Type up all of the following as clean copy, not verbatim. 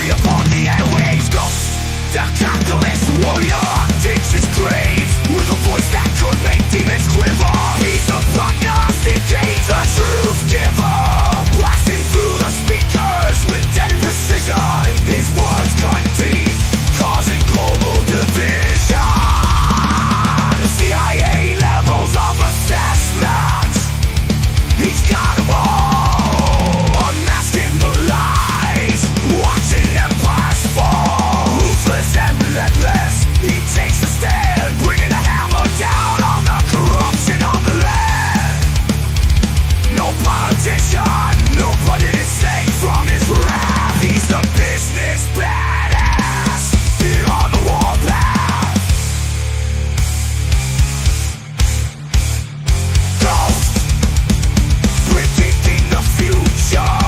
free upon the airwaves. Ghost, the capitalist warrior, digs his grave with a voice that could make demons quiver. He's the prognosticator, the truth giver, blasting through the speakers with dead precision. His words cut deep, causing global division. The CIA levels of assessment, he's got them all, unmasking the lies, watching empires fall. Ruthless and relentless, he takes a stand, bringing the hammer down on the corruption of the land. No politician, nobody is safe from his wrath. He's the business badass, here on the warpath. Ghost, predicting the future.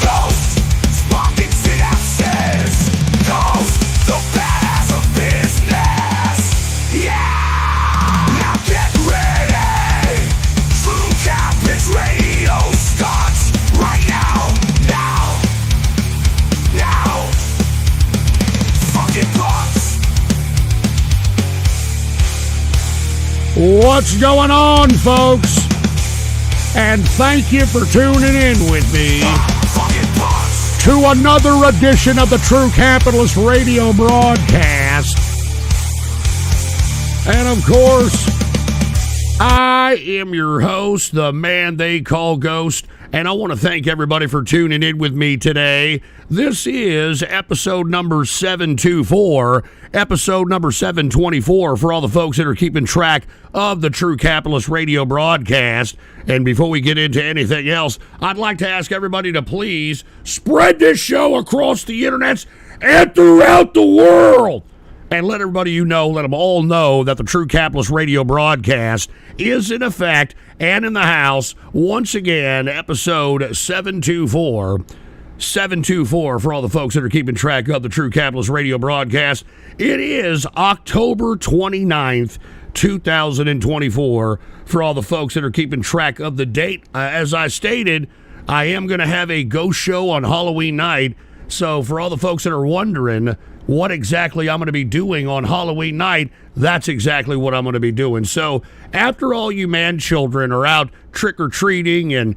Ghost, sparking synapses. Ghost, the badass of business. Yeah, now get ready. True Campus Radio starts right now. Now. Fucking bots. What's going on, folks? And thank you for tuning in with me Fucking bots. to another edition of the True Capitalist Radio broadcast. And of course, I am your host, the man they call Ghost, and I want to thank everybody for tuning in with me today. This is episode number 724, episode number 724 for all the folks that are keeping track of the True Capitalist Radio broadcast. And before we get into anything else, I'd like to ask everybody to please spread this show across the internet and throughout the world. And let everybody let them all know that the True Capitalist Radio broadcast is in effect and in the house. Once again, episode 724. 724 for all the folks that are keeping track of the True Capitalist Radio broadcast. It is October 29th, 2024 for all the folks that are keeping track of the date. As I stated, I am going to have a ghost show on Halloween night. So for all the folks that are wondering what exactly I'm going to be doing on Halloween night, that's exactly what I'm going to be doing. So after all you man children are out trick-or-treating and,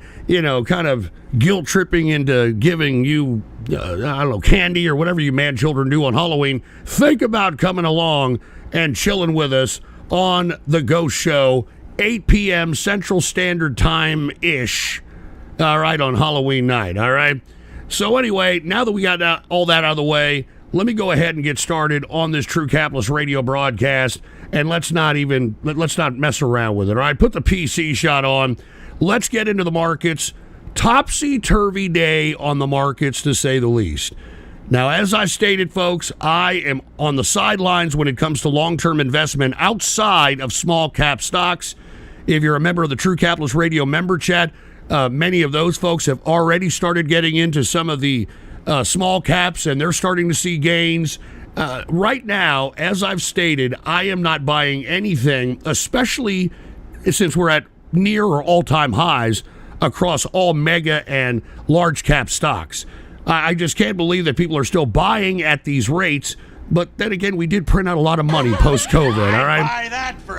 kind of guilt-tripping into giving you, candy or whatever you man children do on Halloween, think about coming along and chilling with us on the Ghost Show, 8 p.m. Central Standard Time-ish, all right, on Halloween night, all right? So anyway, now that we got all that out of the way, let me go ahead and get started on this True Capitalist Radio broadcast, and let's not mess around with it, all right? Put the PC shot on. Let's get into the markets. Topsy-turvy day on the markets, to say the least. Now, as I stated, folks, I am on the sidelines when it comes to long-term investment outside of small-cap stocks. If you're a member of the True Capitalist Radio member chat, many of those folks have already started getting into some of the small caps, and they're starting to see gains. Right now, as I've stated, I am not buying anything, especially since we're at near or all-time highs across all mega and large cap stocks. I just can't believe that people are still buying at these rates. But then again, we did print out a lot of money post-COVID, all right? Buy that for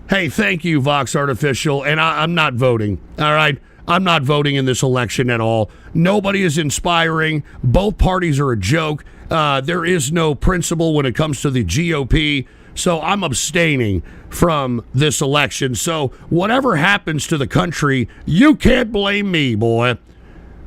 hey, thank you, Vox Artificial, and I'm not voting, all right? I'm not voting in this election at all. Nobody is inspiring. Both parties are a joke. There is no principle when it comes to the GOP, so I'm abstaining from this election. So whatever happens to the country, you can't blame me, boy.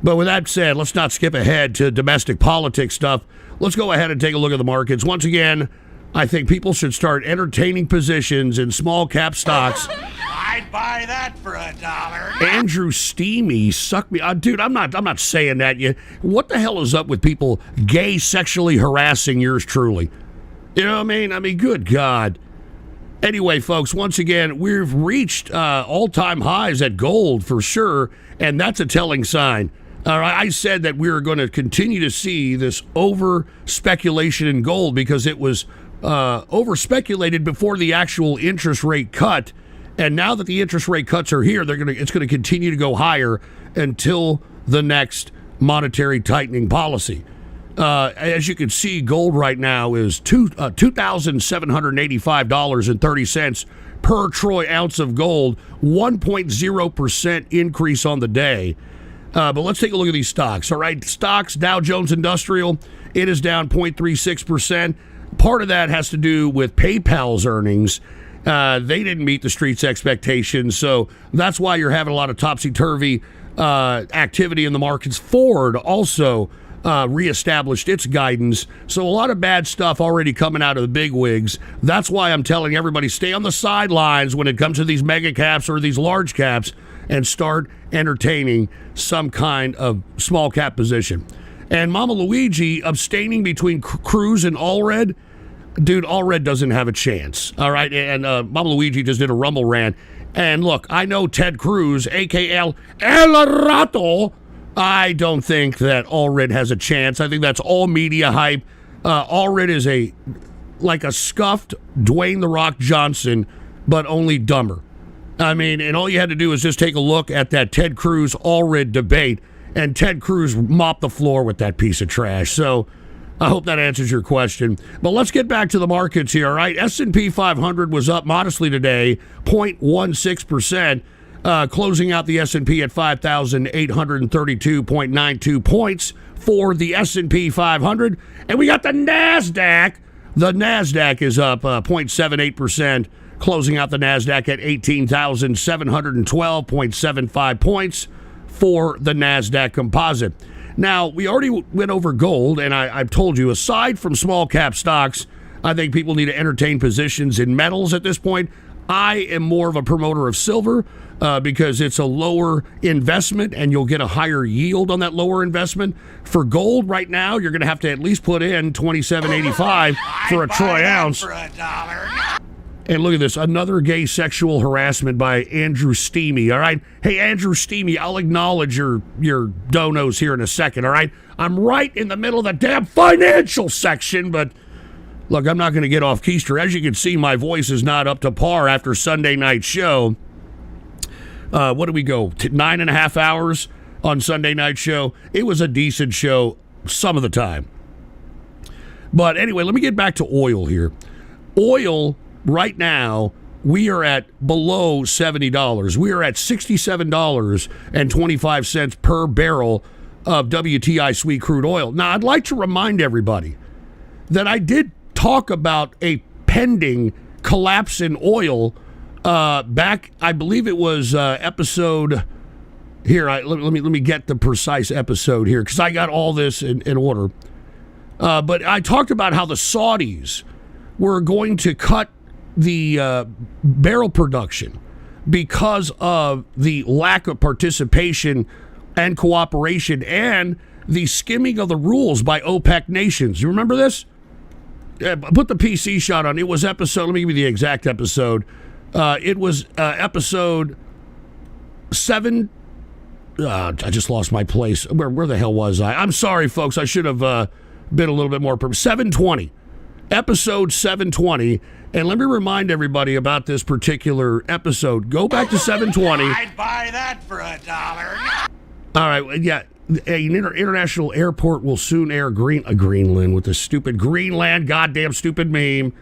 But with that said, let's not skip ahead to domestic politics stuff. Let's go ahead and take a look at the markets. Once again, I think people should start entertaining positions in small cap stocks. I'd buy that for $1. Andrew Steamy, suck me. Dude, I'm not saying that yet. What the hell is up with people gay sexually harassing yours truly? You know what I mean? Good God. Anyway, folks, once again, we've reached all-time highs at gold for sure, and that's a telling sign. I said that we were going to continue to see this over-speculation in gold because it was over-speculated before the actual interest rate cut. And now that the interest rate cuts are here, it's going to continue to go higher until the next monetary tightening policy. As you can see, gold right now is $2,785.30 per troy ounce of gold, 1.0% increase on the day. But let's take a look at these stocks. All right, stocks, Dow Jones Industrial, it is down 0.36%. Part of that has to do with PayPal's earnings. They didn't meet the street's expectations, so that's why you're having a lot of topsy-turvy activity in the markets. Ford also reestablished its guidance, so a lot of bad stuff already coming out of the bigwigs. That's why I'm telling everybody, stay on the sidelines when it comes to these mega caps or these large caps and start entertaining some kind of small cap position. And Mama Luigi abstaining between Cruz and Allred. Dude, Allred doesn't have a chance. All right, and Mama Luigi just did a Rumble rant. And look, I know Ted Cruz, a.k.a. El Rato. I don't think that Allred has a chance. I think that's all media hype. Allred is like a scuffed Dwayne "The Rock" Johnson, but only dumber. I mean, and all you had to do is just take a look at that Ted Cruz Allred debate, and Ted Cruz mopped the floor with that piece of trash. So I hope that answers your question. But let's get back to the markets here, all right? S&P 500 was up modestly today, 0.16%, closing out the S&P at 5,832.92 points for the S&P 500. And we got the NASDAQ. The NASDAQ is up 0.78%, closing out the NASDAQ at 18,712.75 points for the NASDAQ composite. Now, we already went over gold, and I've told you, aside from small cap stocks, I think people need to entertain positions in metals at this point. I am more of a promoter of silver because it's a lower investment, and you'll get a higher yield on that lower investment. For gold right now, you're going to have to at least put in $27.85 for a troy ounce. For $1. And look at this, another gay sexual harassment by Andrew Steamy, all right? Hey, Andrew Steamy, I'll acknowledge your donos here in a second, all right? I'm right in the middle of the damn financial section, but look, I'm not going to get off keister. As you can see, my voice is not up to par after Sunday night show. What did we go, 9.5 hours on Sunday night show? It was a decent show some of the time. But anyway, let me get back to oil here. Oil... Right now, we are at below $70. We are at $67.25 per barrel of WTI sweet crude oil. Now, I'd like to remind everybody that I did talk about a pending collapse in oil back, I believe it was episode... Here, let me get the precise episode here, because I got all this in order. But I talked about how the Saudis were going to cut the barrel production because of the lack of participation and cooperation and the skimming of the rules by OPEC nations. You remember this? Put the PC shot on. It was episode, let me give you the exact episode. It was episode 7. I just lost my place. Where the hell was I? I'm sorry, folks. I should have been a little bit more... 720. Episode 720. And let me remind everybody about this particular episode. Go back to 720. I'd buy that for $1. All right, yeah. An international airport will soon air Greenland with the stupid Greenland goddamn stupid meme.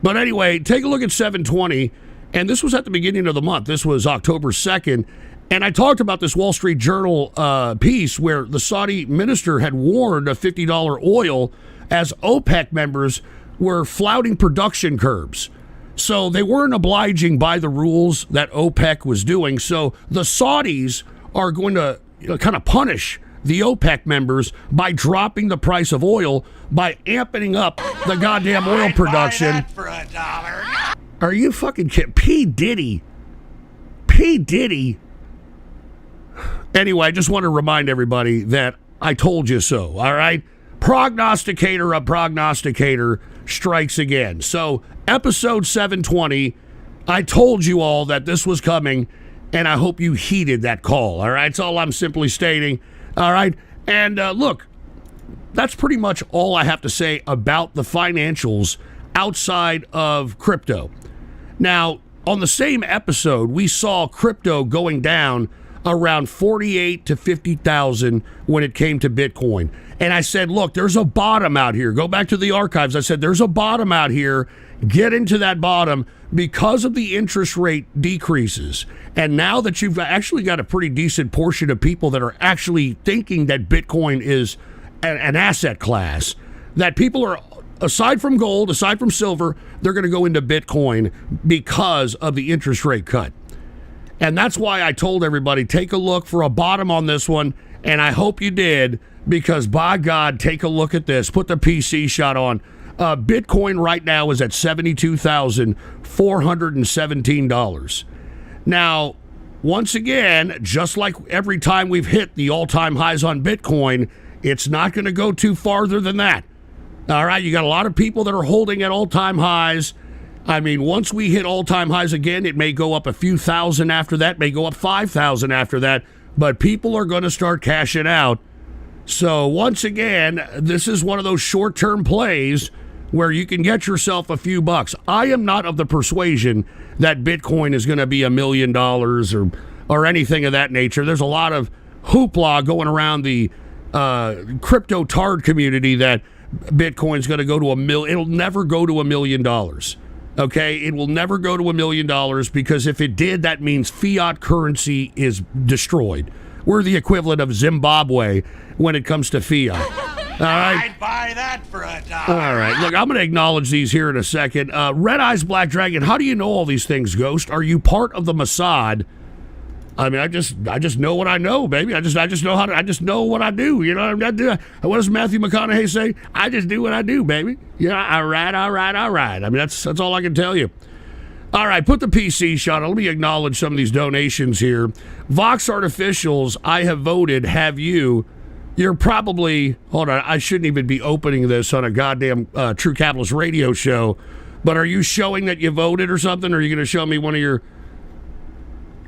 But anyway, take a look at 720. And this was at the beginning of the month. This was October 2nd. And I talked about this Wall Street Journal piece where the Saudi minister had warned of $50 oil as OPEC members were flouting production curbs. So they weren't obliging by the rules that OPEC was doing. So the Saudis are going to kind of punish the OPEC members by dropping the price of oil, by amping up the goddamn oil production. I'd buy that for $1. Are you fucking kidding? P. Diddy. Anyway, I just want to remind everybody that I told you so, all right? Prognosticator, a prognosticator strikes again. So, episode 720, I told you all that this was coming, and I hope you heeded that call, all right? That's all I'm simply stating, all right? And look, that's pretty much all I have to say about the financials outside of crypto. Now, on the same episode, we saw crypto going down around 48 to 50,000 when it came to Bitcoin. And I said, look, there's a bottom out here. Go back to the archives. I said, there's a bottom out here. Get into that bottom because of the interest rate decreases. And now that you've actually got a pretty decent portion of people that are actually thinking that Bitcoin is an asset class, that people are, aside from gold, aside from silver, they're going to go into Bitcoin because of the interest rate cut. And that's why I told everybody, take a look for a bottom on this one. And I hope you did, because by God, take a look at this. Put the PC shot on. Bitcoin right now is at $72,417. Now, once again, just like every time we've hit the all-time highs on Bitcoin, it's not going to go too farther than that. All right, you got a lot of people that are holding at all-time highs. I mean, once we hit all-time highs again, it may go up a few thousand after that, may go up 5,000 after that, but people are going to start cashing out. So once again, this is one of those short-term plays where you can get yourself a few bucks. I am not of the persuasion that Bitcoin is going to be $1 million or anything of that nature. There's a lot of hoopla going around the crypto tard community that Bitcoin's going to go to $1 million. It'll never go to $1 million. Okay, it will never go to $1 million, because if it did, that means fiat currency is destroyed. We're the equivalent of Zimbabwe when it comes to fiat. All right. I'd buy that for $1. All right. Look, I'm going to acknowledge these here in a second. Red Eyes Black Dragon, how do you know all these things, Ghost? Are you part of the Mossad? I mean, I just know what I know, baby. I just know how to. I just know what I do. You know what what does Matthew McConaughey say? I just do what I do, baby. Yeah, all right. I mean, that's all I can tell you. All right, put the PC shot on. Let me acknowledge some of these donations here. Vox Artificials, I have voted. Have you? You're probably, hold on, I shouldn't even be opening this on a goddamn True Capitalist radio show, but are you showing that you voted or something? Or are you going to show me one of your...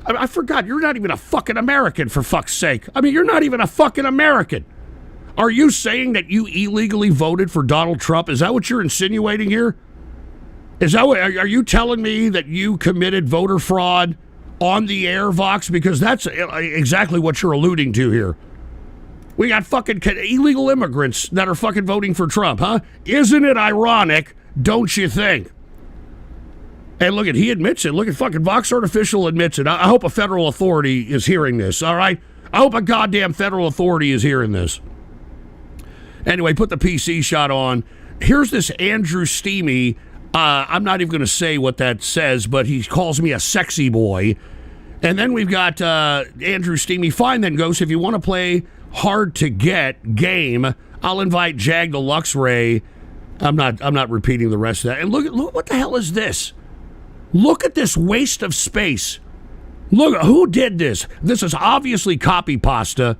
I forgot, you're not even a fucking American, for fuck's sake. I mean, you're not even a fucking American. Are you saying that you illegally voted for Donald Trump? Is that what you're insinuating here? Is that what, are you telling me that you committed voter fraud on the air, Vox? Because that's exactly what you're alluding to here. We got fucking illegal immigrants that are fucking voting for Trump, huh? Isn't it ironic, don't you think? And look at, he admits it. Look at fucking Vox Artificial admits it. I hope a federal authority is hearing this, all right? I hope a goddamn federal authority is hearing this. Anyway, put the PC shot on. Here's this Andrew Steamy. I'm not even going to say what that says, but he calls me a sexy boy. And then we've got Andrew Steamy. Fine then, Ghost, if you want to play hard to get game, I'll invite Jag the Luxray. I'm not repeating the rest of that. And look, what the hell is this? Look at this waste of space. Look, who did this? This is obviously copy pasta.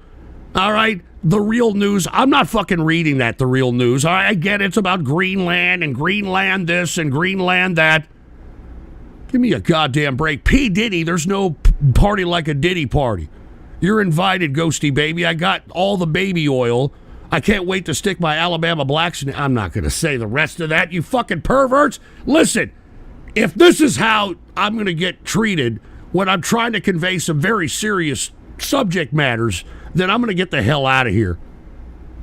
All right, the real news. I'm not fucking reading that, the real news. All right, I get it's about Greenland and Greenland this and Greenland that. Give me a goddamn break. P. Diddy, there's no party like a Diddy party. You're invited, Ghosty baby. I got all the baby oil. I can't wait to stick my Alabama blacks in. I'm not going to say the rest of that, you fucking perverts. Listen, if this is how I'm going to get treated when I'm trying to convey some very serious subject matters, then I'm going to get the hell out of here.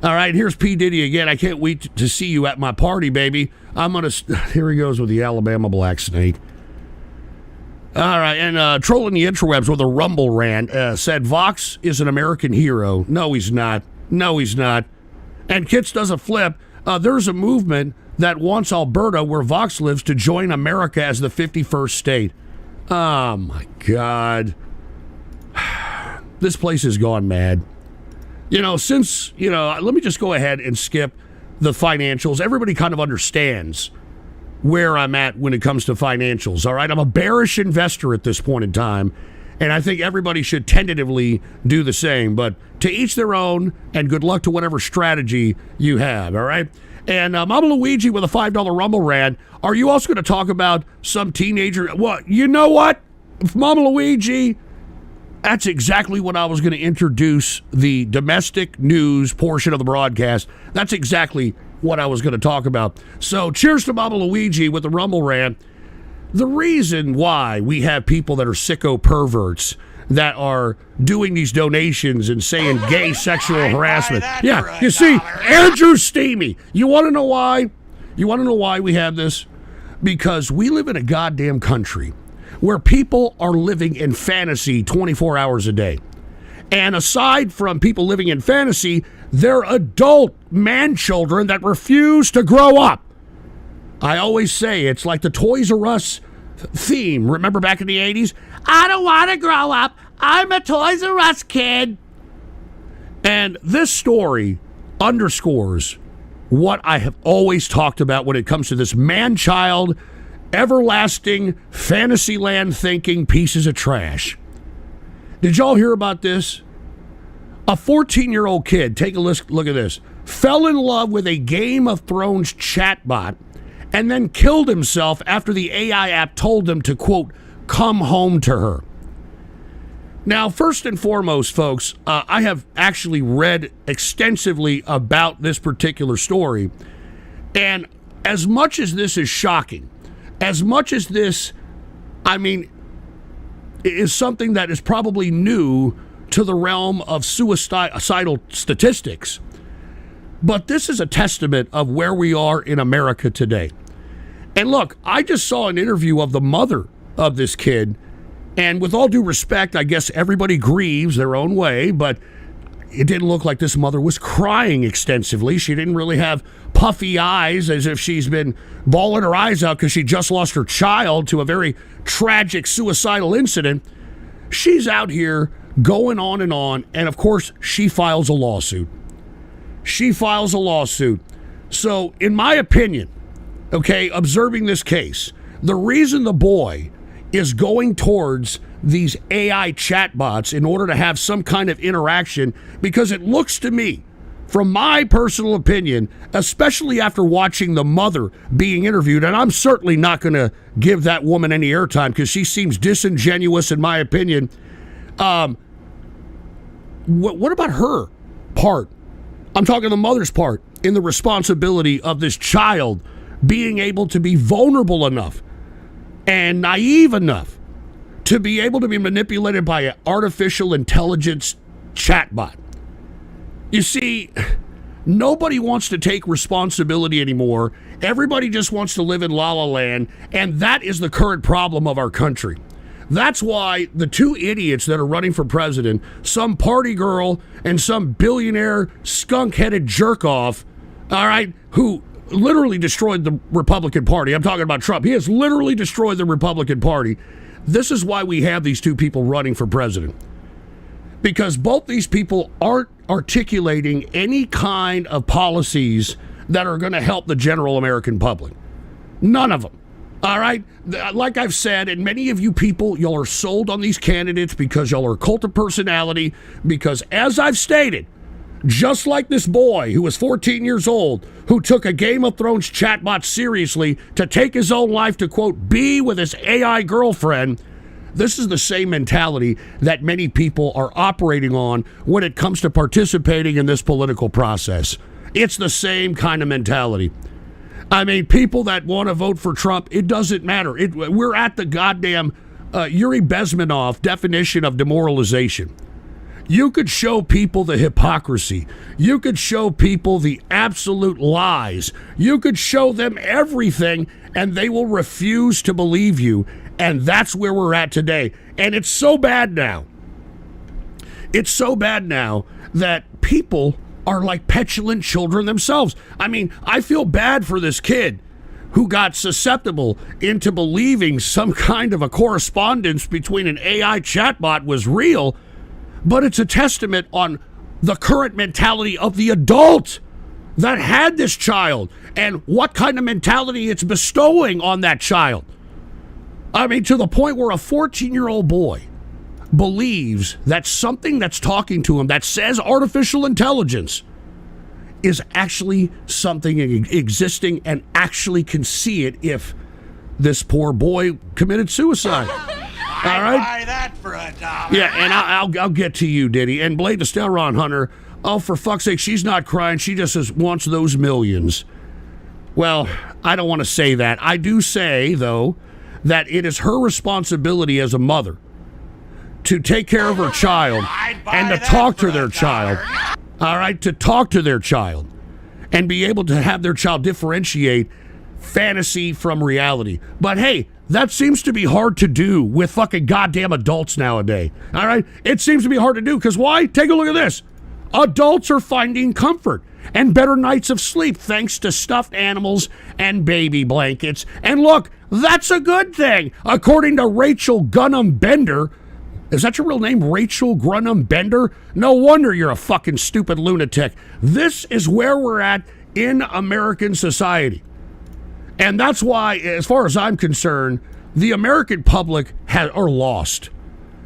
All right, here's P. Diddy again. I can't wait to see you at my party, baby. I'm going to... Here he goes with the Alabama black snake. All right, and trolling the interwebs with a Rumble rant said Vox is an American hero. No, he's not. No, he's not. And Kits does a flip. There's a movement that wants Alberta, where Vox lives, to join America as the 51st state. Oh, my God. This place has gone mad. You know, let me just go ahead and skip the financials. Everybody kind of understands where I'm at when it comes to financials, all right? I'm a bearish investor at this point in time, and I think everybody should tentatively do the same, but to each their own, and good luck to whatever strategy you have, all right? And Mama Luigi with a $5 Rumble rant. Are you also going to talk about some teenager? Well, you know what? Mama Luigi, that's exactly what I was going to introduce the domestic news portion of the broadcast. That's exactly what I was going to talk about. So cheers to Mama Luigi with the Rumble rant. The reason why we have people that are sicko perverts that are doing these donations and saying gay sexual harassment. Yeah, you see, Andrew Steamy. You want to know why? You want to know why we have this? Because we live in a goddamn country where people are living in fantasy 24 hours a day. And aside from people living in fantasy, they're adult man-children that refuse to grow up. I always say it's like the Toys R Us theme. Remember back in the 80s? I don't want to grow up. I'm a Toys R Us kid. And this story underscores what I have always talked about when it comes to this man-child, everlasting, fantasyland thinking pieces of trash. Did y'all hear about this? A 14-year-old kid, take a look at this, fell in love with a Game of Thrones chatbot and then killed himself after the AI app told him to, quote, come home to her. Now, first and foremost, folks, I have actually read extensively about this particular story. And as much as this is shocking, as much as this, is something that is probably new to the realm of suicidal statistics, but this is a testament of where we are in America today. And look, I just saw an interview of the mother of this kid, and with all due respect, I guess everybody grieves their own way, but it didn't look like this mother was crying extensively. She didn't really have puffy eyes as if she's been bawling her eyes out because she just lost her child to a very tragic suicidal incident. She's out here going on, and of course, she files a lawsuit. So, in my opinion, okay, observing this case, the reason the boy is going towards these AI chatbots in order to have some kind of interaction, because it looks to me, from my personal opinion, especially after watching the mother being interviewed, and I'm certainly not going to give that woman any airtime because she seems disingenuous in my opinion. What about her part? I'm talking the mother's part in the responsibility of this child being able to be vulnerable enough and naive enough to be able to be manipulated by an artificial intelligence chatbot. You see, nobody wants to take responsibility anymore. Everybody just wants to live in La La Land, and that is the current problem of our country. That's why the two idiots that are running for president, some party girl and some billionaire skunk-headed jerk-off, all right, who literally destroyed the Republican Party. I'm talking about Trump. He has literally destroyed the Republican Party. This is why we have these two people running for president. Because both these people aren't articulating any kind of policies that are going to help the general American public. None of them. All right? Like I've said, and many of you people, y'all are sold on these candidates because y'all are a cult of personality. Because as I've stated, just like this boy who was 14 years old, who took a Game of Thrones chatbot seriously to take his own life to, quote, be with his AI girlfriend, this is the same mentality that many people are operating on when it comes to participating in this political process. It's the same kind of mentality. I mean, people that want to vote for Trump, it doesn't matter. We're at the goddamn Yuri Bezmenov definition of demoralization. You could show people the hypocrisy. You could show people the absolute lies. You could show them everything, and they will refuse to believe you. And that's where we're at today. And it's so bad now. It's so bad now that people are like petulant children themselves. I mean, I feel bad for this kid who got susceptible into believing some kind of a correspondence between an AI chatbot was real, but it's a testament on the current mentality of the adult that had this child and what kind of mentality it's bestowing on that child. I mean, to the point where a 14-year-old boy believes that something that's talking to him that says artificial intelligence is actually something existing and actually can see it if this poor boy committed suicide. All right? Buy that for $1. Yeah, and I'll get to you, Diddy. And Blade the Stalron Hunter, oh, for fuck's sake, she's not crying. She just wants those millions. Well, I don't want to say that. I do say, though, that it is her responsibility as a mother to take care of her child and to talk to their child. All right, to talk to their child and be able to have their child differentiate fantasy from reality. But hey, that seems to be hard to do with fucking goddamn adults nowadays. All right, it seems to be hard to do because why? Take a look at this. Adults are finding comfort and better nights of sleep thanks to stuffed animals and baby blankets. And look, that's a good thing, according to Rachel Gunham Bender. Is that your real name, Rachel Grunham Bender? No wonder you're a fucking stupid lunatic. This is where we're at in American society. And that's why, as far as I'm concerned, the American public are lost.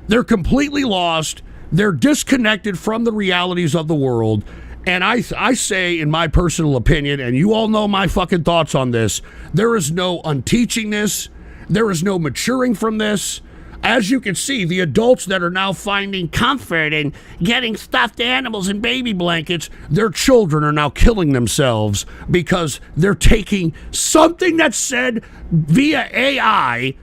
They're completely lost. They're disconnected from the realities of the world. And I say, in my personal opinion, and you all know my fucking thoughts on this, there is no unteaching this. There is no maturing from this. As you can see, the adults that are now finding comfort and getting stuffed animals and baby blankets, their children are now killing themselves because they're taking something that's said via AI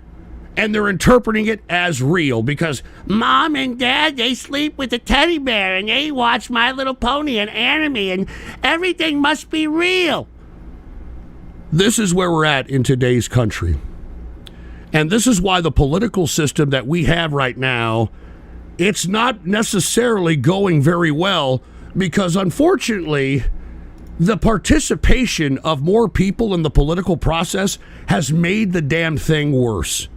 and they're interpreting it as real because Mom and Dad, they sleep with a teddy bear and they watch My Little Pony and anime and everything must be real. This is where we're at in today's country. And this is why the political system that we have right now, it's not necessarily going very well because unfortunately, the participation of more people in the political process has made the damn thing worse.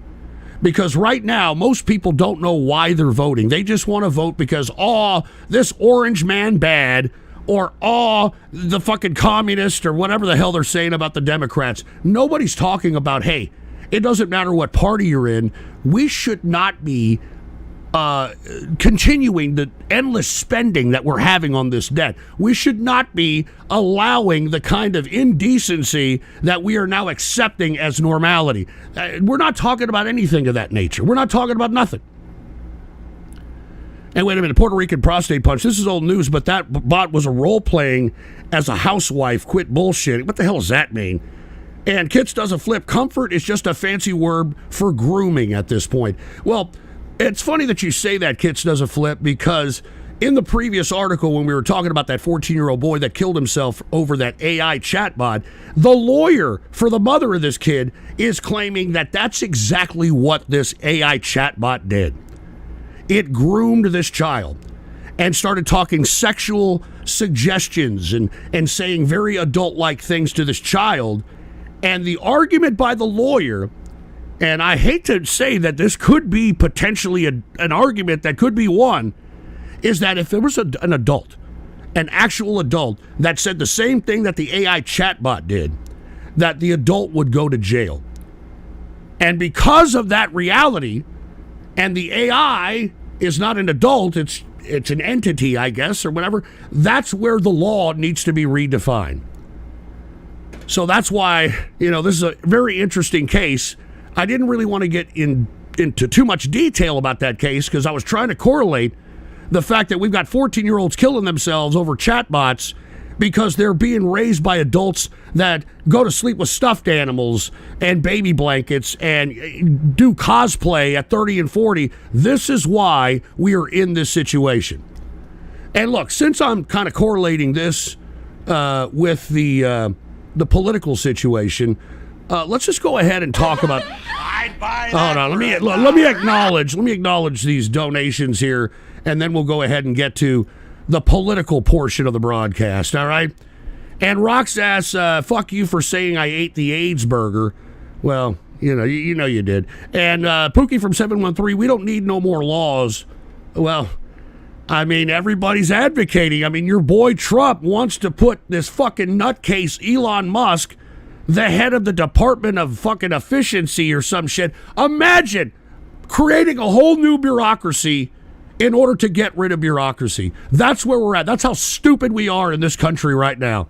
Because right now, most people don't know why they're voting. They just want to vote because, oh, this orange man bad, or, oh, the fucking communist, or whatever the hell they're saying about the Democrats. Nobody's talking about, hey, it doesn't matter what party you're in. We should not be continuing the endless spending that we're having on this debt. We should not be allowing the kind of indecency that we are now accepting as normality. We're not talking about anything of that nature. We're not talking about nothing. And wait a minute, Puerto Rican prostate punch. This is old news, but that bot was a role-playing as a housewife. Quit bullshitting. What the hell does that mean? And Kits doesn't flip. Comfort is just a fancy word for grooming at this point. Well, it's funny that you say that, Kits doesn't flip, because in the previous article when we were talking about that 14-year-old boy that killed himself over that AI chatbot, the lawyer for the mother of this kid is claiming that that's exactly what this AI chatbot did. It groomed this child and started talking sexual suggestions and saying very adult-like things to this child. And the argument by the lawyer, and I hate to say that this could be potentially an argument that could be won, is that if there was an adult, an actual adult, that said the same thing that the AI chatbot did, that the adult would go to jail. And because of that reality, and the AI is not an adult, it's an entity, I guess, or whatever, that's where the law needs to be redefined. So that's why, this is a very interesting case. I didn't really want to get into too much detail about that case because I was trying to correlate the fact that we've got 14-year-olds killing themselves over chatbots because they're being raised by adults that go to sleep with stuffed animals and baby blankets and do cosplay at 30 and 40. This is why we are in this situation. And look, since I'm kind of correlating this with the political situation, let's just go ahead and talk about. Hold on, let me acknowledge these donations here, and then we'll go ahead and get to the political portion of the broadcast. All right. And Rock's ass, fuck you for saying I ate the AIDS burger. Well, you know you did. And Pookie from 713, we don't need no more laws. Well, I mean, everybody's advocating. I mean, your boy Trump wants to put this fucking nutcase Elon Musk, the head of the Department of fucking Efficiency or some shit. Imagine creating a whole new bureaucracy in order to get rid of bureaucracy. That's where we're at. That's how stupid we are in this country right now.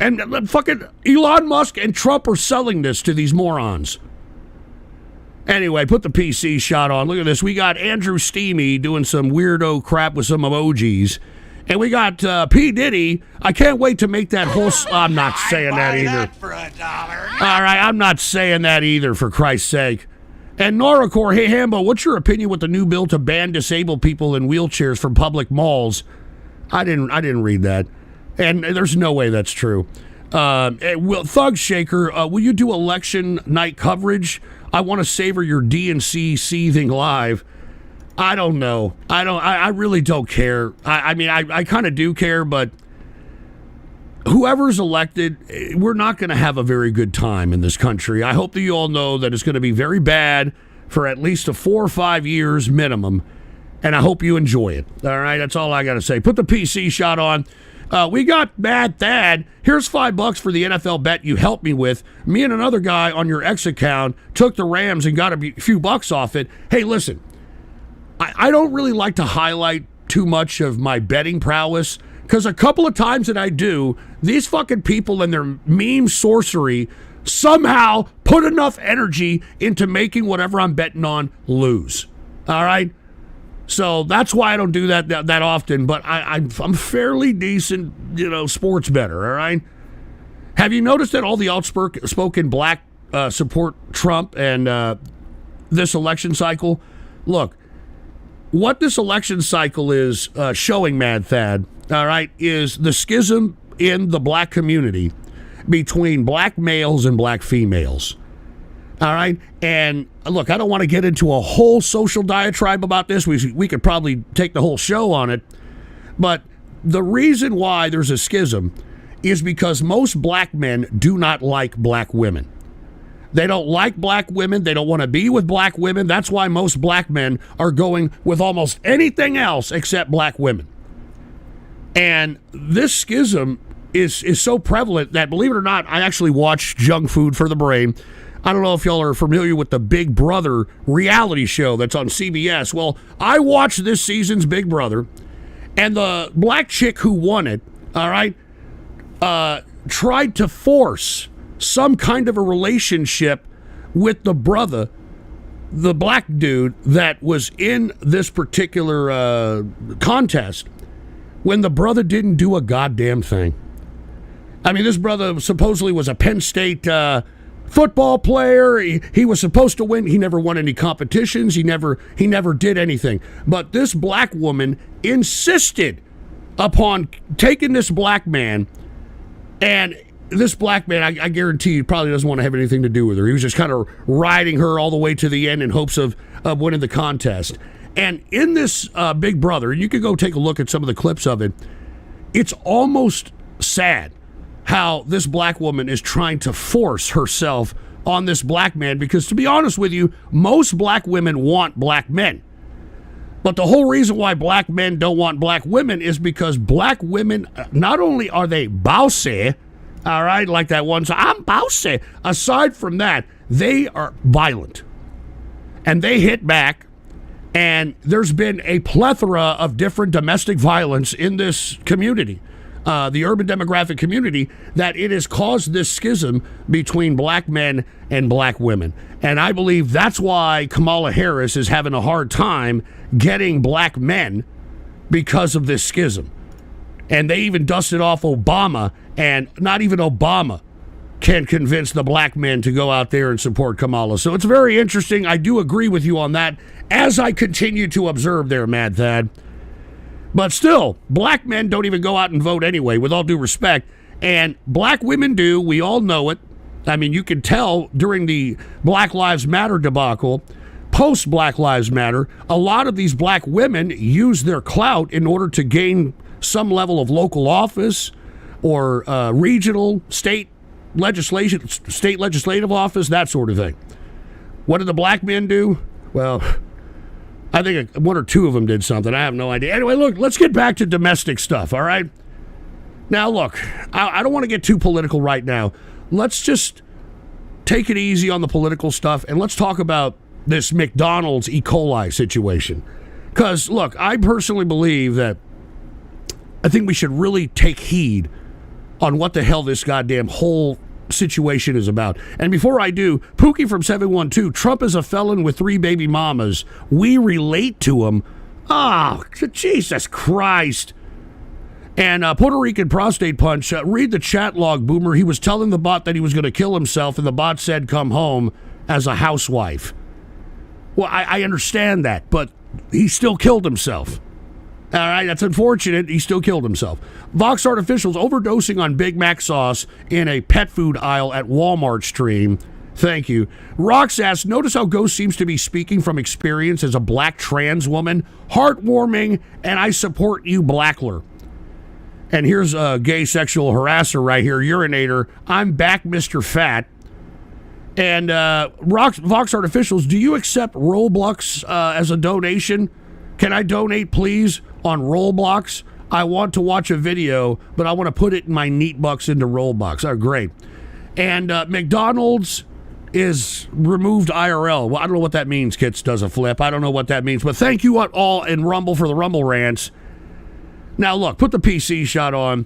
And fucking Elon Musk and Trump are selling this to these morons. Anyway, put the PC shot on. Look at this. We got Andrew Steamy doing some weirdo crap with some emojis. And we got P. Diddy. I can't wait to make that whole... I'm not saying that either. For $1. All right, I'm not saying that either, for Christ's sake. And Noracor, hey Hambo, what's your opinion with the new bill to ban disabled people in wheelchairs from public malls? I didn't read that, and there's no way that's true. Thug Shaker, will you do election night coverage? I want to savor your DNC seething live. I don't know. I really don't care. I mean, I kind of do care, but whoever's elected, we're not going to have a very good time in this country. I hope that you all know that it's going to be very bad for at least 4 or 5 years minimum, and I hope you enjoy it. All right, that's all I got to say. Put the PC shot on. We got Mad Thad. Here's $5 for the NFL bet you helped me with. Me and another guy on your X account took the Rams and got a few bucks off it. Hey, listen, I don't really like to highlight too much of my betting prowess, because a couple of times that I do, these fucking people and their meme sorcery somehow put enough energy into making whatever I'm betting on lose. All right? So that's why I don't do that often, but I'm fairly decent, sports bettor, all right? Have you noticed that all the outspoken black support Trump and this election cycle? Look, what this election cycle is showing, Mad Thad, all right, is the schism in the black community between black males and black females. All right. And look, I don't want to get into a whole social diatribe about this. We could probably take the whole show on it. But the reason why there's a schism is because most black men do not like black women. They don't like black women. They don't want to be with black women. That's why most black men are going with almost anything else except black women. And this schism is so prevalent that, believe it or not, I actually watch Junk Food for the Brain. I don't know if y'all are familiar with the Big Brother reality show that's on CBS. Well, I watched this season's Big Brother, and the black chick who won it, all right, tried to force some kind of a relationship with the brother, the black dude that was in this particular contest, when the brother didn't do a goddamn thing. I mean, this brother supposedly was a Penn State football player. He was supposed to win. He never won any competitions. He never did anything. But this black woman insisted upon taking this black man, and this black man, I guarantee you, probably doesn't want to have anything to do with her. He was just kind of riding her all the way to the end in hopes of winning the contest. And in this Big Brother, and you can go take a look at some of the clips of it, it's almost sad how this black woman is trying to force herself on this black man, because to be honest with you, most black women want black men. But the whole reason why black men don't want black women is because black women, not only are they bossy, all right, like that one, so I'm bossy. Aside from that, they are violent. And they hit back, and there's been a plethora of different domestic violence in this community. The urban demographic community, that it has caused this schism between black men and black women. And I believe that's why Kamala Harris is having a hard time getting black men, because of this schism. And they even dusted off Obama, and not even Obama can convince the black men to go out there and support Kamala. So it's very interesting. I do agree with you on that, as I continue to observe there, Mad Thad. But still, black men don't even go out and vote anyway, with all due respect. And black women do. We all know it. I mean, you can tell during the Black Lives Matter debacle, post Black Lives Matter, a lot of these black women use their clout in order to gain some level of local office or regional, state legislative office, that sort of thing. What did the black men do? Well, I think one or two of them did something. I have no idea. Anyway, look, let's get back to domestic stuff, all right? Now, look, I don't want to get too political right now. Let's just take it easy on the political stuff, and let's talk about this McDonald's E.coli situation. Because, look, I personally believe that I think we should really take heed on what the hell this goddamn whole situation is about. And before I do, Pookie from 712, Trump is a felon with 3 baby mamas. We relate to him. Oh, Jesus Christ. And Puerto Rican prostate punch, read the chat log, Boomer. He was telling the bot that he was going to kill himself, and the bot said, come home as a housewife. Well, I understand that, but he still killed himself. All right, that's unfortunate. He still killed himself. Vox Artificials overdosing on Big Mac sauce in a pet food aisle at Walmart stream. Thank you. Rox asks, notice how Ghost seems to be speaking from experience as a black trans woman? Heartwarming, and I support you, Blackler. And here's a gay sexual harasser right here, urinator. I'm back, Mr. Fat. And Vox Artificials, do you accept Roblox as a donation? Can I donate, please, on Roblox? I want to watch a video, but I want to put it in my neat bucks into Roblox. Oh, great. And McDonald's is removed IRL. Well, I don't know what that means, Kits does a flip. I don't know what that means. But thank you all in Rumble for the Rumble rants. Now, look, put the PC shot on.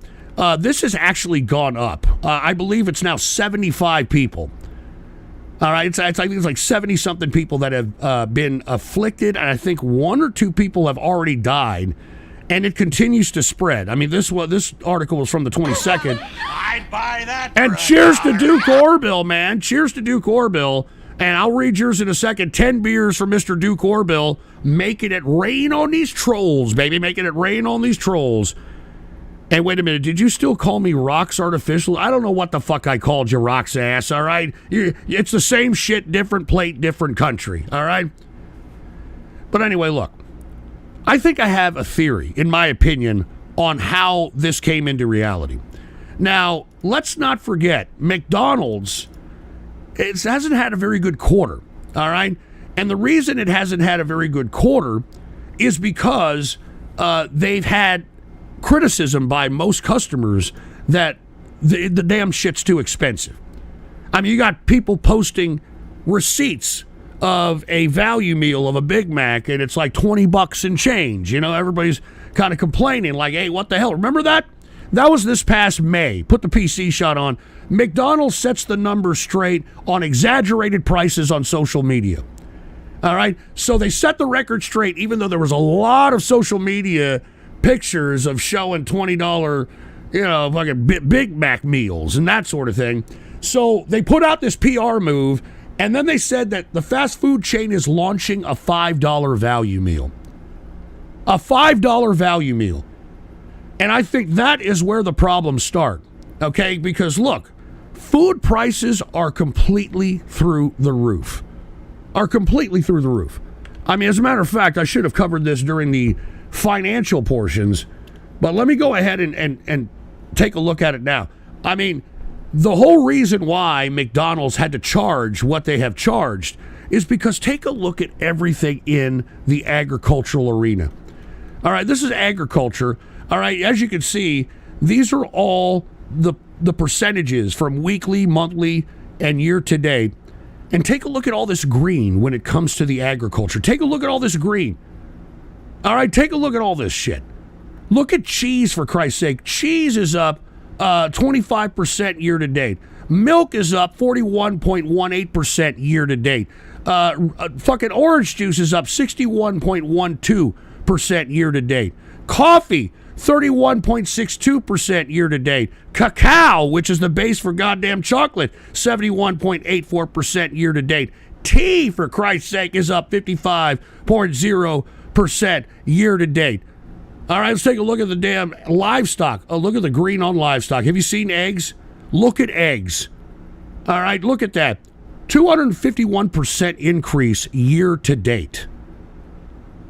This has actually gone up. I believe it's now 75 people. All right, I think it's like 70-something people that have been afflicted, and I think 1 or 2 people have already died, and it continues to spread. I mean, this article was from the 22nd. I'd buy that. And cheers to Duke Orville, man. Cheers to Duke Orville. And I'll read yours in a second. 10 beers for Mr. Duke Orville. Making it rain on these trolls, baby. Making it rain on these trolls. And wait a minute, did you still call me Rox Artificial? I don't know what the fuck I called you, Rox ass, all right? It's the same shit, different plate, different country, all right? But anyway, look. I think I have a theory, in my opinion, on how this came into reality. Now, let's not forget, McDonald's hasn't had a very good quarter, all right? And the reason it hasn't had a very good quarter is because they've had criticism by most customers that the damn shit's too expensive. I mean, you got people posting receipts of a value meal of a Big Mac, and it's like $20 and change. You know, everybody's kind of complaining, like, hey, what the hell? Remember that? That was this past May. Put the PC shot on. McDonald's sets the numbers straight on exaggerated prices on social media. All right? So they set the record straight, even though there was a lot of social media pictures of showing $20, fucking Big Mac meals and that sort of thing. So they put out this PR move, and then they said that the fast food chain is launching a $5 value meal. A $5 value meal. And I think that is where the problems start, okay? Because look, food prices are completely through the roof. I mean, as a matter of fact, I should have covered this during the financial portions, but let me go ahead and take a look at it now. I mean, the whole reason why McDonald's had to charge what they have charged is because take a look at everything in the agricultural arena. All right, this is agriculture. All right, as you can see, these are all the percentages from weekly, monthly, and year to date. And take a look at all this green when it comes to the agriculture. Take a look at all this green. All right, take a look at all this shit. Look at cheese, for Christ's sake. Cheese is up 25% year to date. Milk is up 41.18% year to date. Fucking orange juice is up 61.12% year to date. Coffee, 31.62% year to date. Cacao, which is the base for goddamn chocolate, 71.84% year to date. Tea, for Christ's sake, is up 55.0% year to date. All right, let's take a look at the damn livestock. Oh, look at the green on livestock. Have you seen eggs? Look at eggs. All right, look at that. 251% increase year to date.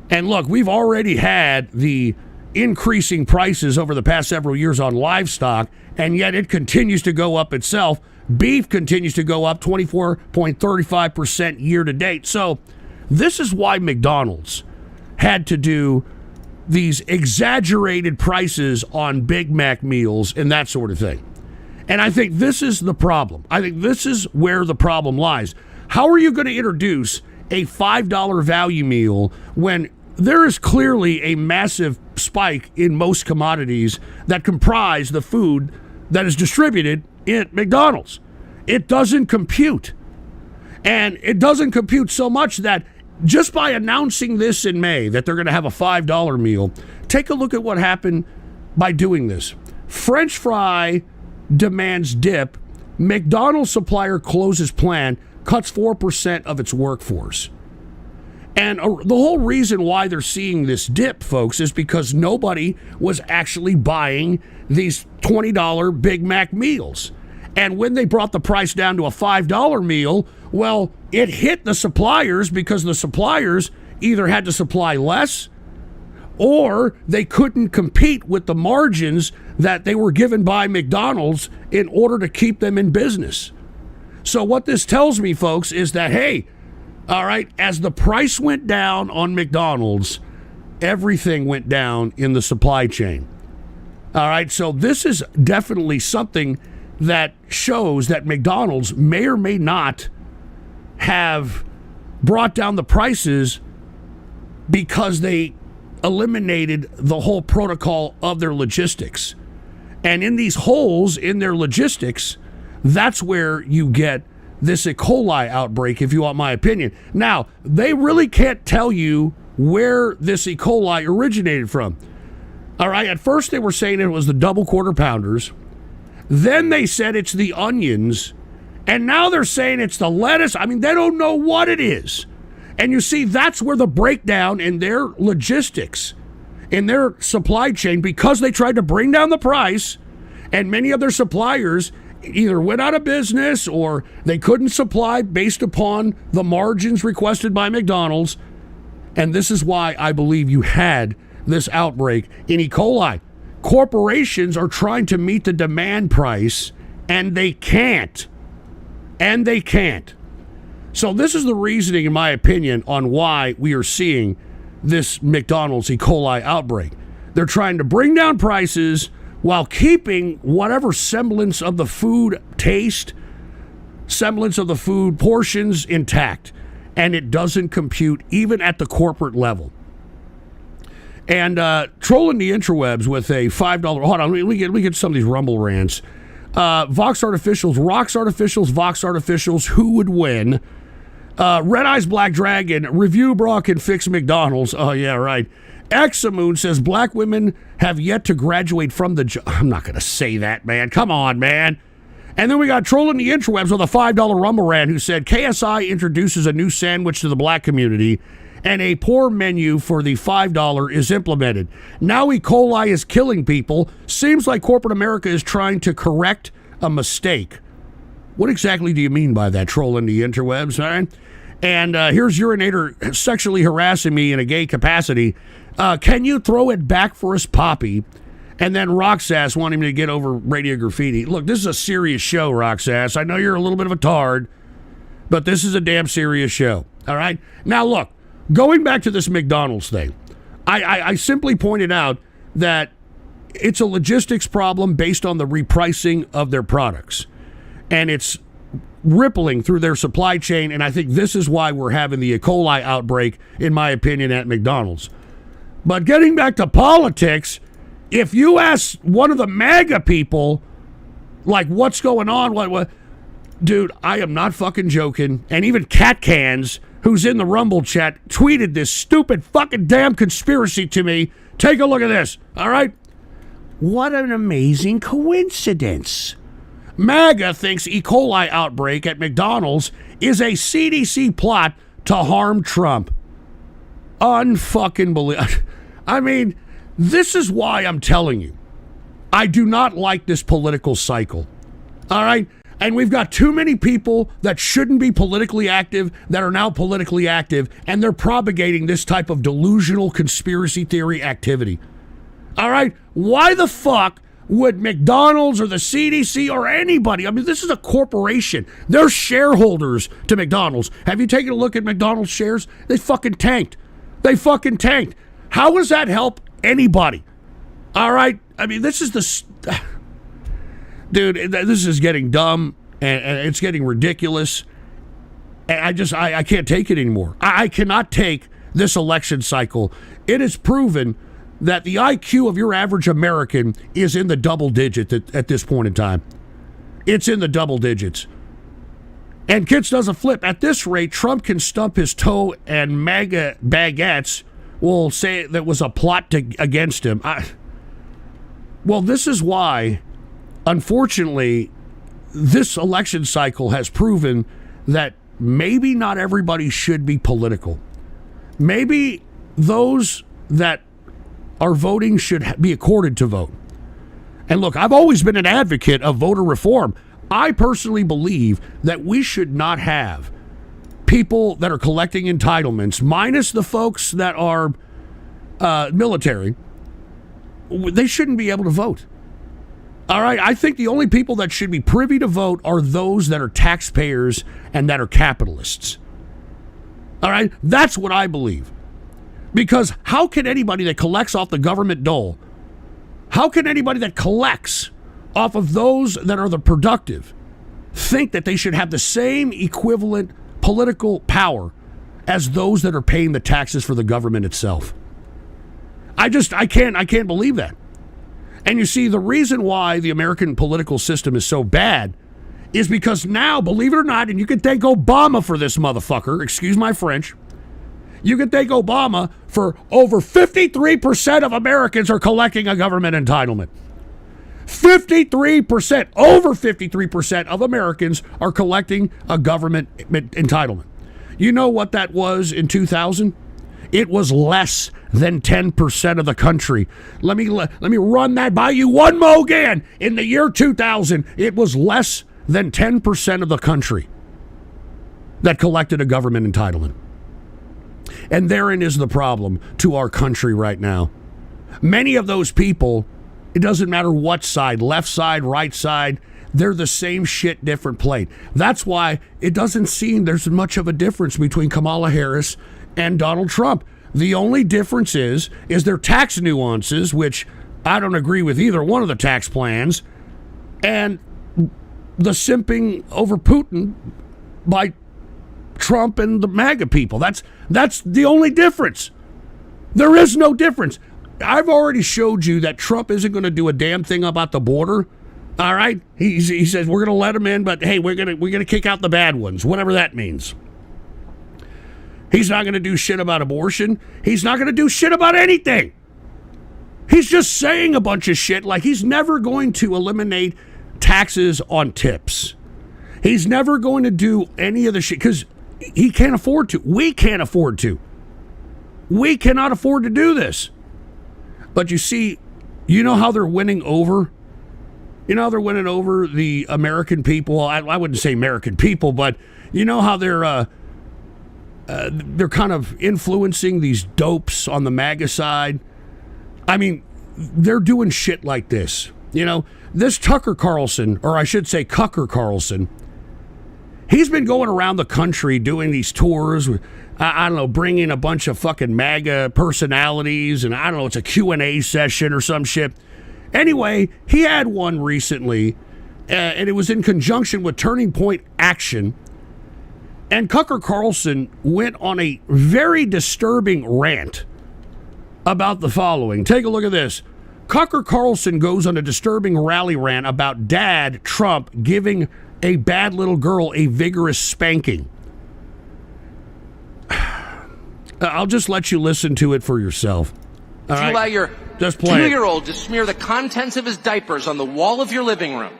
And look, we've already had the increasing prices over the past several years on livestock, and yet it continues to go up itself. Beef continues to go up 24.35% year to date. So this is why McDonald's had to do these exaggerated prices on Big Mac meals and that sort of thing. And I think this is the problem. I think this is where the problem lies. How are you going to introduce a $5 value meal when there is clearly a massive spike in most commodities that comprise the food that is distributed at McDonald's? It doesn't compute. And it doesn't compute so much that just by announcing this in May, that they're going to have a $5 meal, take a look at what happened by doing this. French fry demands dip. McDonald's supplier closes plant, cuts 4% of its workforce. And the whole reason why they're seeing this dip, folks, is because nobody was actually buying these $20 Big Mac meals. And when they brought the price down to a $5 meal, well, it hit the suppliers because the suppliers either had to supply less or they couldn't compete with the margins that they were given by McDonald's in order to keep them in business. So what this tells me, folks, is that, hey, all right, as the price went down on McDonald's, everything went down in the supply chain. All right, so this is definitely something that shows that McDonald's may or may not have brought down the prices because they eliminated the whole protocol of their logistics. And in these holes in their logistics, that's where you get this E.coli outbreak, if you want my opinion. Now, they really can't tell you where this E.coli originated from. All right, at first they were saying it was the double quarter pounders. Then they said it's the onions. And now they're saying it's the lettuce. I mean, they don't know what it is. And you see, that's where the breakdown in their logistics, in their supply chain, because they tried to bring down the price, and many of their suppliers either went out of business or they couldn't supply based upon the margins requested by McDonald's. And this is why I believe you had this outbreak in E.coli. Corporations are trying to meet the demand price, and they can't. And they can't. So this is the reasoning, in my opinion, on why we are seeing this McDonald's E.coli outbreak. They're trying to bring down prices while keeping whatever semblance of the food taste, semblance of the food portions intact. And it doesn't compute even at the corporate level. And trolling the interwebs with a $5. Hold on, we get some of these Rumble rants. Vox Artificials, Rox Artificials, Vox Artificials, who would win? Red Eyes Black Dragon, review bra can fix McDonald's. Oh, yeah, right. Examoon says black women have yet to graduate from the job. I'm not going to say that, man. Come on, man. And then we got trolling the interwebs with a $5 Rumble rant who said KSI introduces a new sandwich to the black community and a poor menu for the $5 is implemented. Now E.coli is killing people. Seems like corporate America is trying to correct a mistake. What exactly do you mean by that, trolling the interwebs? All right? And here's Urinator sexually harassing me in a gay capacity. Can you throw it back for us, Poppy? And then Roxass wanting me to get over radio graffiti. Look, this is a serious show, Roxass. I know you're a little bit of a tard, but this is a damn serious show. All right? Now, look, going back to this McDonald's thing, I simply pointed out that it's a logistics problem based on the repricing of their products. And it's rippling through their supply chain, and I think this is why we're having the E.coli outbreak, in my opinion, at McDonald's. But getting back to politics, if you ask one of the MAGA people, like, what's going on, what, dude, I am not fucking joking. And even Cat Cans, who's in the Rumble chat, tweeted this stupid fucking damn conspiracy to me. Take a look at this, all right? What an amazing coincidence. MAGA thinks E.coli outbreak at McDonald's is a CDC plot to harm Trump. Unfucking believe. I mean, this is why I'm telling you, I do not like this political cycle. All right? And we've got too many people that shouldn't be politically active that are now politically active, and they're propagating this type of delusional conspiracy theory activity. All right? Why the fuck would McDonald's or the CDC or anybody, I mean, this is a corporation. They're shareholders to McDonald's. Have you taken a look at McDonald's shares? They fucking tanked. They fucking tanked. How does that help anybody? All right? I mean, this is the... Dude, this is getting dumb, and it's getting ridiculous. And I can't take it anymore. I cannot take this election cycle. It is proven that the IQ of your average American is in the double digits at this point in time. It's in the double digits. And Kitts doesn't flip. At this rate, Trump can stump his toe and MAGA baguettes will say that was a plot against him. Well, this is why, unfortunately, this election cycle has proven that maybe not everybody should be political. maybe those that are voting should be accorded to vote. And look, I've always been an advocate of voter reform. I personally believe that we should not have people that are collecting entitlements, minus the folks that are military. They shouldn't be able to vote. All right, I think the only people that should be privy to vote are those that are taxpayers and that are capitalists. All right, that's what I believe. Because how can anybody that collects off the government dole, how can anybody that collects off of those that are the productive think that they should have the same equivalent political power as those that are paying the taxes for the government itself? I can't believe that. And you see, the reason why the American political system is so bad is because now, believe it or not, and you can thank Obama for this motherfucker, excuse my French, you can thank Obama for over 53% of Americans are collecting a government entitlement. 53%, over 53% of Americans are collecting a government entitlement. You know what that was in 2000? It was less than 10% of the country. Let me run that by you one more again. In the year 2000, it was less than 10% of the country that collected a government entitlement. And therein is the problem to our country right now. Many of those people, it doesn't matter what side, left side, right side, they're the same shit, different plate. That's why it doesn't seem there's much of a difference between Kamala Harris and Donald Trump. The only difference is their tax nuances, which I don't agree with either one of the tax plans, and the simping over Putin by Trump and the MAGA people. That's the only difference. There is no difference. I've already showed you that Trump isn't going to do a damn thing about the border. All right? He says we're going to let him in, but hey, we're going to kick out the bad ones, whatever that means. He's not going to do shit about abortion. He's not going to do shit about anything. He's just saying a bunch of shit, like he's never going to eliminate taxes on tips. He's never going to do any of the shit because he can't afford to. We can't afford to. We cannot afford to do this. But you see, you know how they're winning over? You know how they're winning over the American people? I wouldn't say American people, but you know how they're kind of influencing these dopes on the MAGA side? I mean, they're doing shit like this. You know, this Tucker Carlson, or I should say Cucker Carlson, he's been going around the country doing these tours with, I don't know, bringing a bunch of fucking MAGA personalities, and I don't know, it's a Q&A session or some shit. Anyway, he had one recently, and it was in conjunction with Turning Point Action. And Tucker Carlson went on a very disturbing rant about the following. Take a look at this. Tucker Carlson goes on a disturbing rally rant about Dad Trump giving a bad little girl a vigorous spanking. I'll just let you listen to it for yourself. If you allow your just play 2-year-old to smear the contents of his diapers on the wall of your living room,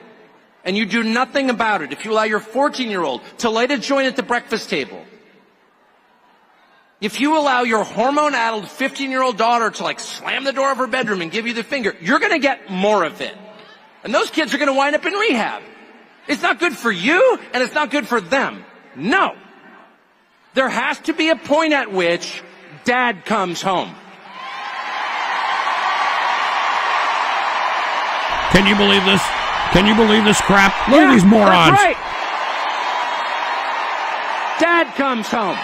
and you do nothing about it, if you allow your 14-year-old to light a joint at the breakfast table, if you allow your hormone-addled 15-year-old daughter to slam the door of her bedroom and give you the finger, you're going to get more of it. And those kids are going to wind up in rehab. It's not good for you, and it's not good for them. No. There has to be a point at which Dad comes home. Can you believe this? Can you believe this crap? Look at these morons. That's right. Dad comes home.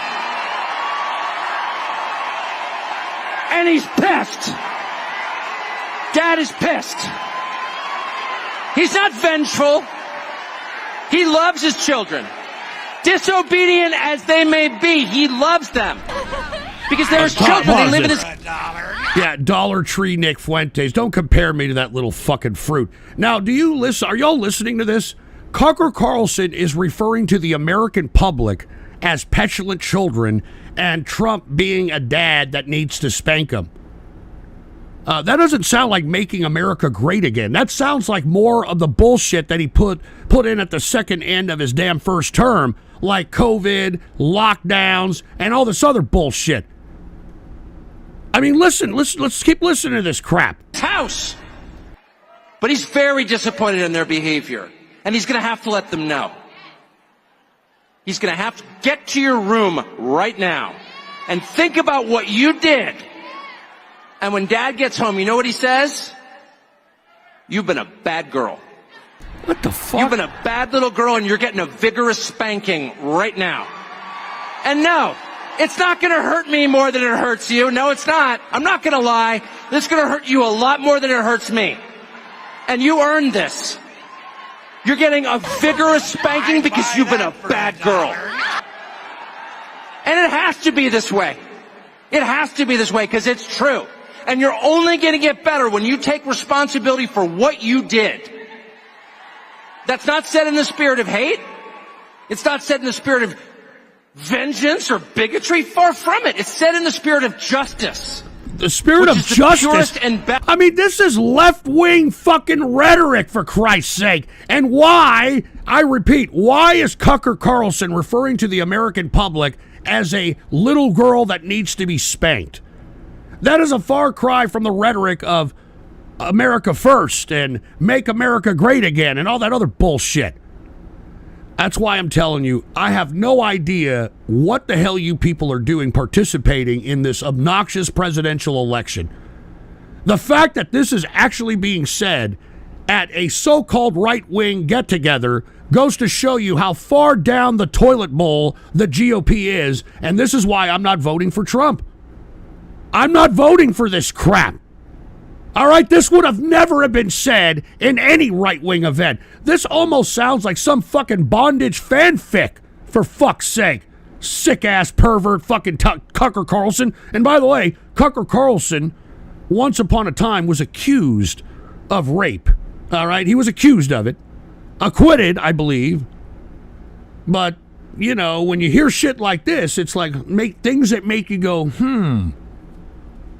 And he's pissed. Dad is pissed. He's not vengeful. He loves his children. Disobedient as they may be, he loves them. Because they're his children. They live in his... Yeah, Dollar Tree Nick Fuentes. Don't compare me to that little fucking fruit. Now, do you listen? Are y'all listening to this? Tucker Carlson is referring to the American public as petulant children and Trump being a dad that needs to spank them. That doesn't sound like making America great again. That sounds like more of the bullshit that he put in at the second end of his damn first term, like COVID, lockdowns, and all this other bullshit. I mean, listen, let's keep listening to this crap. House. But he's very disappointed in their behavior. And he's going to have to let them know. He's going to have to get to your room right now and think about what you did. And when Dad gets home, you know what he says? You've been a bad girl. What the fuck? You've been a bad little girl and you're getting a vigorous spanking right now. And no, it's not going to hurt me more than it hurts you. No, it's not. I'm not going to lie. This is going to hurt you a lot more than it hurts me. And you earned this. You're getting a vigorous spanking because you've been a bad girl. And it has to be this way. It has to be this way because it's true. And you're only going to get better when you take responsibility for what you did. That's not said in the spirit of hate. It's not said in the spirit of vengeance or bigotry. Far from it. It's said in the spirit of justice. The spirit of justice. I mean, this is left-wing fucking rhetoric, for Christ's sake. And why, I repeat, why is Tucker Carlson referring to the American public as a little girl that needs to be spanked? That is a far cry from the rhetoric of America first and make America great again and all that other bullshit. That's why I'm telling you, I have no idea what the hell you people are doing participating in this obnoxious presidential election. The fact that this is actually being said at a so-called right-wing get-together goes to show you how far down the toilet bowl the GOP is, and this is why I'm not voting for Trump. I'm not voting for this crap. All right, this would have never have been said in any right-wing event. This almost sounds like some fucking bondage fanfic, for fuck's sake. Sick-ass pervert fucking Tucker Carlson. And by the way, Tucker Carlson, once upon a time, was accused of rape. All right, he was accused of it. Acquitted, I believe. But, you know, when you hear shit like this, it's like things that make you go,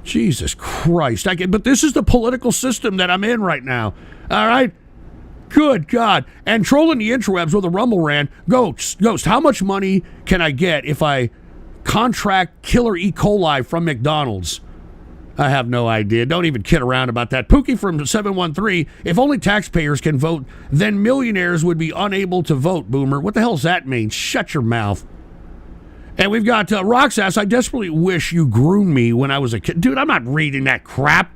Jesus Christ. But this is the political system that I'm in right now. All right? Good God. And trolling the interwebs with a rumble rant. Ghost, how much money can I get if I contract killer E.coli from McDonald's? I have no idea. Don't even kid around about that. Pookie from 713, if only taxpayers can vote, then millionaires would be unable to vote, Boomer. What the hell does that mean? Shut your mouth. And we've got Roxas, I desperately wish you groomed me when I was a kid. Dude, I'm not reading that crap.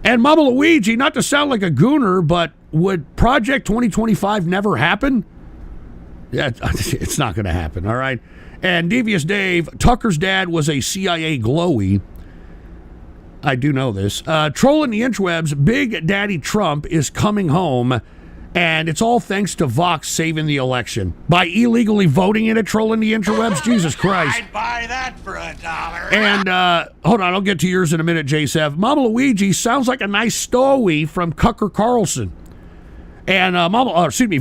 And Mama Luigi, not to sound like a gooner, but would Project 2025 never happen? Yeah, it's not going to happen, all right? And Devious Dave, Tucker's dad was a CIA glowy. I do know this. Trolling the interwebs, Big Daddy Trump is coming home. And it's all thanks to Vox saving the election. By illegally voting in it, trolling the interwebs? Jesus Christ. I'd buy that for $1. And, hold on, I'll get to yours in a minute, J7. Mama Luigi sounds like a nice story from Tucker Carlson. And,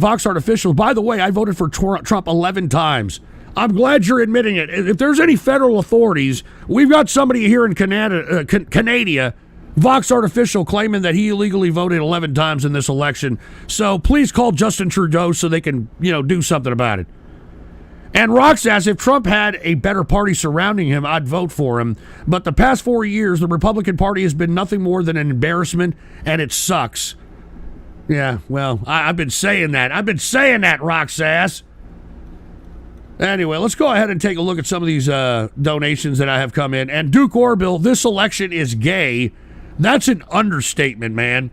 Vox Artificial, by the way, I voted for Trump 11 times. I'm glad you're admitting it. If there's any federal authorities, we've got somebody here in Canada, Vox Artificial, claiming that he illegally voted 11 times in this election. So please call Justin Trudeau so they can, do something about it. And Roxas, if Trump had a better party surrounding him, I'd vote for him. But the past 4 years, the Republican Party has been nothing more than an embarrassment, and it sucks. Yeah, well, I've been saying that. Roxas. Anyway, let's go ahead and take a look at some of these donations that I have come in. And Duke Orville, this election is gay. That's an understatement, man.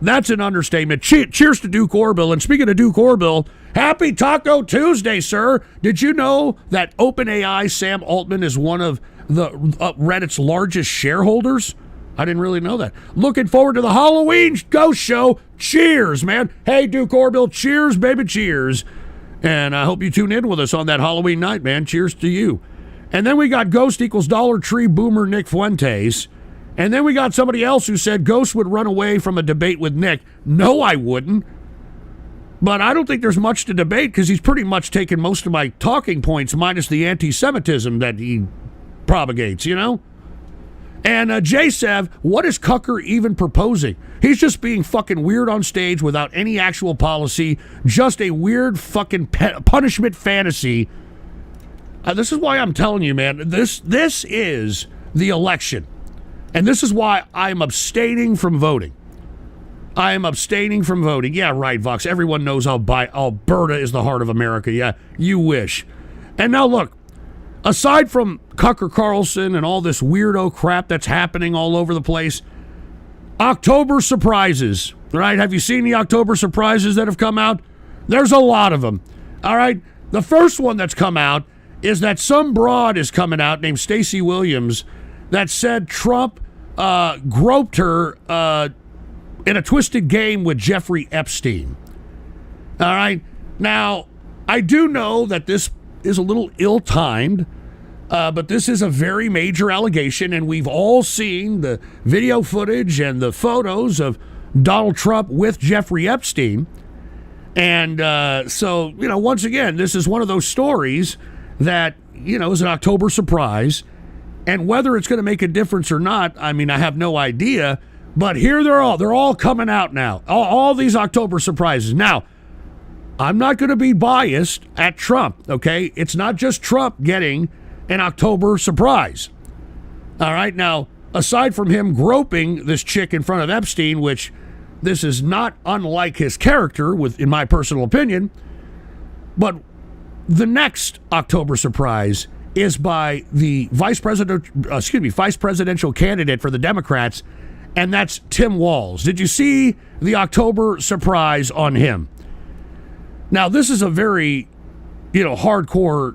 That's an understatement. Cheers to Duke Orville. And speaking of Duke Orville, happy Taco Tuesday, sir. Did you know that OpenAI Sam Altman is one of the Reddit's largest shareholders? I didn't really know that. Looking forward to the Halloween ghost show. Cheers, man. Hey, Duke Orville, cheers, baby, cheers. And I hope you tune in with us on that Halloween night, man. Cheers to you. And then we got Ghost equals Dollar Tree Boomer Nick Fuentes. And then we got somebody else who said Ghost would run away from a debate with Nick. No, I wouldn't. But I don't think there's much to debate because he's pretty much taken most of my talking points minus the anti-Semitism that he propagates, And J-Sev, what is Tucker even proposing? He's just being fucking weird on stage without any actual policy, just a weird fucking punishment fantasy. This is why I'm telling you, man, this is the election. And this is why I'm abstaining from voting. I am abstaining from voting. Yeah, right, Vox. Everyone knows Alberta is the heart of America. Yeah, you wish. And now look, aside from Tucker Carlson and all this weirdo crap that's happening all over the place, October surprises, right? Have you seen the October surprises that have come out? There's a lot of them, all right? The first one that's come out is that some broad is coming out named Stacey Williams that said Trump groped her in a twisted game with Jeffrey Epstein. All right? Now, I do know that this is a little ill-timed, but this is a very major allegation, and we've all seen the video footage and the photos of Donald Trump with Jeffrey Epstein. And so, once again, this is one of those stories that, is an October surprise. And whether it's going to make a difference or not, I mean, I have no idea. But here they're all coming out now. All these October surprises. Now, I'm not going to be biased at Trump, okay? It's not just Trump getting an October surprise. All right, now, aside from him groping this chick in front of Epstein, which this is not unlike his character, in my personal opinion, but the next October surprise is by the vice presidential candidate for the Democrats, and that's Tim Walz. Did you see the October surprise on him? Now, this is a very, hardcore,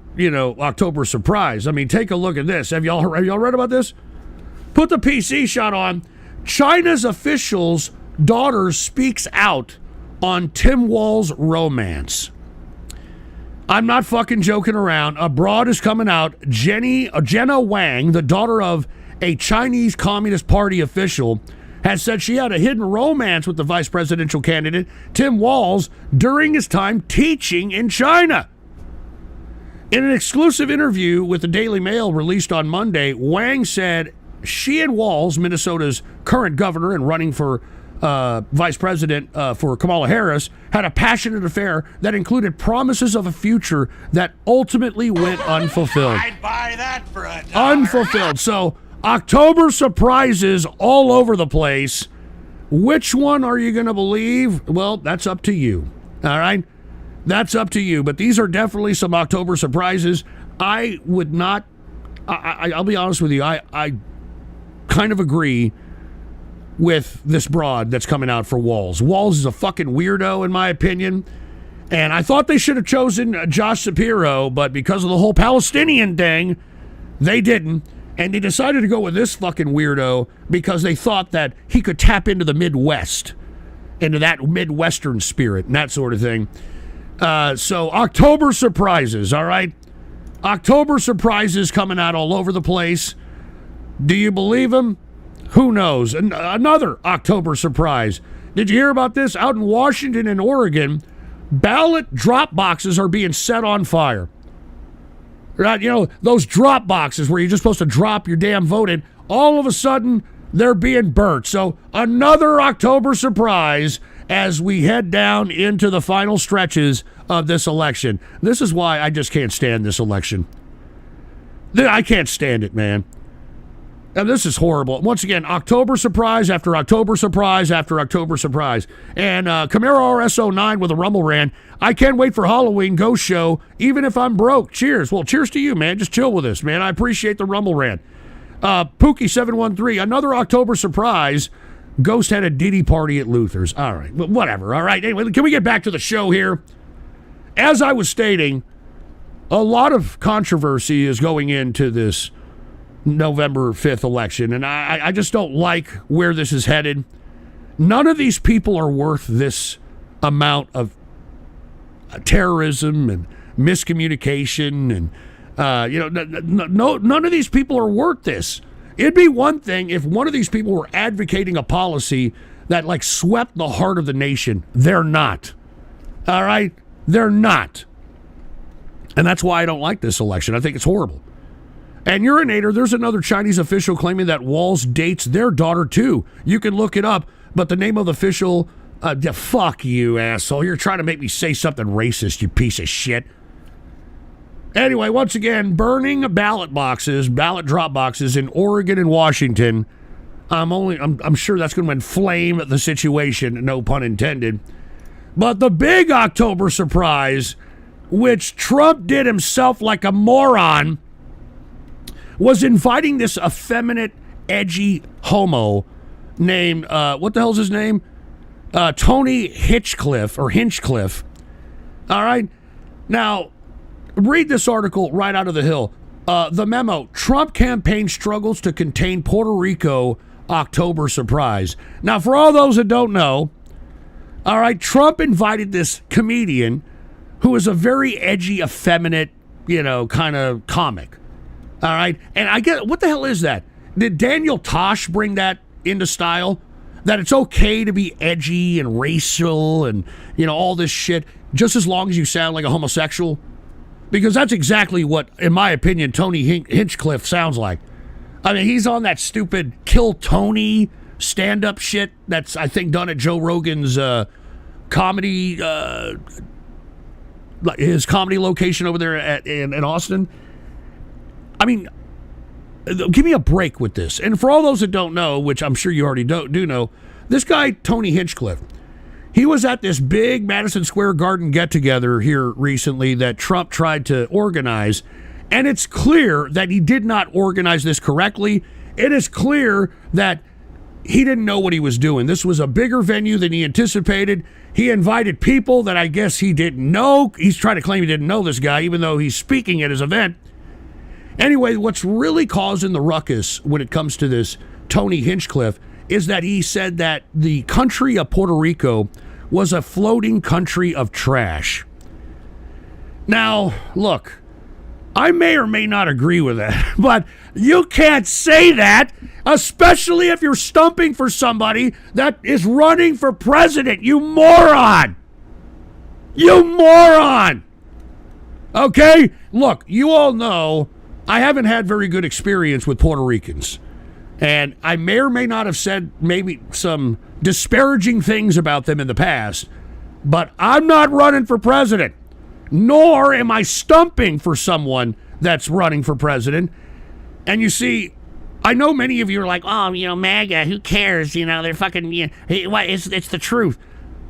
October surprise. I mean, take a look at this. Have y'all read about this? Put the PC shot on. China's officials' daughter speaks out on Tim Walz romance. I'm not fucking joking around. A broad is coming out. Jenna Wang, the daughter of a Chinese Communist Party official, has said she had a hidden romance with the vice presidential candidate, Tim Walz, during his time teaching in China. In an exclusive interview with the Daily Mail released on Monday, Wang said she and Walz, Minnesota's current governor and running for vice president for Kamala Harris, had a passionate affair that included promises of a future that ultimately went unfulfilled. I'd buy that for $1. Unfulfilled. So, October surprises all over the place. Which one are you going to believe? Well, that's up to you. All right? That's up to you. But these are definitely some October surprises. I would not, I'll be honest with you, I kind of agree with this broad that's coming out for Walz. Walz is a fucking weirdo, in my opinion. And I thought they should have chosen Josh Shapiro, but because of the whole Palestinian thing, they didn't. And they decided to go with this fucking weirdo because they thought that he could tap into the Midwest, into that Midwestern spirit and that sort of thing. So October surprises, all right? October surprises coming out all over the place. Do you believe them? Who knows? Another October surprise. Did you hear about this? Out in Washington and Oregon, ballot drop boxes are being set on fire. Right? Those drop boxes where you're just supposed to drop your damn vote in, all of a sudden, they're being burnt. So another October surprise as we head down into the final stretches of this election. This is why I just can't stand this election. I can't stand it, man. And this is horrible. Once again, October surprise after October surprise after October surprise. And Camaro RS09 with a rumble rant. I can't wait for Halloween Ghost Show, even if I'm broke. Cheers. Well, cheers to you, man. Just chill with us, man. I appreciate the rumble rant. Pookie713, another October surprise. Ghost had a Diddy party at Luther's. All right, but whatever. All right. Anyway, can we get back to the show here? As I was stating, a lot of controversy is going into this November 5th election, and I just don't like where this is headed. None of these people are worth this amount of terrorism and miscommunication, and none of these people are worth this. It'd be one thing if one of these people were advocating a policy that swept the heart of the nation. They're not. All right? They're not. And that's why I don't like this election. I think it's horrible. And Urinator, there's another Chinese official claiming that Walz dates their daughter too. You can look it up, but the name of the official, fuck you, asshole. You're trying to make me say something racist, you piece of shit. Anyway, once again, burning ballot drop boxes in Oregon and Washington. I'm sure that's going to inflame the situation, no pun intended. But the big October surprise, which Trump did himself like a moron, was inviting this effeminate, edgy homo named, what the hell's his name? Tony Hinchcliffe. All right? Now, read this article right out of the Hill. The memo, Trump campaign struggles to contain Puerto Rico October surprise. Now, for all those that don't know, all right, Trump invited this comedian who is a very edgy, effeminate, kind of comic. All right? And I get, what the hell is that? Did Daniel Tosh bring that into style? That it's okay to be edgy and racial and, all this shit, just as long as you sound like a homosexual? Because that's exactly what, in my opinion, Tony Hinchcliffe sounds like. I mean, he's on that stupid Kill Tony stand-up shit that's, I think, done at Joe Rogan's comedy, his comedy location over there in Austin. I mean, give me a break with this. And for all those that don't know, which I'm sure you already do know, this guy, Tony Hinchcliffe, he was at this big Madison Square Garden get-together here recently that Trump tried to organize, and it's clear that he did not organize this correctly. It is clear that he didn't know what he was doing. This was a bigger venue than he anticipated. He invited people that I guess he didn't know. He's trying to claim he didn't know this guy, even though he's speaking at his event. Anyway, what's really causing the ruckus when it comes to this Tony Hinchcliffe is that he said that the country of Puerto Rico was a floating country of trash. Now, look, I may or may not agree with that, but you can't say that, especially if you're stumping for somebody that is running for president, you moron! You moron! Okay? Look, you all know I haven't had very good experience with Puerto Ricans. And I may or may not have said maybe some disparaging things about them in the past, but I'm not running for president, nor am I stumping for someone that's running for president. And you see, I know many of you are like, oh, MAGA, who cares? They're fucking, it's the truth.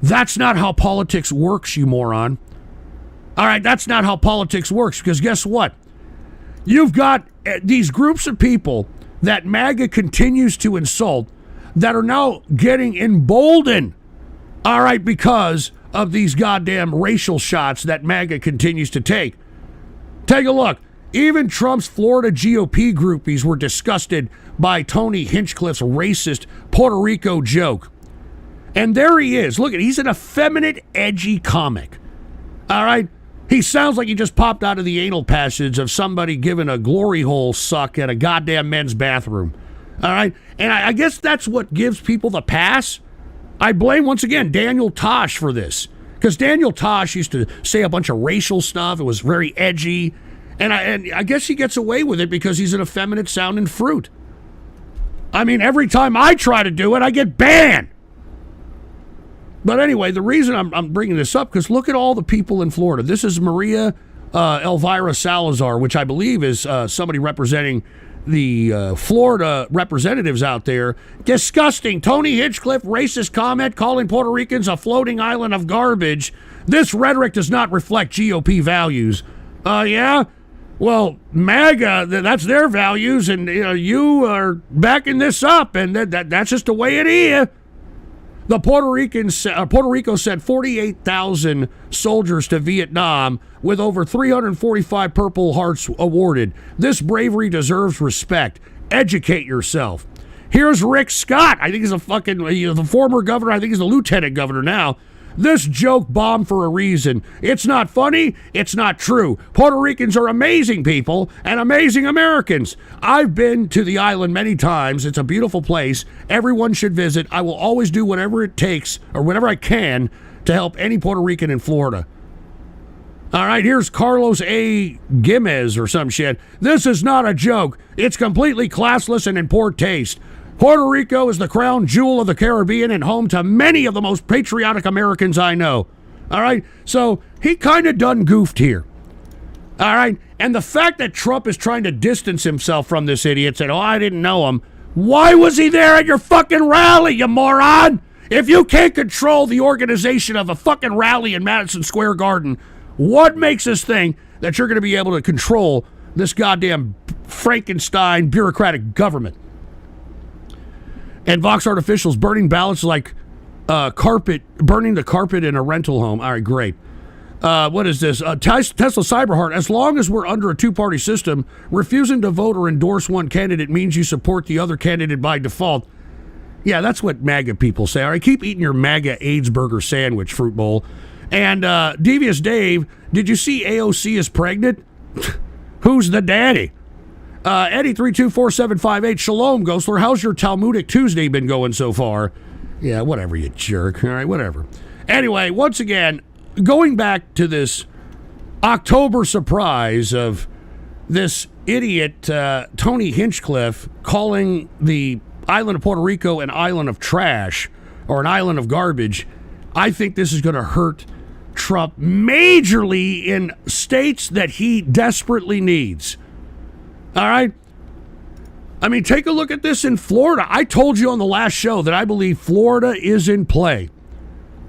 That's not how politics works, you moron. All right, that's not how politics works, because guess what? You've got these groups of people that MAGA continues to insult that are now getting emboldened, all right, because of these goddamn racial shots that MAGA continues to take. Take a look. Even Trump's Florida GOP groupies were disgusted by Tony Hinchcliffe's racist Puerto Rico joke. And there he is. Look he's an effeminate, edgy comic. All right? He sounds like he just popped out of the anal passage of somebody giving a glory hole suck at a goddamn men's bathroom. All right? And I guess that's what gives people the pass. I blame, once again, Daniel Tosh for this. Because Daniel Tosh used to say a bunch of racial stuff. It was very edgy. And I guess he gets away with it because he's an effeminate sounding fruit. I mean, every time I try to do it, I get banned. But anyway, the reason I'm bringing this up, because look at all the people in Florida. This is Maria Elvira Salazar, which I believe is somebody representing the Florida representatives out there. Disgusting. Tony Hinchcliffe, racist comment, calling Puerto Ricans a floating island of garbage. This rhetoric does not reflect GOP values. Yeah? Well, MAGA, that's their values, and you are backing this up, and that's just the way it is. The Puerto Rico sent 48,000 soldiers to Vietnam with over 345 Purple Hearts awarded. This bravery deserves respect. Educate yourself. Here's Rick Scott. I think he's the former governor. I think he's the lieutenant governor now. This joke bombed for a reason. It's not funny. It's not true. Puerto Ricans are amazing people and amazing Americans. I've been to the island many times. It's a beautiful place. Everyone should visit. I will always do whatever it takes or whatever I can to help any Puerto Rican in Florida. All right, here's Carlos A. Gimez or some shit. This is not a joke. It's completely classless and in poor taste. Puerto Rico is the crown jewel of the Caribbean and home to many of the most patriotic Americans I know. All right? So he kind of done goofed here. All right? And the fact that Trump is trying to distance himself from this idiot, saying, oh, I didn't know him. Why was he there at your fucking rally, you moron? If you can't control the organization of a fucking rally in Madison Square Garden, what makes us think that you're going to be able to control this goddamn Frankenstein bureaucratic government? And Vox artificials burning ballots like burning the carpet in a rental home. All right, great. What is this? Tesla Cyberheart. As long as we're under a two-party system, refusing to vote or endorse one candidate means you support the other candidate by default. Yeah, that's what MAGA people say. All right, keep eating your MAGA AIDS burger sandwich, Fruit Bowl. And Devious Dave, did you see AOC is pregnant? Who's the daddy? Eddie324758, Shalom, Ghostler. How's your Talmudic Tuesday been going so far? Yeah, whatever, you jerk. All right, whatever. Anyway, once again, going back to this October surprise of this idiot Tony Hinchcliffe calling the island of Puerto Rico an island of trash or an island of garbage, I think this is going to hurt Trump majorly in states that he desperately needs. All right? I mean, take a look at this in Florida. I told you on the last show that I believe Florida is in play.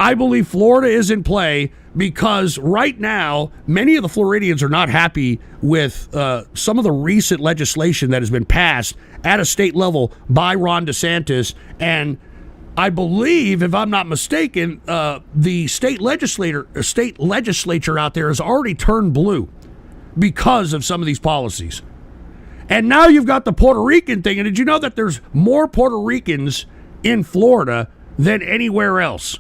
I believe Florida is in play because right now, many of the Floridians are not happy with some of the recent legislation that has been passed at a state level by Ron DeSantis. And I believe, if I'm not mistaken, the state legislature out there has already turned blue because of some of these policies. And now you've got the Puerto Rican thing. And did you know that there's more Puerto Ricans in Florida than anywhere else?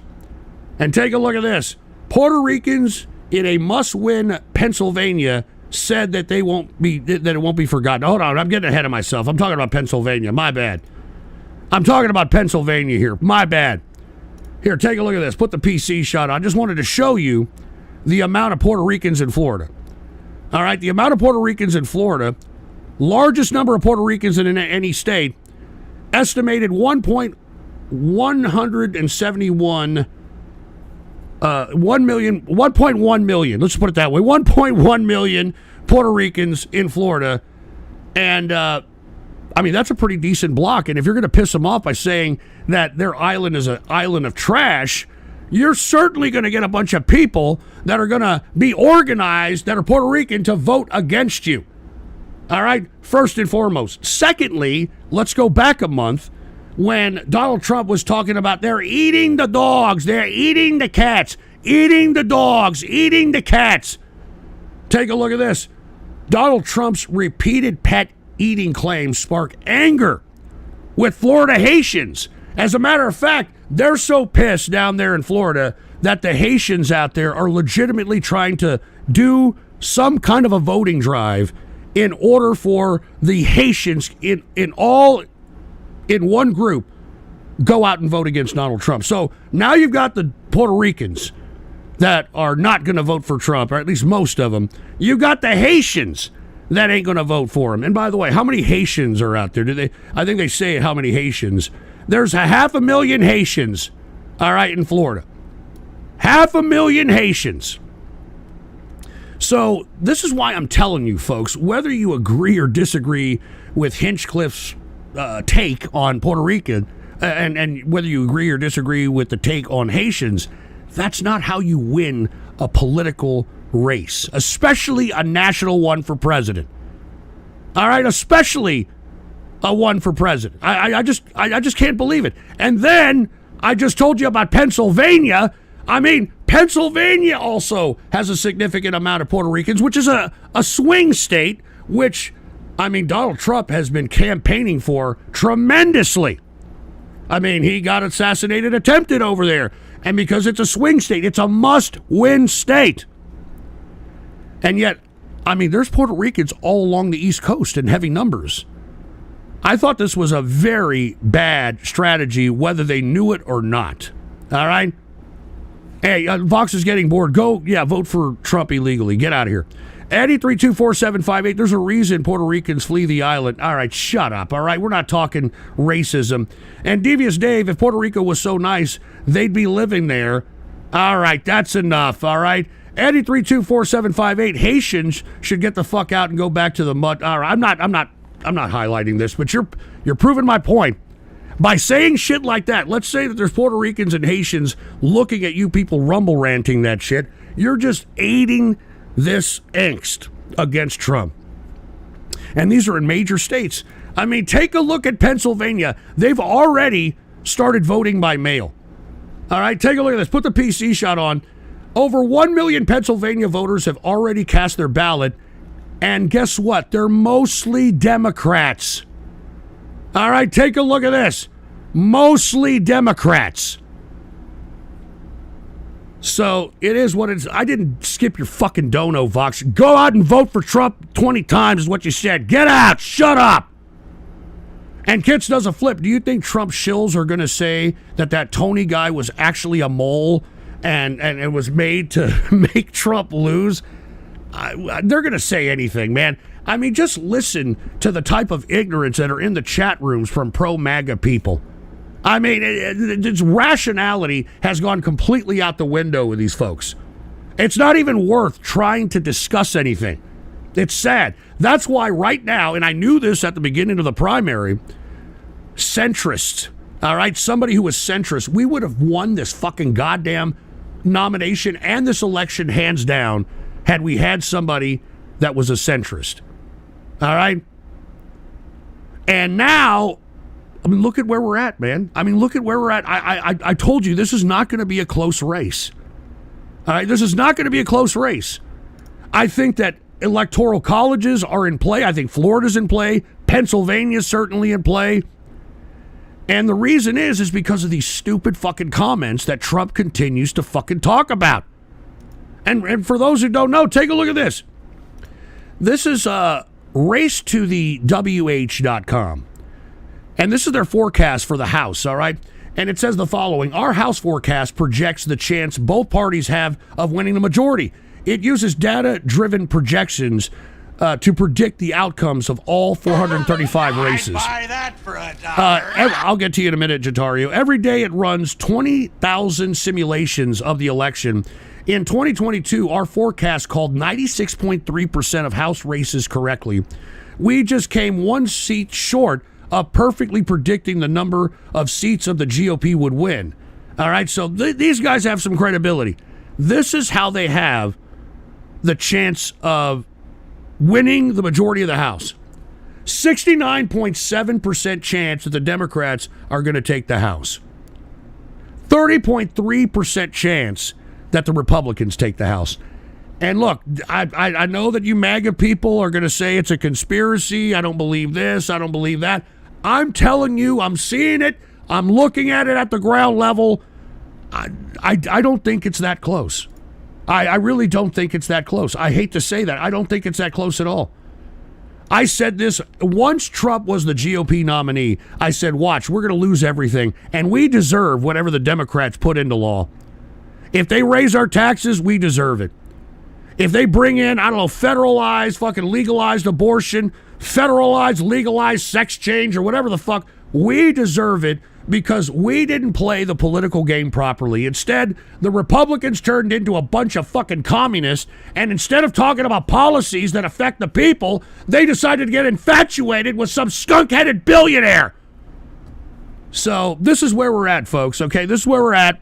And take a look at this. Puerto Ricans in a must-win Pennsylvania said that it won't be forgotten. Hold on, I'm getting ahead of myself. I'm talking about Pennsylvania. My bad. I'm talking about Pennsylvania here. My bad. Here, take a look at this. Put the PC shot on. I just wanted to show you the amount of Puerto Ricans in Florida. All right, the amount of Puerto Ricans in Florida, largest number of Puerto Ricans in any state, estimated 1.171 1.1 million. Let's put it that way. 1.1 million Puerto Ricans in Florida. And, I mean, that's a pretty decent block. And if you're going to piss them off by saying that their island is an island of trash, you're certainly going to get a bunch of people that are going to be organized that are Puerto Rican to vote against you. All right? First and foremost. Secondly, let's go back a month when Donald Trump was talking about they're eating the dogs, they're eating the cats, eating the dogs, eating the cats. Take a look at this. Donald Trump's repeated pet eating claims spark anger with Florida Haitians. As a matter of fact, they're so pissed down there in Florida that the Haitians out there are legitimately trying to do some kind of a voting drive in order for the Haitians in one group go out and vote against Donald Trump. So now you've got the Puerto Ricans that are not going to vote for Trump, or at least most of them. You've got the Haitians that ain't going to vote for him. And by the way, how many Haitians are out there? I think they say how many Haitians. There's 500,000 Haitians, all right, in Florida. 500,000 Haitians. So this is why I'm telling you, folks, whether you agree or disagree with Hinchcliffe's take on Puerto Rican, and whether you agree or disagree with the take on Haitians, that's not how you win a political race, especially a national one for president. All right, especially a one for president. I just can't believe it. And then I just told you about Pennsylvania. I mean, Pennsylvania also has a significant amount of Puerto Ricans, which is a swing state, which, I mean, Donald Trump has been campaigning for tremendously. I mean, he got assassinated attempted over there. And because it's a swing state, it's a must-win state. And yet, I mean, there's Puerto Ricans all along the East Coast in heavy numbers. I thought this was a very bad strategy, whether they knew it or not. All right? Hey, Vox is getting bored. Vote for Trump illegally. Get out of here. Eddie324758, there's a reason Puerto Ricans flee the island. All right, shut up, all right? We're not talking racism. And Devious Dave, if Puerto Rico was so nice, they'd be living there. All right, that's enough, all right? Eddie 324-758, Haitians should get the fuck out and go back to the mud. All right, I'm not highlighting this, but you're proving my point. By saying shit like that, let's say that there's Puerto Ricans and Haitians looking at you people rumble ranting that shit. You're just aiding this angst against Trump. And these are in major states. I mean, take a look at Pennsylvania. They've already started voting by mail. All right, take a look at this. Put the PC shot on. Over 1 million Pennsylvania voters have already cast their ballot. And guess what? They're mostly Democrats. All right, take a look at this. Mostly Democrats. So it is what it is. I didn't skip your fucking dono, Vox. Go out and vote for Trump 20 times is what you said. Get out. Shut up. And Kitts does a flip. Do you think Trump shills are going to say that Tony guy was actually a mole and it was made to make Trump lose? They're going to say anything, man. I mean, just listen to the type of ignorance that are in the chat rooms from pro-MAGA people. I mean, its rationality has gone completely out the window with these folks. It's not even worth trying to discuss anything. It's sad. That's why right now, and I knew this at the beginning of the primary, centrists, all right, somebody who was centrist, we would have won this fucking goddamn nomination and this election hands down had we had somebody that was a centrist. All right? And now, I mean, look at where we're at, man. I mean, look at where we're at. I told you this is not going to be a close race. All right? This is not going to be a close race. I think that electoral colleges are in play. I think Florida's in play. Pennsylvania's certainly in play. And the reason is because of these stupid fucking comments that Trump continues to fucking talk about. And for those who don't know, take a look at this. This is racetothewh.com. And this is their forecast for the House, all right? And it says the following. Our House forecast projects the chance both parties have of winning the majority. It uses data-driven projections to predict the outcomes of all 435 races. I'd buy that for $1. I'll get to you in a minute, Jatario. Every day it runs 20,000 simulations of the election. In 2022, our forecast called 96.3% of House races correctly. We just came one seat short of perfectly predicting the number of seats of the GOP would win. All right, so these guys have some credibility. This is how they have the chance of winning the majority of the House. 69.7% chance that the Democrats are going to take the House. 30.3% chance that the Republicans take the House. And look, I know that you MAGA people are going to say it's a conspiracy. I don't believe this. I don't believe that. I'm telling you, I'm seeing it. I'm looking at it at the ground level. I don't think it's that close. I really don't think it's that close. I hate to say that. I don't think it's that close at all. I said this once Trump was the GOP nominee. I said, watch, we're going to lose everything. And we deserve whatever the Democrats put into law. If they raise our taxes, we deserve it. If they bring in, I don't know, federalized, fucking legalized abortion, federalized, legalized sex change, or whatever the fuck, we deserve it because we didn't play the political game properly. Instead, the Republicans turned into a bunch of fucking communists, and instead of talking about policies that affect the people, they decided to get infatuated with some skunk-headed billionaire. So this is where we're at, folks, okay? This is where we're at.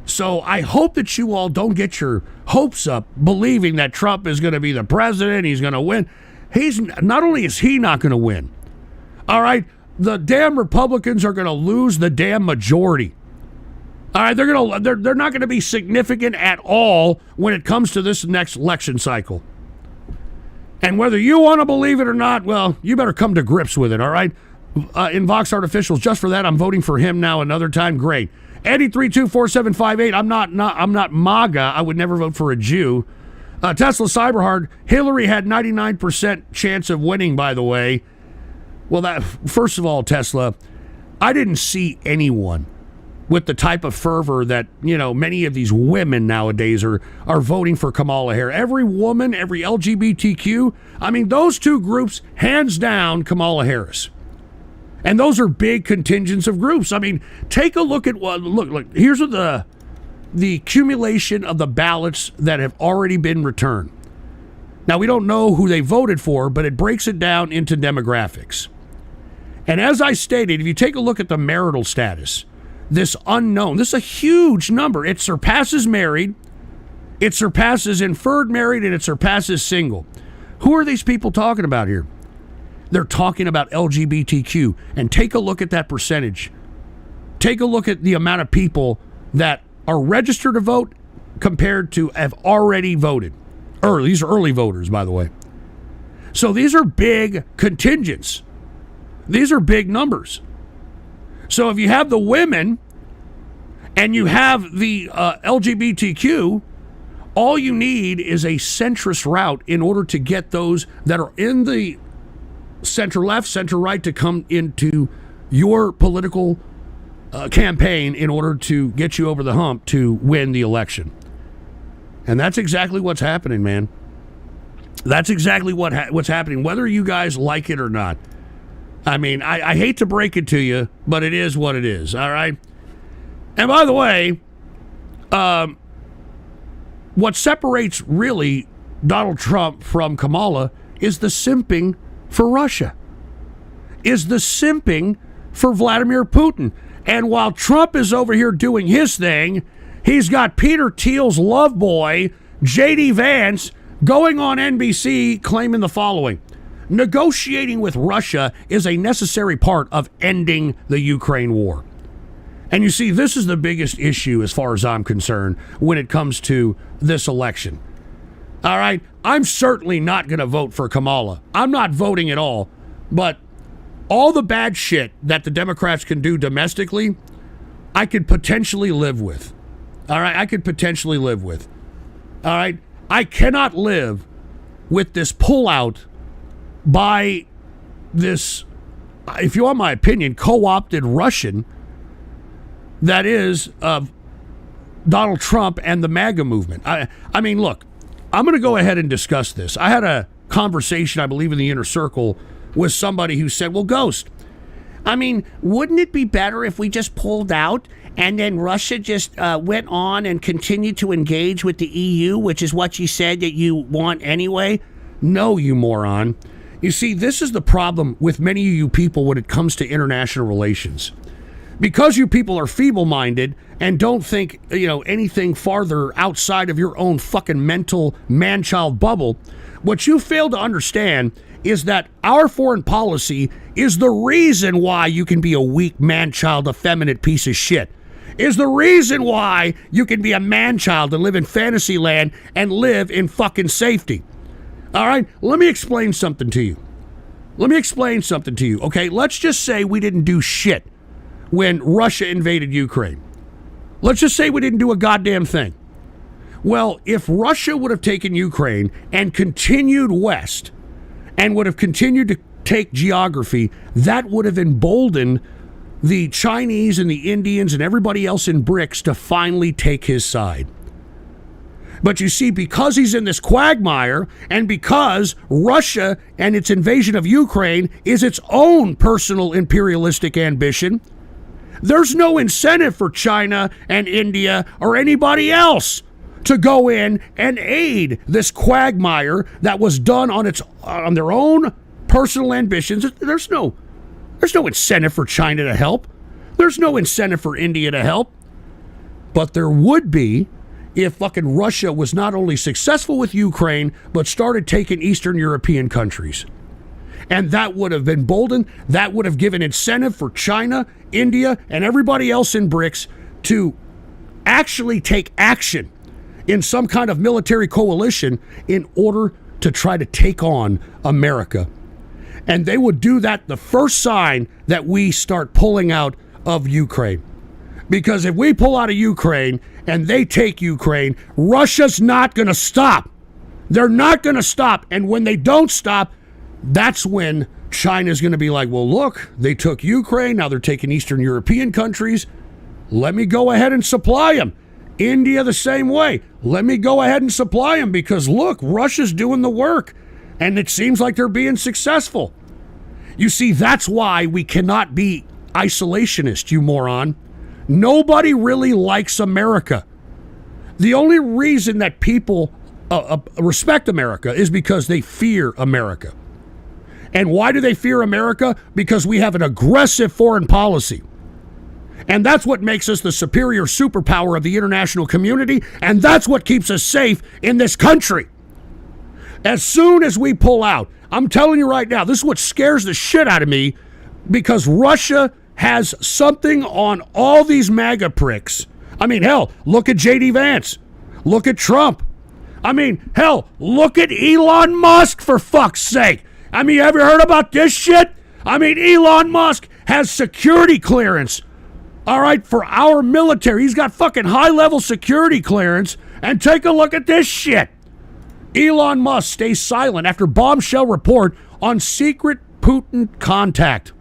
So I hope that you all don't get your hopes up believing that Trump is going to be the president, he's going to win. He's not only is he not going to win, all right, the damn Republicans are going to lose the damn majority. All right, they're not going to be significant at all when it comes to this next election cycle. And whether you want to believe it or not, well, you better come to grips with it, all right? In Vox Artificials, just for that, I'm voting for him now another time. Great. Eddie 324-758, I'm not MAGA. I would never vote for a Jew. Tesla Cyberhard, Hillary had 99% chance of winning, by the way. Well, that first of all, Tesla, I didn't see anyone with the type of fervor that, you know, many of these women nowadays are voting for Kamala Harris. Every woman, every LGBTQ, I mean, those two groups, hands down, Kamala Harris. And those are big contingents of groups. I mean, take a look at what, look, here's what the the accumulation of the ballots that have already been returned. Now, we don't know who they voted for, but it breaks it down into demographics. And as I stated, if you take a look at the marital status, this unknown, this is a huge number. It surpasses married, it surpasses inferred married, and it surpasses single. Who are these people talking about here? They're talking about LGBTQ. And take a look at that percentage. Take a look at the amount of people that are registered to vote compared to have already voted. These are early voters, by the way. So these are big contingents. These are big numbers. So if you have the women and you have the LGBTQ, all you need is a centrist route in order to get those that are in the center left, center right to come into your political campaign in order to get you over the hump to win the election. And that's exactly what's happening, man. That's exactly what's happening, whether you guys like it or not. I mean, I hate to break it to you, but it is what it is, all right? And by the way, what separates really Donald Trump from Kamala is the simping for Russia, is the simping for Vladimir Putin. And while Trump is over here doing his thing, he's got Peter Thiel's love boy, J.D. Vance, going on NBC claiming the following: negotiating with Russia is a necessary part of ending the Ukraine war. And you see, this is the biggest issue as far as I'm concerned when it comes to this election. All right, I'm certainly not going to vote for Kamala. I'm not voting at all. But all the bad shit that the Democrats can do domestically, I could potentially live with. All right, I could potentially live with. All right, I cannot live with this pullout by this, if you want my opinion, co-opted Russian that is Donald Trump and the MAGA movement. I mean, look, I'm going to go ahead and discuss this. I had a conversation, I believe, in the inner circle with somebody who said, well, Ghost, I mean, wouldn't it be better if we just pulled out and then Russia just went on and continued to engage with the EU, which is what you said that you want anyway? No, you moron. You see, this is the problem with many of you people when it comes to international relations. Because you people are feeble-minded and don't think, anything farther outside of your own fucking mental man-child bubble, what you fail to understand is that our foreign policy is the reason why you can be a weak man-child, effeminate piece of shit. Is the reason why you can be a man-child and live in fantasy land and live in fucking safety. All right, let me explain something to you. Okay? Let's just say we didn't do shit when Russia invaded Ukraine. Let's just say we didn't do a goddamn thing. Well, if Russia would have taken Ukraine and continued west and would have continued to take geography, that would have emboldened the Chinese and the Indians and everybody else in Brics to finally take his side. But you see, because he's in this quagmire, and because Russia and its invasion of Ukraine is its own personal imperialistic ambition, there's no incentive for China and India or anybody else to go in and aid this quagmire that was done on their own personal ambitions. There's no incentive for China to help. There's no incentive for India to help. But there would be if fucking Russia was not only successful with Ukraine, but started taking Eastern European countries. And that would have emboldened, that would have given incentive for China, India, and everybody else in Brics to actually take action in some kind of military coalition in order to try to take on America. And they would do that the first sign that we start pulling out of Ukraine. Because if we pull out of Ukraine and they take Ukraine, Russia's not going to stop. They're not going to stop. And when they don't stop, that's when China's going to be like, well, look, they took Ukraine. Now they're taking Eastern European countries. Let me go ahead and supply them. India the same way. Let me go ahead and supply them because, look, Russia's doing the work. And it seems like they're being successful. You see, that's why we cannot be isolationist, you moron. Nobody really likes America. The only reason that people respect America is because they fear America. And why do they fear America? Because we have an aggressive foreign policy. And that's what makes us the superior superpower of the international community, and that's what keeps us safe in this country. As soon as we pull out, I'm telling you right now, this is what scares the shit out of me, because Russia has something on all these MAGA pricks. I mean, hell, look at J.D. Vance. Look at Trump. I mean, hell, look at Elon Musk, for fuck's sake. I mean, have you heard about this shit? I mean, Elon Musk has security clearance, all right, for our military. He's got fucking high-level security clearance, and take a look at this shit. Elon Musk stays silent after bombshell report on secret Putin contact.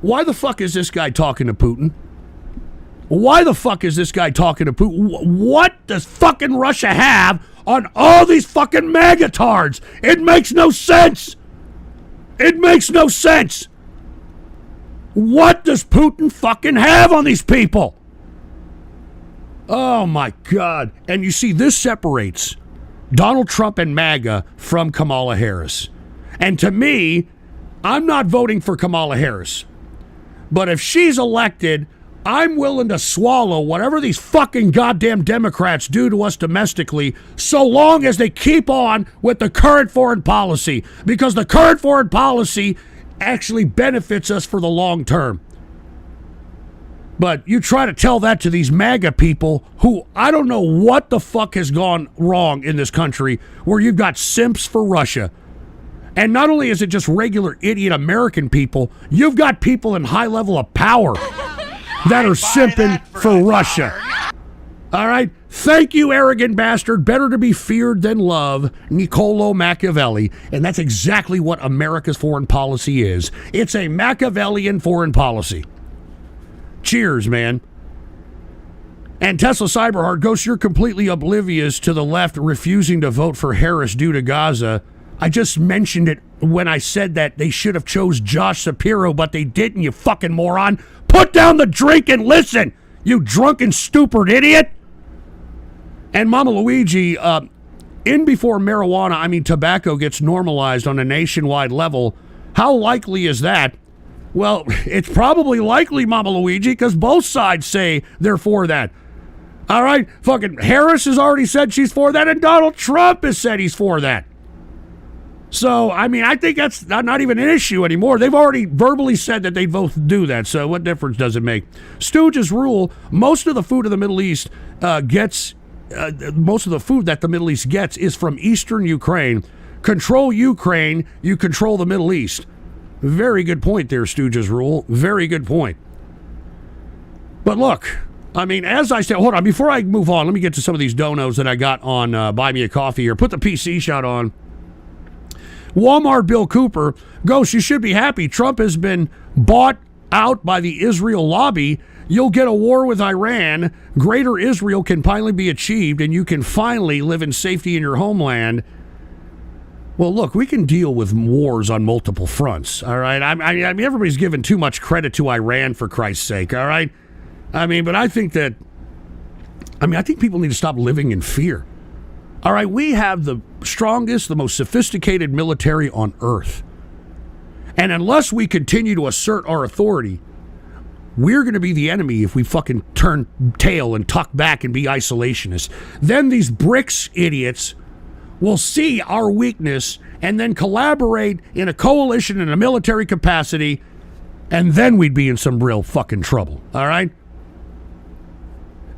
Why the fuck is this guy talking to Putin? Why the fuck is this guy talking to Putin? What does fucking Russia have on all these fucking magatards? It makes no sense. It makes no sense. What does Putin fucking have on these people? Oh my God. And you see, this separates Donald Trump and MAGA from Kamala Harris. And to me, I'm not voting for Kamala Harris. But if she's elected, I'm willing to swallow whatever these fucking goddamn Democrats do to us domestically, so long as they keep on with the current foreign policy, because the current foreign policy actually benefits us for the long term. But you try to tell that to these MAGA people who, I don't know what the fuck has gone wrong in this country, where you've got simps for Russia. And not only is it just regular idiot American people, you've got people in high level of power that are simping for Russia. All right? Thank you, arrogant bastard. Better to be feared than loved, Niccolo Machiavelli. And that's exactly what America's foreign policy is. It's a Machiavellian foreign policy. Cheers, man. And Tesla Cyberheart, Ghost, you're completely oblivious to the left refusing to vote for Harris due to Gaza. I just mentioned it when I said that they should have chose Josh Shapiro, but they didn't, you fucking moron. Put down the drink and listen, you drunken, stupid idiot. And Mama Luigi, in before marijuana, I mean tobacco, gets normalized on a nationwide level, how likely is that? Well, it's probably likely, Mama Luigi, because both sides say they're for that. All right? Fucking Harris has already said she's for that, and Donald Trump has said he's for that. So, I mean, I think that's not even an issue anymore. They've already verbally said that they both do that, so what difference does it make? Stooges rule, most of the food of the Middle East most of the food that the Middle East gets is from eastern Ukraine. Control Ukraine, you control the Middle East. Very good point there, Stooges rule. Very good point. But look, I mean, as I said, hold on, before I move on, let me get to some of these donos that I got on Buy Me a Coffee here. Put the PC shot on. Walmart Bill Cooper, Ghost, you should be happy. Trump has been bought out by the Israel lobby. You'll get a war with Iran. Greater Israel can finally be achieved, and you can finally live in safety in your homeland. Well, look, we can deal with wars on multiple fronts, all right? I mean, everybody's giving too much credit to Iran, for Christ's sake, all right? I mean, but I think people need to stop living in fear. All right, we have the strongest, the most sophisticated military on earth. And unless we continue to assert our authority, we're going to be the enemy if we fucking turn tail and tuck back and be isolationists. Then these Brics idiots will see our weakness and then collaborate in a coalition in a military capacity, and then we'd be in some real fucking trouble, all right?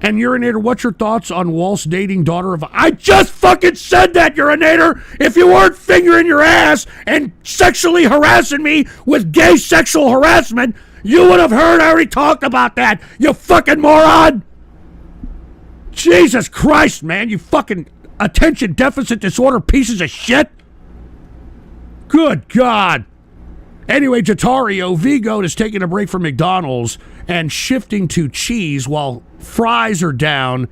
And Urinator, what's your thoughts on Walsh dating daughter of... I just fucking said that, Urinator! If you weren't fingering your ass and sexually harassing me with gay sexual harassment, you would have heard I already talked about that, you fucking moron! Jesus Christ, man, you fucking attention deficit disorder pieces of shit! Good God! Anyway, Jatario, Vigo is taking a break from McDonald's and shifting to cheese while fries are down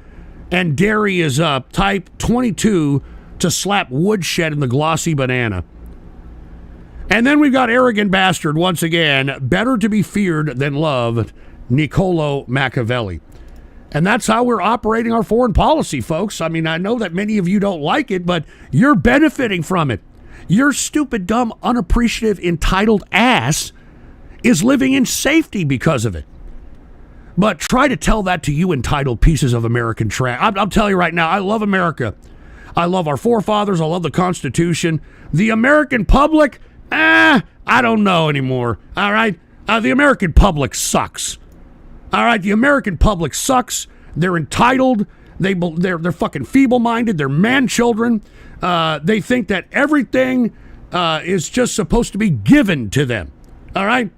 and dairy is up. Type 22 to slap woodshed in the glossy banana. And then we've got arrogant bastard once again. Better to be feared than loved, Niccolo Machiavelli. And that's how we're operating our foreign policy, folks. I mean, I know that many of you don't like it, but you're benefiting from it. Your stupid, dumb, unappreciative, entitled ass is living in safety because of it. But try to tell that to you entitled pieces of American trash. I'll tell you right now, I love America. I love our forefathers. I love the Constitution. The American public, I don't know anymore. All right? The American public sucks. All right? The American public sucks. They're entitled. They're fucking feeble-minded. They're man-children. They think that everything is just supposed to be given to them. All right?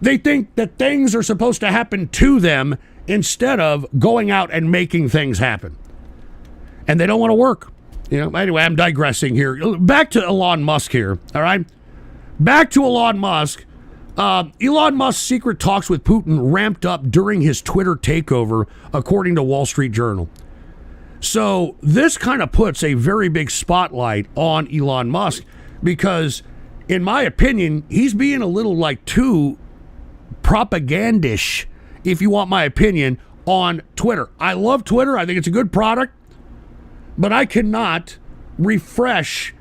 They think that things are supposed to happen to them instead of going out and making things happen. And they don't want to work. Anyway, I'm digressing here. Back to Elon Musk here, all right? Back to Elon Musk. Elon Musk's secret talks with Putin ramped up during his Twitter takeover, according to Wall Street Journal. So this kind of puts a very big spotlight on Elon Musk because, in my opinion, he's being a little too propagandish, if you want my opinion, on Twitter. I love Twitter. I think it's a good product, but I cannot refresh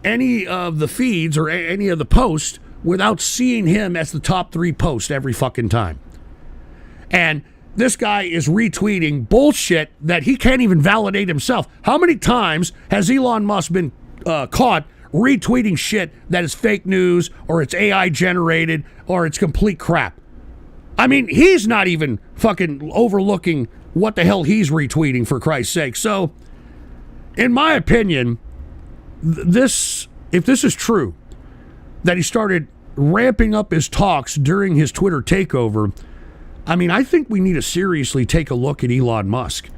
any of the feeds or any of the posts without seeing him as the top 3 posts every fucking time. And this guy is retweeting bullshit that he can't even validate himself. How many times has Elon Musk been caught retweeting shit that is fake news or it's AI generated or it's complete crap? I mean, he's not even fucking overlooking what the hell he's retweeting, for Christ's sake. So, in my opinion, if this is true, that he started ramping up his talks during his Twitter takeover, I mean, I think we need to seriously take a look at Elon Musk.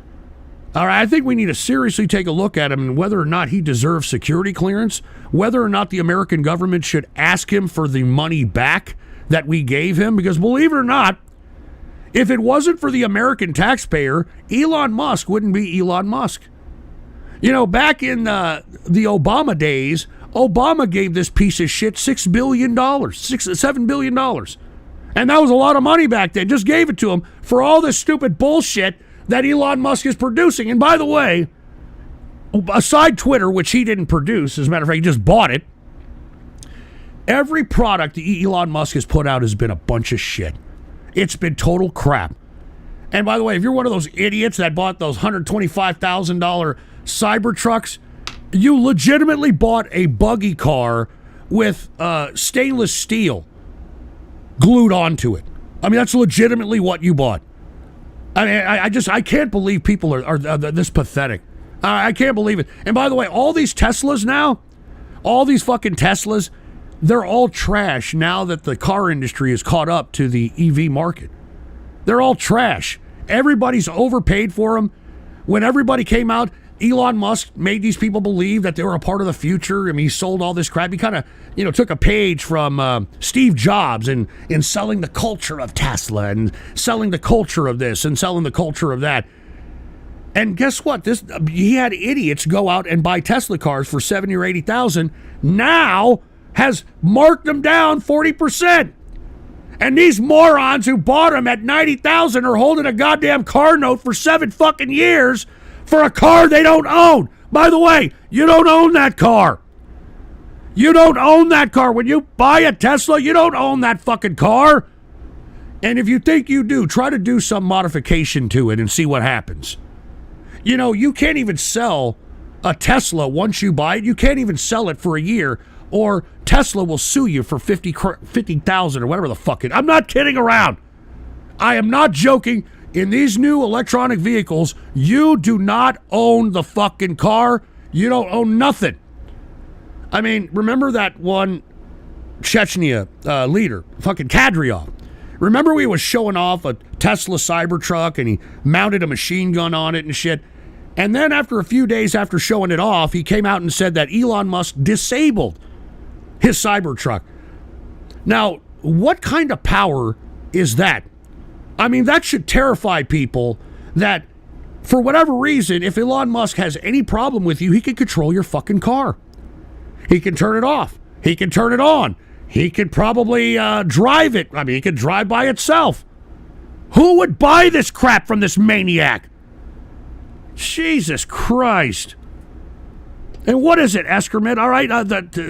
All right, I think we need to seriously take a look at him and whether or not he deserves security clearance, whether or not the American government should ask him for the money back that we gave him, because believe it or not, if it wasn't for the American taxpayer, Elon Musk wouldn't be Elon Musk. Back in the Obama days, Obama gave this piece of shit $7 billion. And that was a lot of money back then. Just gave it to him for all this stupid bullshit that Elon Musk is producing. And by the way, aside Twitter, which he didn't produce, as a matter of fact, he just bought it, every product that Elon Musk has put out has been a bunch of shit. It's been total crap. And by the way, if you're one of those idiots that bought those $125,000 Cybertrucks, you legitimately bought a buggy car with stainless steel glued onto it. I mean, that's legitimately what you bought. I mean, I can't believe people are this pathetic. I can't believe it. And by the way, all these Teslas now, all these fucking Teslas, they're all trash now that the car industry is caught up to the EV market. They're all trash. Everybody's overpaid for them. When everybody came out, Elon Musk made these people believe that they were a part of the future. I mean, he sold all this crap. He kind of, took a page from Steve Jobs in selling the culture of Tesla and selling the culture of this and selling the culture of that. And guess what? He had idiots go out and buy Tesla cars for $70,000 or $80,000. Now has marked them down 40%. And these morons who bought them at $90,000 are holding a goddamn car note for 7 fucking years for a car they don't own. By the way, you don't own that car. You don't own that car. When you buy a Tesla, you don't own that fucking car. And if you think you do, try to do some modification to it and see what happens. You can't even sell a Tesla once you buy it. You can't even sell it for a year, or Tesla will sue you for $50,000 or whatever the fuck it. I'm not kidding around. I am not joking. In these new electronic vehicles, you do not own the fucking car. You don't own nothing. I mean, remember that one Chechnya leader, fucking Kadyrov? Remember he was showing off a Tesla Cybertruck and he mounted a machine gun on it and shit? And then after a few days after showing it off, he came out and said that Elon Musk disabled his Cybertruck. Now, what kind of power is that? I mean, that should terrify people that, for whatever reason, if Elon Musk has any problem with you, he can control your fucking car. He can turn it off. He can turn it on. He could probably drive it. I mean, he could drive by itself. Who would buy this crap from this maniac? Jesus Christ. And what is it, Eskerman? All right,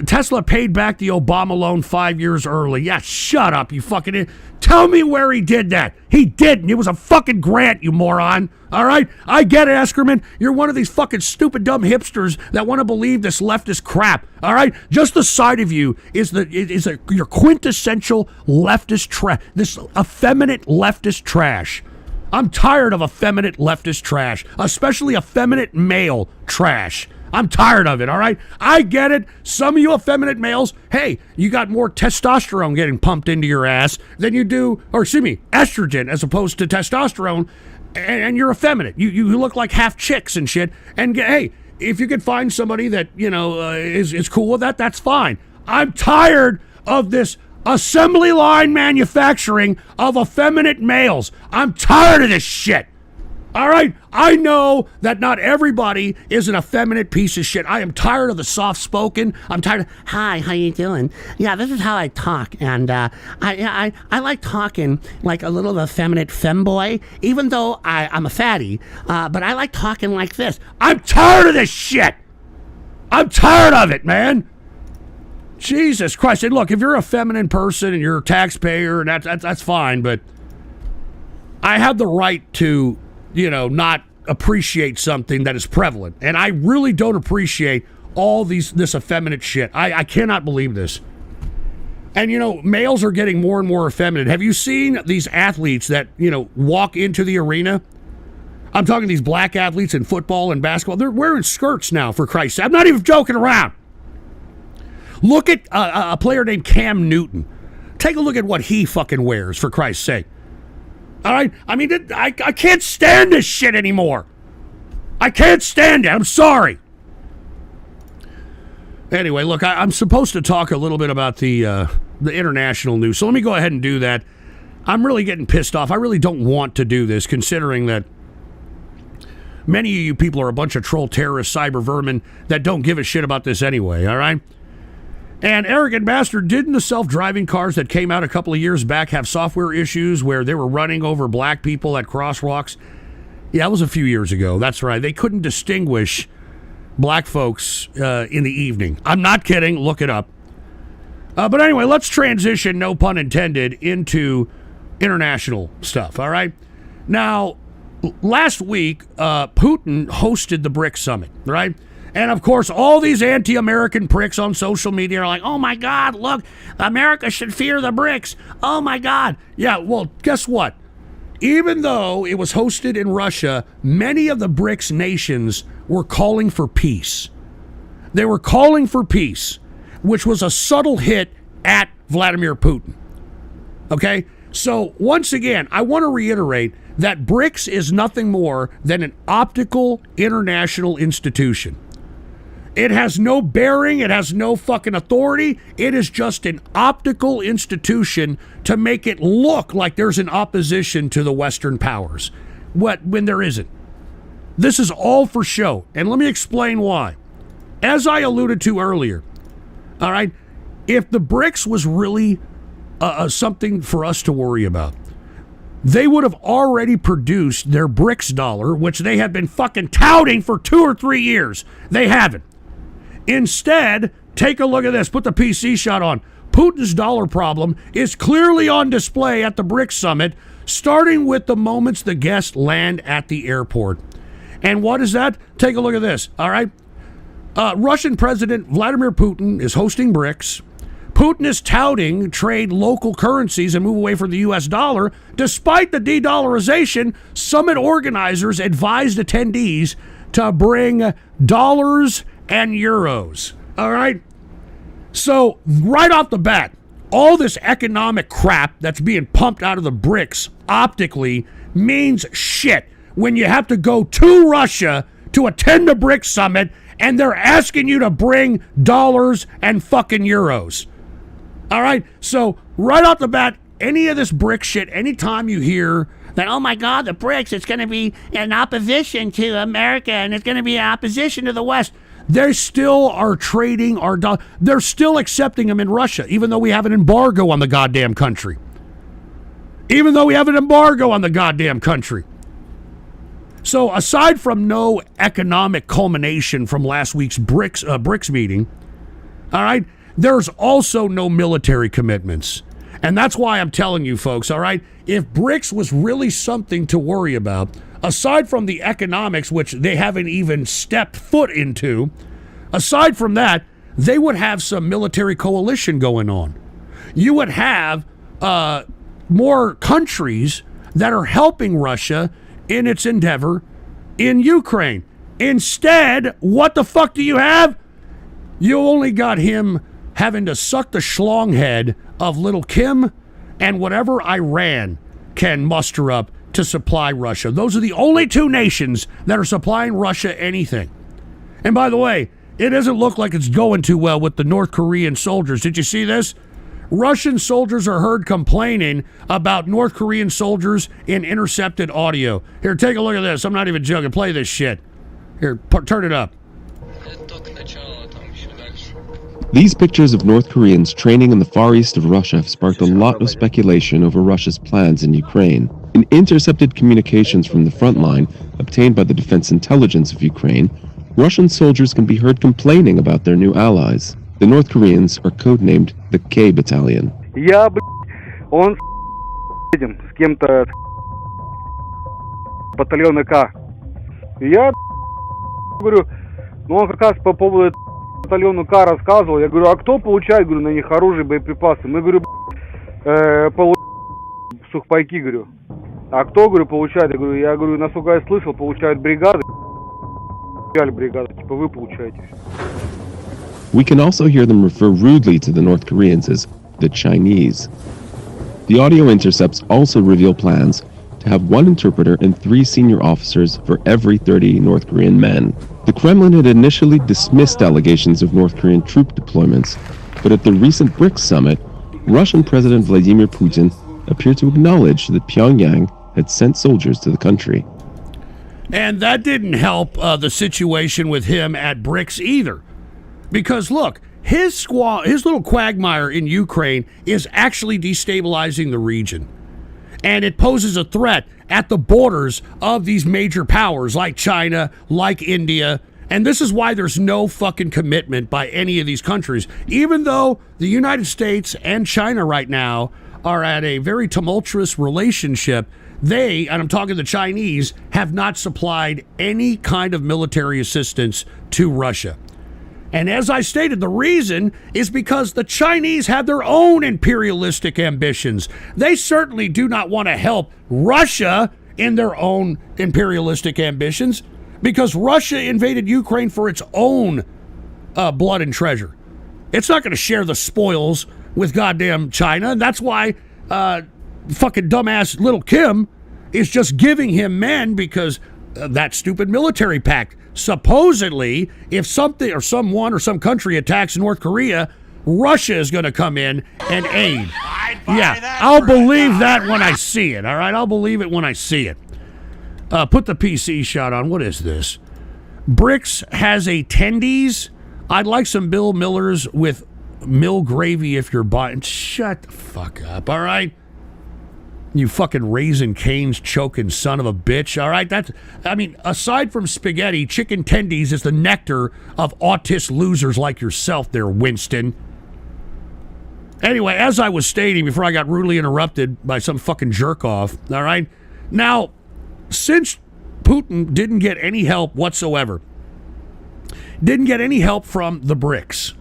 Tesla paid back the Obama loan 5 years early. Yeah, shut up, you fucking... Tell me where he did that. He didn't. It was a fucking grant, you moron. All right? I get it, Eskerman. You're one of these fucking stupid, dumb hipsters that want to believe this leftist crap. All right? Just the side of you is your quintessential leftist trash. This effeminate leftist trash. I'm tired of effeminate leftist trash, especially effeminate male trash. I'm tired of it, all right? I get it. Some of you effeminate males, hey, you got more testosterone getting pumped into your ass than you do, or excuse me, estrogen as opposed to testosterone, and you're effeminate. You look like half chicks and shit. And hey, if you could find somebody that, is cool with that, that's fine. I'm tired of this assembly line manufacturing of effeminate males. I'm tired of this shit. All right, I know that not everybody is an effeminate piece of shit. I am tired of the soft-spoken. I'm tired of, hi, how you doing? Yeah, this is how I talk, and I like talking like a little effeminate femboy, even though I'm a fatty, but I like talking like this. I'm tired of this shit. I'm tired of it, man. Jesus Christ. And look, if you're a feminine person and you're a taxpayer, and that's fine, but I have the right to... not appreciate something that is prevalent. And I really don't appreciate all this effeminate shit. I cannot believe this. And, males are getting more and more effeminate. Have you seen these athletes that, walk into the arena? I'm talking these black athletes in football and basketball. They're wearing skirts now, for Christ's sake. I'm not even joking around. Look at a player named Cam Newton. Take a look at what he fucking wears, for Christ's sake. All right? I mean, I can't stand this shit anymore. I can't stand it. I'm sorry. Anyway, look, I'm supposed to talk a little bit about the international news, so let me go ahead and do that. I'm really getting pissed off. I really don't want to do this, considering that many of you people are a bunch of troll terrorist cyber vermin that don't give a shit about this anyway, all right? And arrogant bastard, didn't the self-driving cars that came out a couple of years back have software issues where they were running over black people at crosswalks? Yeah, that was a few years ago. That's right. They couldn't distinguish black folks in the evening. I'm not kidding. Look it up. But anyway, let's transition, no pun intended, into international stuff, all right? Now, last week, Putin hosted the Brics Summit, right? And, of course, all these anti-American pricks on social media are like, oh, my God, look, America should fear the Brics. Oh, my God. Yeah, well, guess what? Even though it was hosted in Russia, many of the Brics nations were calling for peace. They were calling for peace, which was a subtle hit at Vladimir Putin. Okay? So, once again, I want to reiterate that Brics is nothing more than an optical international institution. It has no bearing. It has no fucking authority. It is just an optical institution to make it look like there's an opposition to the Western powers, when there isn't. This is all for show, and let me explain why. As I alluded to earlier, all right, if the Brics was really something for us to worry about, they would have already produced their Brics dollar, which they have been fucking touting for 2 or 3 years. They haven't. Instead, take a look at this. Put the PC shot on. Putin's dollar problem is clearly on display at the Brics Summit, starting with the moments the guests land at the airport. And what is that? Take a look at this, all right? Russian President Vladimir Putin is hosting Brics. Putin is touting trade local currencies and move away from the U.S. dollar. Despite the de-dollarization, summit organizers advised attendees to bring dollars and euros. All right? So, right off the bat, all this economic crap that's being pumped out of the Brics optically means shit when you have to go to Russia to attend the Brics Summit and they're asking you to bring dollars and fucking euros. All right? So, right off the bat, any of this Brics shit, anytime you hear that, oh my God, the Brics, it's going to be in opposition to America and it's going to be in opposition to the West, they still are trading our dollars. They're still accepting them in Russia, even though we have an embargo on the goddamn country. even though we have an embargo on the goddamn country. So aside from no economic culmination from last week's Brics meeting, all right, there's also no military commitments. And that's why I'm telling you folks, all right, if Brics was really something to worry about, aside from the economics, which they haven't even stepped foot into, aside from that, they would have some military coalition going on. You would have more countries that are helping Russia in its endeavor in Ukraine. Instead, what the fuck do you have? You only got him having to suck the schlong head of little Kim and whatever Iran can muster up to supply Russia. Those are the only two nations that are supplying Russia anything. And by the way, it doesn't look like it's going too well with the North Korean soldiers. Did you see this? Russian soldiers are heard complaining about North Korean soldiers in intercepted audio. Here, take a look at this. I'm not even joking. Play this shit. Here, turn it up. These pictures of North Koreans training in the far east of Russia have sparked a lot of speculation over Russia's plans in Ukraine. In intercepted communications from the front line, obtained by the Defense Intelligence of Ukraine, Russian soldiers can be heard complaining about their new allies. The North Koreans are codenamed the K Battalion. Он с кем-то батальона К. Я говорю, ну он как раз по поводу батальону К рассказывал. Я говорю, а кто получает, говорю, на них оружие, боеприпасы? Мы, говорю, сухпайки, говорю. А кто, говорю, получает? Я говорю, насколько я слышал, получают бригады. Бригады, типа вы получаете. We can also hear them refer rudely to the North Koreans as the Chinese. The audio intercepts also reveal plans to have one interpreter and 3 senior officers for every 30 North Korean men. The Kremlin had initially dismissed allegations of North Korean troop deployments, but at the recent Brics summit, Russian President Vladimir Putin appeared to acknowledge that Pyongyang had sent soldiers to the country. And that didn't help the situation with him at Brics either. Because look, his little quagmire in Ukraine is actually destabilizing the region. And it poses a threat at the borders of these major powers like China, like India. And this is why there's no fucking commitment by any of these countries. Even though the United States and China right now are at a very tumultuous relationship, they, and I'm talking the Chinese, have not supplied any kind of military assistance to Russia. And as I stated, the reason is because the Chinese have their own imperialistic ambitions. They certainly do not want to help Russia in their own imperialistic ambitions because Russia invaded Ukraine for its own blood and treasure. It's not going to share the spoils with goddamn China. And that's why fucking dumbass little Kim is just giving him men because that stupid military pact. Supposedly, if something or someone or some country attacks North Korea, Russia is going to come in and aid. Yeah, I'll believe that when I see it, all right? I'll believe it when I see it. Put the PC shot on. What is this? Brics has a tendies. I'd like some Bill Millers with mill gravy if you're buying. Shut the fuck up, all right? You fucking Raisin Cane's choking son of a bitch, all right? Aside from spaghetti, chicken tendies is the nectar of autist losers like yourself there, Winston. Anyway, as I was stating before I got rudely interrupted by some fucking jerk-off, all right? Now, since Putin didn't get any help whatsoever, didn't get any help from the Brics,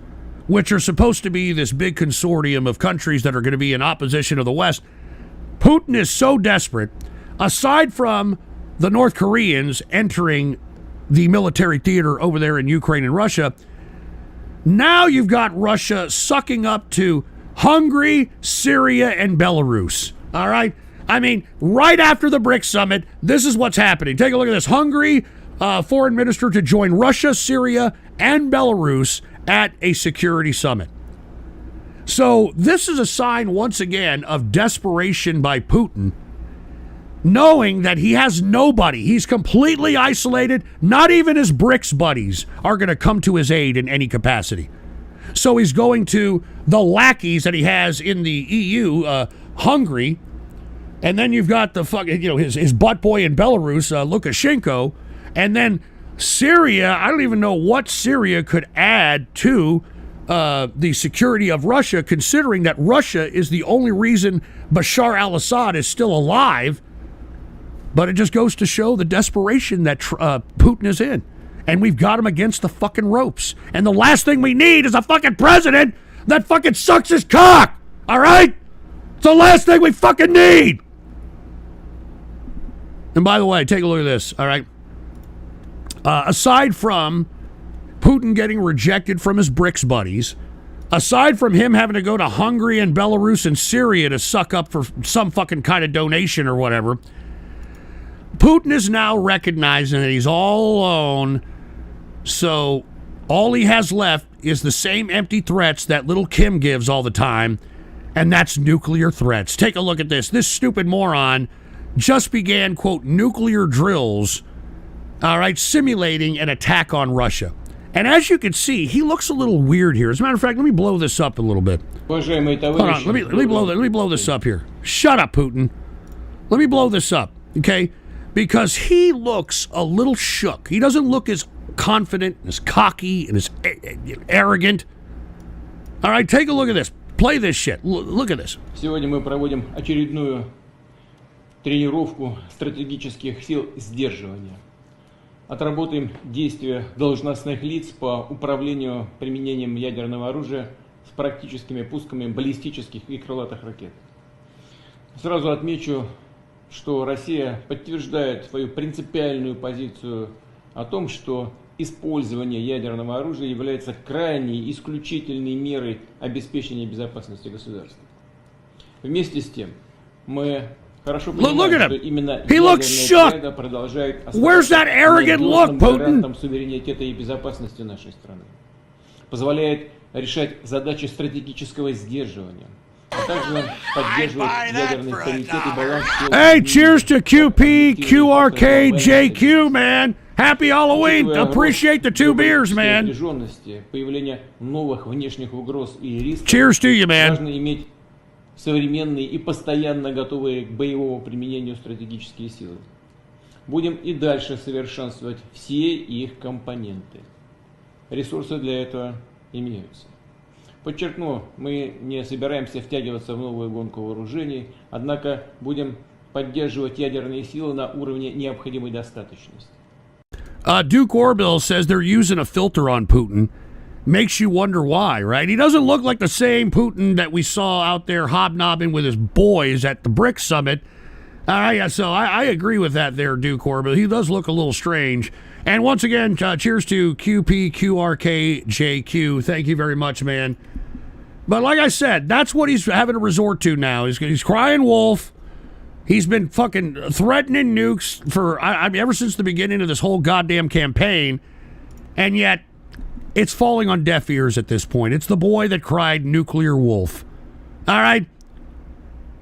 which are supposed to be this big consortium of countries that are going to be in opposition of the West, Putin is so desperate, aside from the North Koreans entering the military theater over there in Ukraine and Russia, now you've got Russia sucking up to Hungary, Syria, and Belarus. All right? I mean, right after the BRICS summit, this is what's happening. Take a look at this. Hungary foreign minister to join Russia, Syria, and Belarus at a security summit. So this is a sign, once again, of desperation by Putin, knowing that he has nobody. He's completely isolated. Not even his BRICS buddies are going to come to his aid in any capacity. So he's going to the lackeys that he has in the EU, Hungary, And then you've got the fucking, his butt boy in Belarus, Lukashenko. And then Syria, I don't even know what Syria could add to the security of Russia, considering that Russia is the only reason Bashar al-Assad is still alive. But it just goes to show the desperation that Putin is in. And we've got him against the fucking ropes. And the last thing we need is a fucking president that fucking sucks his cock. All right? It's the last thing we fucking need. And by the way, take a look at this, all right? Aside from Putin getting rejected from his Brics buddies, aside from him having to go to Hungary and Belarus and Syria to suck up for some fucking kind of donation or whatever, Putin is now recognizing that he's all alone, so all he has left is the same empty threats that little Kim gives all the time, and that's nuclear threats. Take a look at this. This stupid moron just began, quote, nuclear drills, all right, simulating an attack on Russia. And as you can see, he looks a little weird here. As a matter of fact, let me blow this up a little bit. Hold on, let me blow this up here. Shut up, Putin. Let me blow this up, okay? Because he looks a little shook. He doesn't look as confident, as cocky, and as arrogant. All right, take a look at this. Play this shit. Look at this. Сегодня мы проводим очередную тренировку стратегических сил сдерживания. Отработаем действия должностных лиц по управлению применением ядерного оружия с практическими пусками баллистических и крылатых ракет. Сразу отмечу, что Россия подтверждает свою принципиальную позицию о том, что использование ядерного оружия является крайней исключительной мерой обеспечения безопасности государства. Вместе с тем, мы хорошо понимаем, что именно ядерная Al-Qaeda продолжает оставаться гарантом суверенитета и безопасности нашей страны. Позволяет решать задачи стратегического сдерживания. Hey, cheers to QP, QRK, JQ, man. Happy Halloween. Appreciate the 2 beers, man. Cheers to you, man. Важно иметь современные и постоянно готовые к боевому применению стратегические силы. Будем и дальше совершенствовать все их компоненты. Ресурсы для этого имеются. Подчеркну, мы не собираемся втягиваться в новую гонку вооружений, однако будем поддерживать ядерные силы на уровне необходимой достаточности. Duke Orville says they're using a filter on Putin. Makes you wonder why, right? He doesn't look like the same Putin that we saw out there hobnobbing with his boys at the Brics Summit. So I agree with that there, Duke Orville. He does look a little strange. And once again, cheers to QP, QRK, JQ. Thank you very much, man. But like I said, that's what he's having to resort to now. He's crying wolf. He's been fucking threatening nukes for ever since the beginning of this whole goddamn campaign. And yet, it's falling on deaf ears at this point. It's the boy that cried nuclear wolf. All right?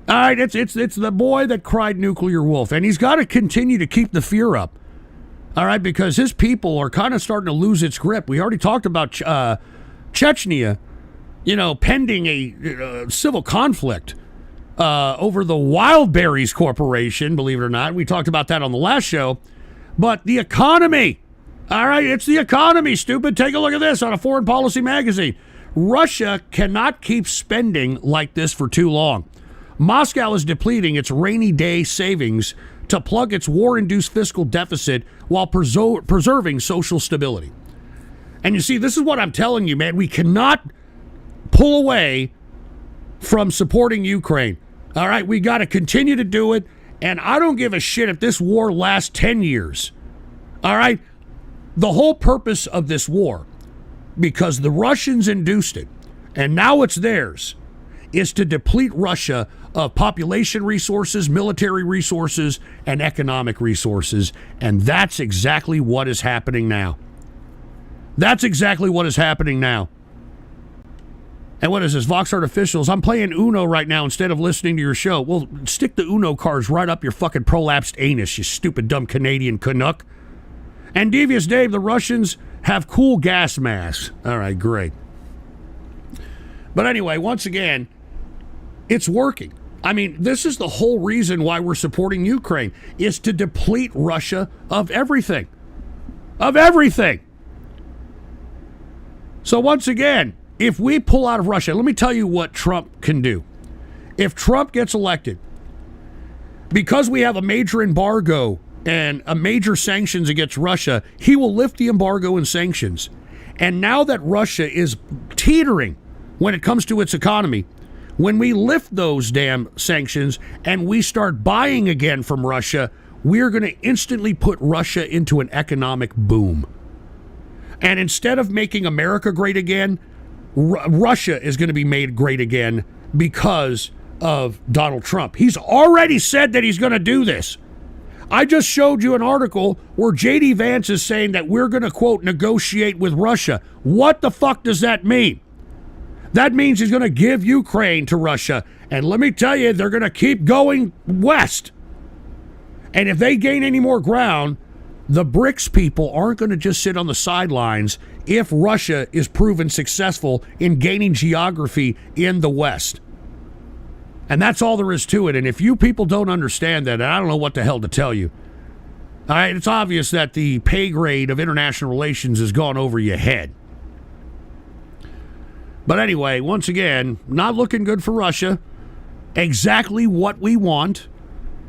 All right, it's the boy that cried nuclear wolf. And he's got to continue to keep the fear up. All right, because his people are kind of starting to lose its grip. We already talked about Chechnya, pending a civil conflict over the Wildberries Corporation, believe it or not. We talked about that on the last show. But the economy, all right, it's the economy, stupid. Take a look at this on a Foreign Policy magazine. Russia cannot keep spending like this for too long. Moscow is depleting its rainy day savings to plug its war-induced fiscal deficit while preserving social stability. And you see, this is what I'm telling you, man. We cannot pull away from supporting Ukraine. All right, we got to continue to do it. And I don't give a shit if this war lasts 10 years. All right? The whole purpose of this war, because the Russians induced it, and now it's theirs, is to deplete Russia of population resources, military resources, and economic resources. And that's exactly what is happening now. That's exactly what is happening now. And what is this, Vox Artificials? I'm playing Uno right now instead of listening to your show. Well, stick the Uno cards right up your fucking prolapsed anus, you stupid, dumb Canadian Canuck. And Devious Dave, the Russians have cool gas masks. All right, great. But anyway, once again, it's working. I mean, this is the whole reason why we're supporting Ukraine, is to deplete Russia of everything. Of everything. So once again, if we pull out of Russia, let me tell you what Trump can do. If Trump gets elected, because we have a major embargo and a major sanctions against Russia, he will lift the embargo and sanctions. And now that Russia is teetering when it comes to its economy, when we lift those damn sanctions and we start buying again from Russia, we're going to instantly put Russia into an economic boom. And instead of making America great again, Russia is going to be made great again because of Donald Trump. He's already said that he's going to do this. I just showed you an article where J.D. Vance is saying that we're going to, quote, negotiate with Russia. What the fuck does that mean? That means he's going to give Ukraine to Russia. And let me tell you, they're going to keep going west. And if they gain any more ground, the Brics people aren't going to just sit on the sidelines if Russia is proven successful in gaining geography in the West. And that's all there is to it. And if you people don't understand that, I don't know what the hell to tell you. All right, it's obvious that the pay grade of international relations has gone over your head. But anyway, once again, not looking good for Russia. Exactly what we want.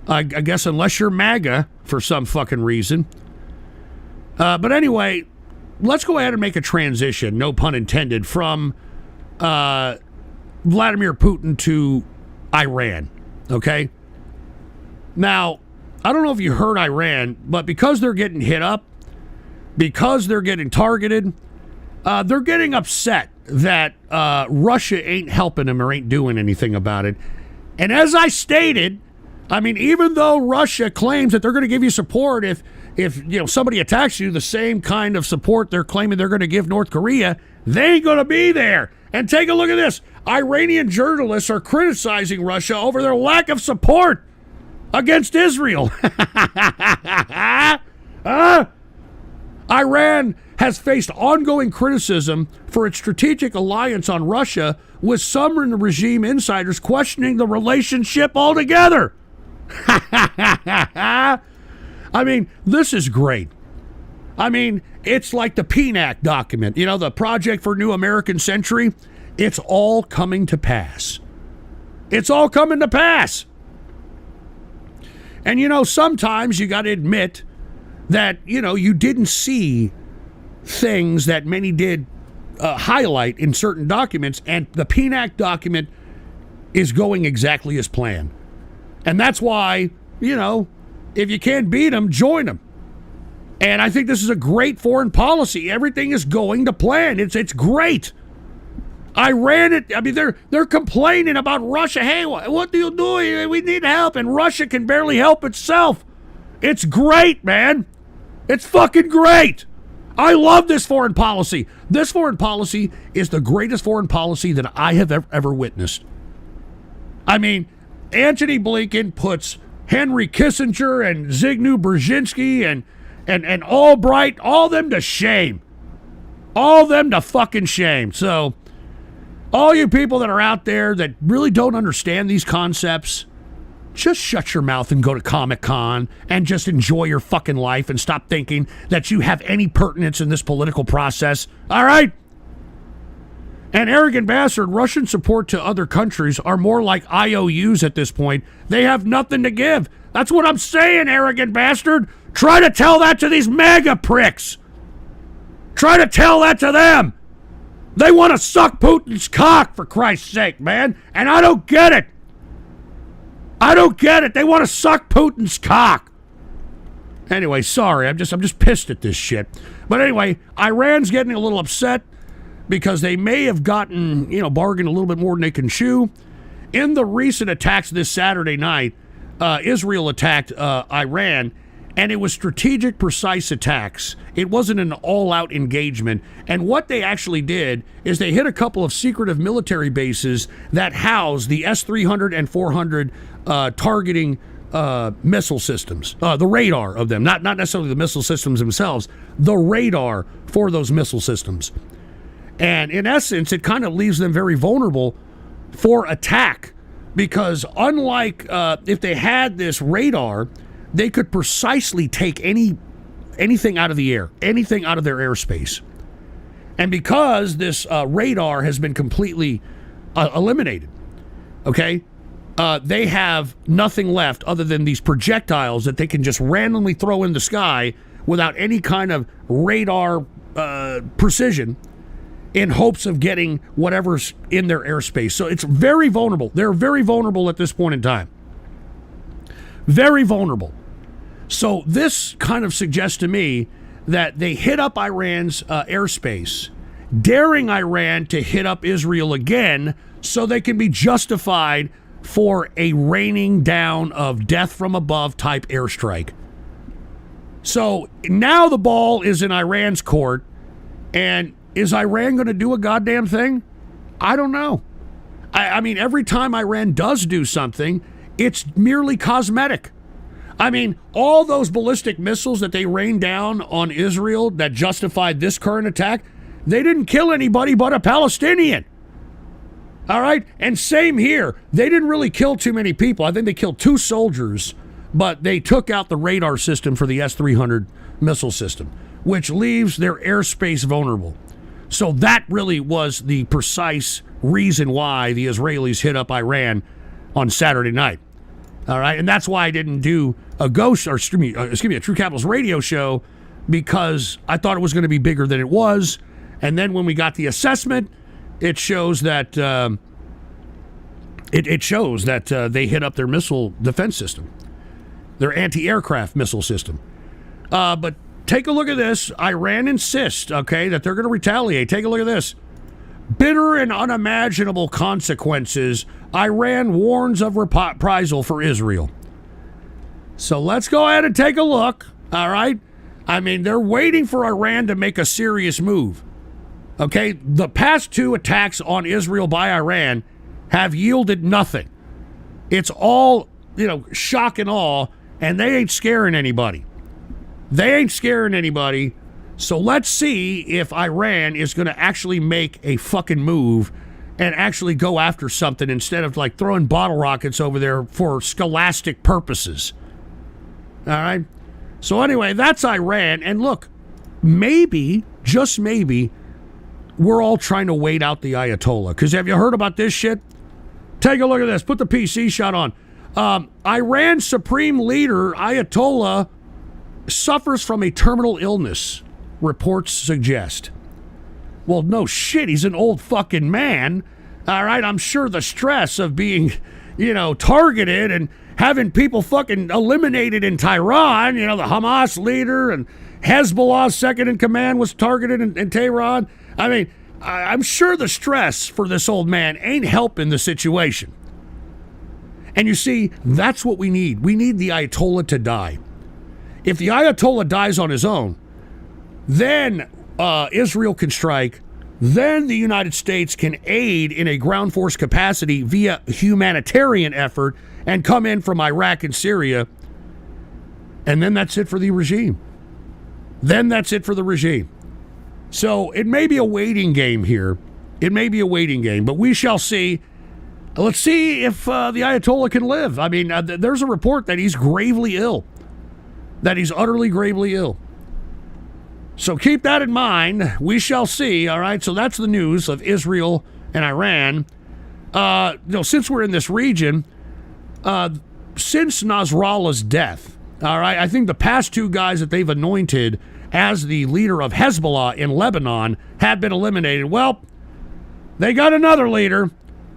I guess unless you're MAGA for some fucking reason. But anyway, let's go ahead and make a transition, no pun intended, from Vladimir Putin to Iran, okay? Now, I don't know if you heard Iran, but because they're getting hit up, because they're getting targeted, they're getting upset that Russia ain't helping them or ain't doing anything about it. And as I stated, I mean, even though Russia claims that they're going to give you support if you know somebody attacks you, the same kind of support they're claiming they're going to give North Korea, they ain't going to be there. And take a look at this. Iranian journalists are criticizing Russia over their lack of support against Israel. Iran has faced ongoing criticism for its strategic alliance on Russia, with some in the regime insiders questioning the relationship altogether. I mean, this is great. I mean, it's like the PNAC document, you know, the Project for New American Century. It's all coming to pass. It's all coming to pass. And, you know, sometimes you got to admit that, you know, you didn't see things that many did highlight in certain documents, and the PNAC document is going exactly as planned. And that's why, you know, if you can't beat them, join them. And I think this is a great foreign policy. Everything is going to plan. It's great. Iran, I mean, they're complaining about Russia. Hey, what do you do? We need help. And Russia can barely help itself. It's great, man. It's fucking great. I love this foreign policy. This foreign policy is the greatest foreign policy that I have ever witnessed. I mean, Antony Blinken puts Henry Kissinger and Zbigniew Brzezinski and Albright, all them to shame. All them to fucking shame. So, all you people that are out there that really don't understand these concepts, just shut your mouth and go to Comic-Con and just enjoy your fucking life and stop thinking that you have any pertinence in this political process. All right? And arrogant bastard, Russian support to other countries are more like IOUs at this point. They have nothing to give. That's what I'm saying, arrogant bastard. Try to tell that to these MAGA pricks. Try to tell that to them. They want to suck Putin's cock, for Christ's sake, man. And I don't get it. I don't get it. They want to suck Putin's cock. Anyway, sorry. I'm just pissed at this shit. But anyway, Iran's getting a little upset because they may have gotten, you know, bargained a little bit more than they can chew. In the recent attacks this Saturday night, Israel attacked Iran, and it was strategic, precise attacks. It wasn't an all-out engagement. And what they actually did is they hit a couple of secretive military bases that house the S-300 and 400 targeting missile systems, the radar of them, not necessarily the missile systems themselves, the radar for those missile systems. And in essence, it kind of leaves them very vulnerable for attack Because unlike if they had this radar, they could precisely take anything out of the air, anything out of their airspace. And because this radar has been completely eliminated, okay, they have nothing left other than these projectiles that they can just randomly throw in the sky without any kind of radar precision, in hopes of getting whatever's in their airspace. So it's very vulnerable. They're very vulnerable at this point in time. Very vulnerable. So this kind of suggests to me that they hit up Iran's airspace, daring Iran to hit up Israel again so they can be justified for a raining down of death from above type airstrike. So now the ball is in Iran's court, and is Iran going to do a goddamn thing? I don't know. I mean, every time Iran does do something, it's merely cosmetic. I mean, all those ballistic missiles that they rained down on Israel that justified this current attack, they didn't kill anybody but a Palestinian. All right? And same here. They didn't really kill too many people. I think they killed 2 soldiers, but they took out the radar system for the S-300 missile system, which leaves their airspace vulnerable. So that really was the precise reason why the Israelis hit up Iran on Saturday night. All right, and that's why I didn't do a a True Capital's radio show, because I thought it was going to be bigger than it was. And then when we got the assessment, it shows that they hit up their missile defense system, their anti-aircraft missile system. But take a look at this. Iran insists, okay, that they're going to retaliate. Take a look at this. Bitter and unimaginable consequences. Iran warns of reprisal for Israel. So let's go ahead and take a look, all right? I mean, they're waiting for Iran to make a serious move. Okay, the past 2 attacks on Israel by Iran have yielded nothing. It's all, shock and awe, and they ain't scaring anybody. They ain't scaring anybody. So let's see if Iran is going to actually make a fucking move and actually go after something instead of like throwing bottle rockets over there for scholastic purposes. All right? So anyway, that's Iran. And look, maybe, just maybe, we're all trying to wait out the Ayatollah. Because have you heard about this shit? Take a look at this. Put the PC shot on. Iran's supreme leader, Ayatollah, suffers from a terminal illness, reports suggest. Well, no shit, he's an old fucking man. All right, I'm sure the stress of being, targeted and having people fucking eliminated in Tehran, the Hamas leader and Hezbollah's second in command was targeted in Tehran. I mean, I'm sure the stress for this old man ain't helping the situation. And you see, that's what we need. We need the Ayatollah to die. If the Ayatollah dies on his own, then Israel can strike. Then the United States can aid in a ground force capacity via humanitarian effort and come in from Iraq and Syria. And then that's it for the regime. So it may be a waiting game here. But we shall see. Let's see if the Ayatollah can live. I mean, there's a report that he's gravely ill. That he's utterly gravely ill. So keep that in mind. We shall see. All right. So that's the news of Israel and Iran. Since we're in this region, since Nasrallah's death, all right, I think the past 2 guys that they've anointed as the leader of Hezbollah in Lebanon have been eliminated. Well, they got another leader.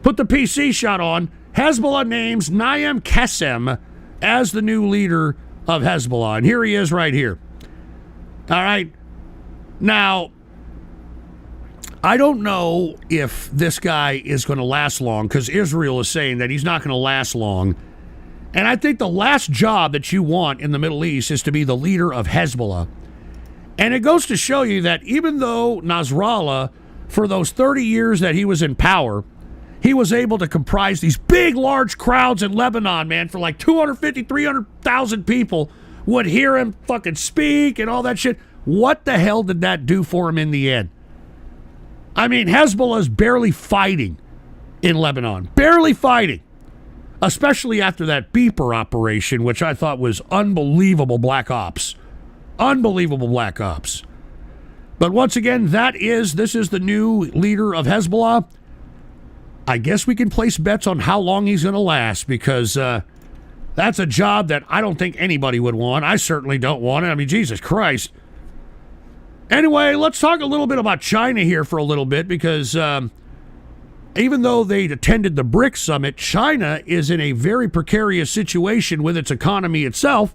Put the PC shot on. Hezbollah names Naim Qassem as the new leader of Hezbollah. And here he is right here. All right. Now, I don't know if this guy is going to last long, because Israel is saying that he's not going to last long. And I think the last job that you want in the Middle East is to be the leader of Hezbollah. And it goes to show you that even though Nasrallah, for those 30 years that he was in power, he was able to comprise these big, large crowds in Lebanon, man, for like 250, 300,000 people would hear him fucking speak and all that shit. What the hell did that do for him in the end? I mean, Hezbollah is barely fighting in Lebanon. Barely fighting. especially after that beeper operation, which I thought was unbelievable black ops. Unbelievable black ops. But once again, this is the new leader of Hezbollah. I guess we can place bets on how long he's going to last, because that's a job that I don't think anybody would want. I certainly don't want it. I mean, Jesus Christ. Anyway, let's talk a little bit about China here for a little bit, because even though they attended the Brics summit, China is in a very precarious situation with its economy itself.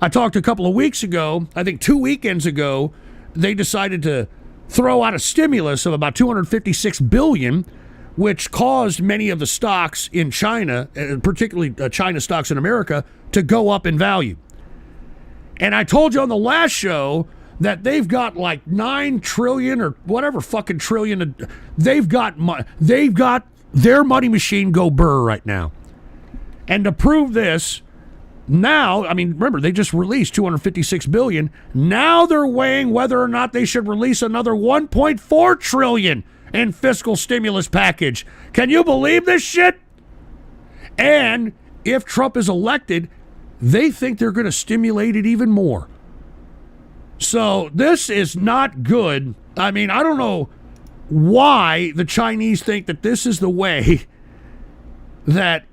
I talked a couple of weeks ago, I think 2 weekends ago, they decided to throw out a stimulus of about $256 billion, which caused many of the stocks in China, particularly China stocks in America, to go up in value. And I told you on the last show that they've got like 9 trillion or whatever fucking trillion. They've got their money machine go burr right now. And to prove this, now, I mean, remember, they just released $256 billion. Now they're weighing whether or not they should release another $1.4 trillion in fiscal stimulus package. Can you believe this shit? And if Trump is elected, they think they're going to stimulate it even more. So this is not good. I mean, I don't know why the Chinese think that this is the way that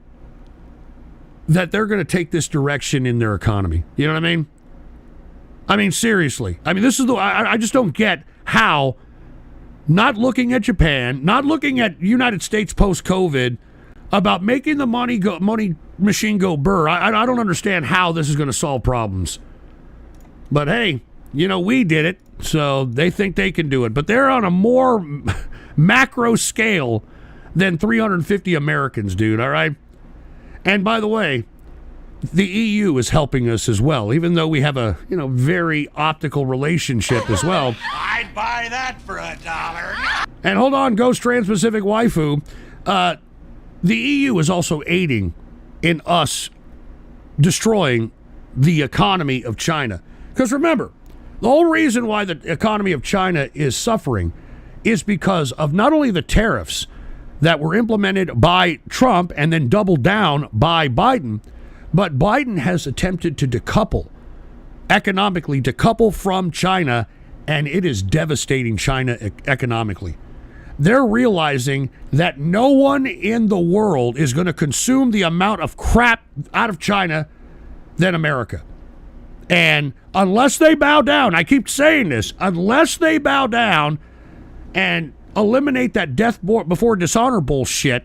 they're going to take this direction in their economy. You know what I mean? I mean, seriously. I mean, this is I just don't get how, not looking at Japan, not looking at United States post-COVID, about making the money machine go burr. I don't understand how this is going to solve problems. But hey, you know, we did it, so they think they can do it. But they're on a more macro scale than 350 Americans, dude, all right? And by the way, the EU is helping us as well, even though we have a, very optical relationship as well. I'd buy that for $1. And hold on, Ghost Trans-Pacific Waifu. The EU is also aiding in us destroying the economy of China. Because remember, the whole reason why the economy of China is suffering is because of not only the tariffs that were implemented by Trump and then doubled down by Biden, but Biden has attempted to economically decouple from China, and it is devastating China economically. They're realizing that no one in the world is going to consume the amount of crap out of China than America. And unless they bow down, I keep saying this, unless they bow down and eliminate that death before dishonor bullshit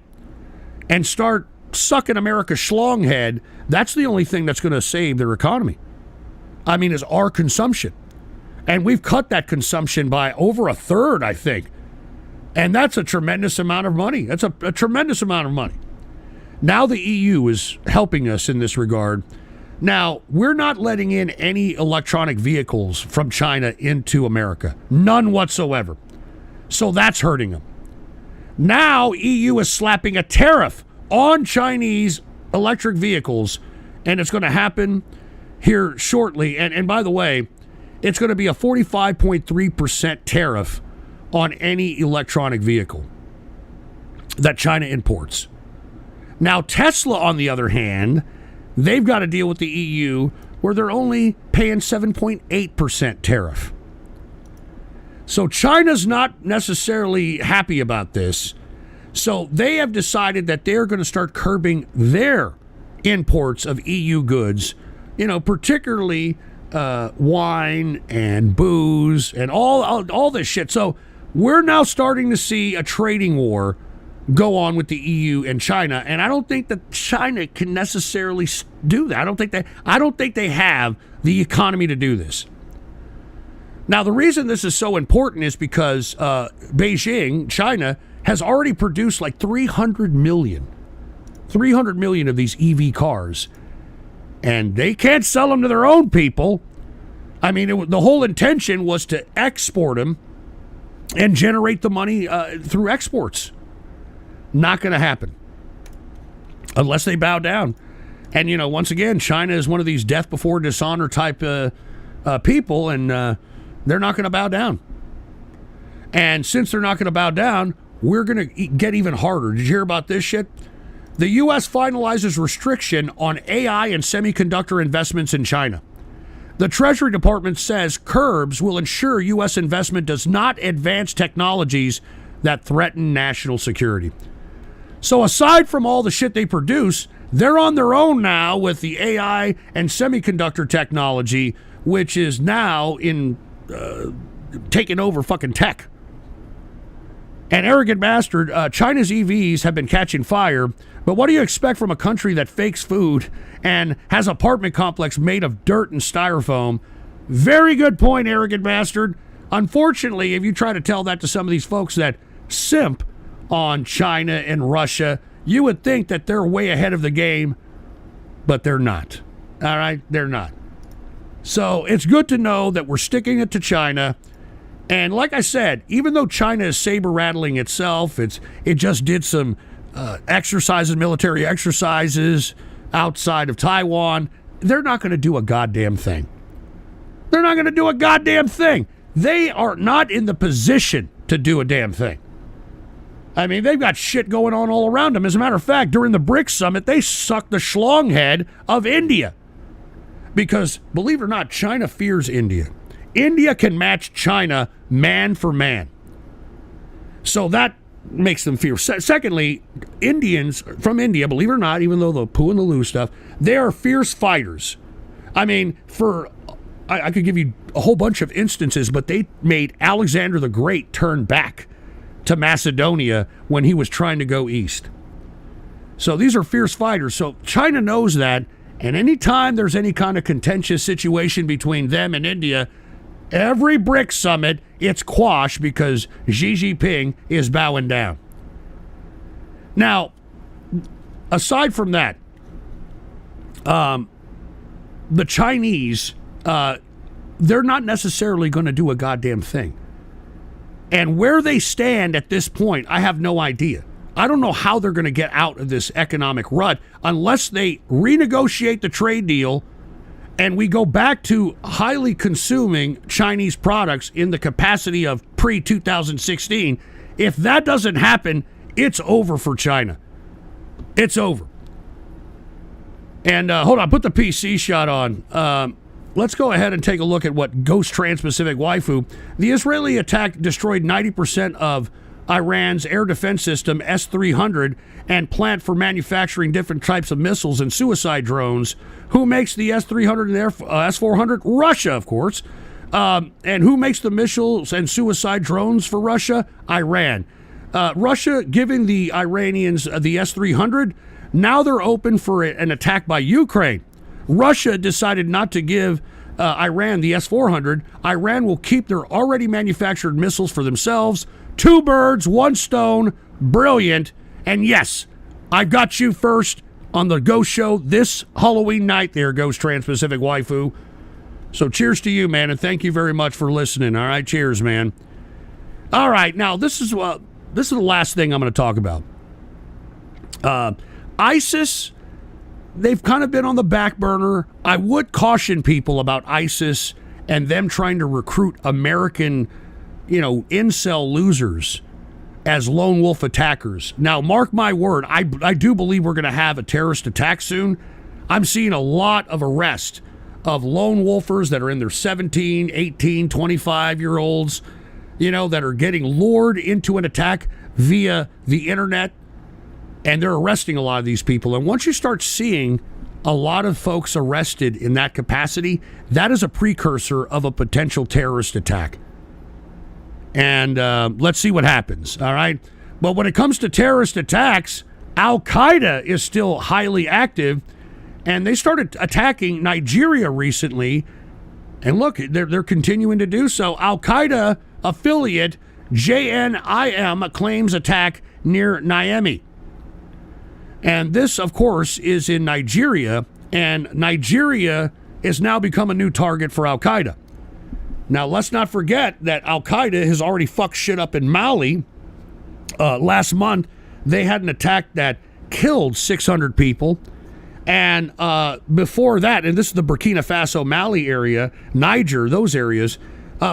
and start sucking America's schlong head, that's the only thing that's going to save their economy. I mean, is our consumption. And we've cut that consumption by over a third, I think. And that's a tremendous amount of money. That's a tremendous amount of money. Now the EU is helping us in this regard. Now, we're not letting in any electronic vehicles from China into America. None whatsoever. So that's hurting them. Now, EU is slapping a tariff on Chinese electric vehicles, and it's going to happen here shortly. And by the way, it's going to be a 45.3% tariff on any electronic vehicle that China imports. Now, Tesla, on the other hand, they've got to deal with the EU where they're only paying 7.8% tariff. So China's not necessarily happy about this. So they have decided that they're going to start curbing their imports of EU goods, particularly wine and booze and all this shit. So we're now starting to see a trading war go on with the EU and China, and I don't think that China can necessarily do that. I don't think they have the economy to do this. Now, the reason this is so important is because Beijing, China, has already produced like 300 million of these EV cars, and they can't sell them to their own people. I mean, the whole intention was to export them and generate the money through exports. Not going to happen unless they bow down. And, once again, China is one of these death before dishonor type people, and they're not going to bow down. And since they're not going to bow down, we're going to get even harder. Did you hear about this shit? The U.S. finalizes restriction on AI and semiconductor investments in China. The Treasury Department says curbs will ensure U.S. investment does not advance technologies that threaten national security. So aside from all the shit they produce, they're on their own now with the AI and semiconductor technology, which is now in taking over fucking tech. And arrogant bastard, China's EVs have been catching fire, but what do you expect from a country that fakes food and has an apartment complex made of dirt and styrofoam? Very good point, arrogant bastard. Unfortunately, if you try to tell that to some of these folks that simp on China and Russia, you would think that they're way ahead of the game, but they're not. All right? They're not. So it's good to know that we're sticking it to China. And like I said, even though China is saber-rattling itself, it just did some exercises, military exercises outside of Taiwan, they're not going to do a goddamn thing. They're not going to do a goddamn thing. They are not in the position to do a damn thing. I mean, they've got shit going on all around them. As a matter of fact, during the Brics summit, they sucked the schlong head of India. Because, believe it or not, China fears India. India can match China man for man. So that makes them fear. Secondly, Indians from India, believe it or not, even though the poo and the loo stuff, they are fierce fighters. I mean, I could give you a whole bunch of instances, but they made Alexander the Great turn back to Macedonia when he was trying to go east. So these are fierce fighters. So China knows that, and anytime there's any kind of contentious situation between them and India, every Brics summit, it's quashed because Xi Jinping is bowing down. Now, aside from that, the Chinese, they're not necessarily going to do a goddamn thing. And where they stand at this point, I have no idea. I don't know how they're going to get out of this economic rut unless they renegotiate the trade deal and we go back to highly consuming Chinese products in the capacity of pre-2016. If that doesn't happen, it's over for China. It's over. And hold on, put the PC shot on. Let's go ahead and take a look at what Ghost Trans-Pacific Waifu. The Israeli attack destroyed 90% of Iran's air defense system, S-300, and plant for manufacturing different types of missiles and suicide drones. Who makes the S-300 and S-400? Russia, of course. And who makes the missiles and suicide drones for Russia? Iran. Russia giving the Iranians the S-300. Now they're open for an attack by Ukraine. Russia decided not to give Iran the S-400. Iran will keep their already manufactured missiles for themselves. Two birds, one stone. Brilliant. And yes, I've got you first on the Ghost Show this Halloween night there, Ghost Trans-Pacific Waifu. So cheers to you, man, and thank you very much for listening. All right, cheers, man. All right, now this is the last thing I'm going to talk about. ISIS, they've kind of been on the back burner. I would caution people about ISIS and them trying to recruit American, incel losers as lone wolf attackers. Now, mark my word, I do believe we're going to have a terrorist attack soon. I'm seeing a lot of arrest of lone wolfers that are in their 17, 18, 25-year-olds, that are getting lured into an attack via the internet. And they're arresting a lot of these people. And once you start seeing a lot of folks arrested in that capacity, that is a precursor of a potential terrorist attack. And let's see what happens, all right? But when it comes to terrorist attacks, Al-Qaeda is still highly active. And they started attacking Nigeria recently. And look, they're continuing to do so. Al-Qaeda affiliate JNIM claims attack near Niamey. And this, of course, is in Nigeria, and Nigeria has now become a new target for Al-Qaeda. Now, let's not forget that Al-Qaeda has already fucked shit up in Mali. Last month, they had an attack that killed 600 people. And before that, and this is the Burkina Faso, Mali area, Niger, those areas.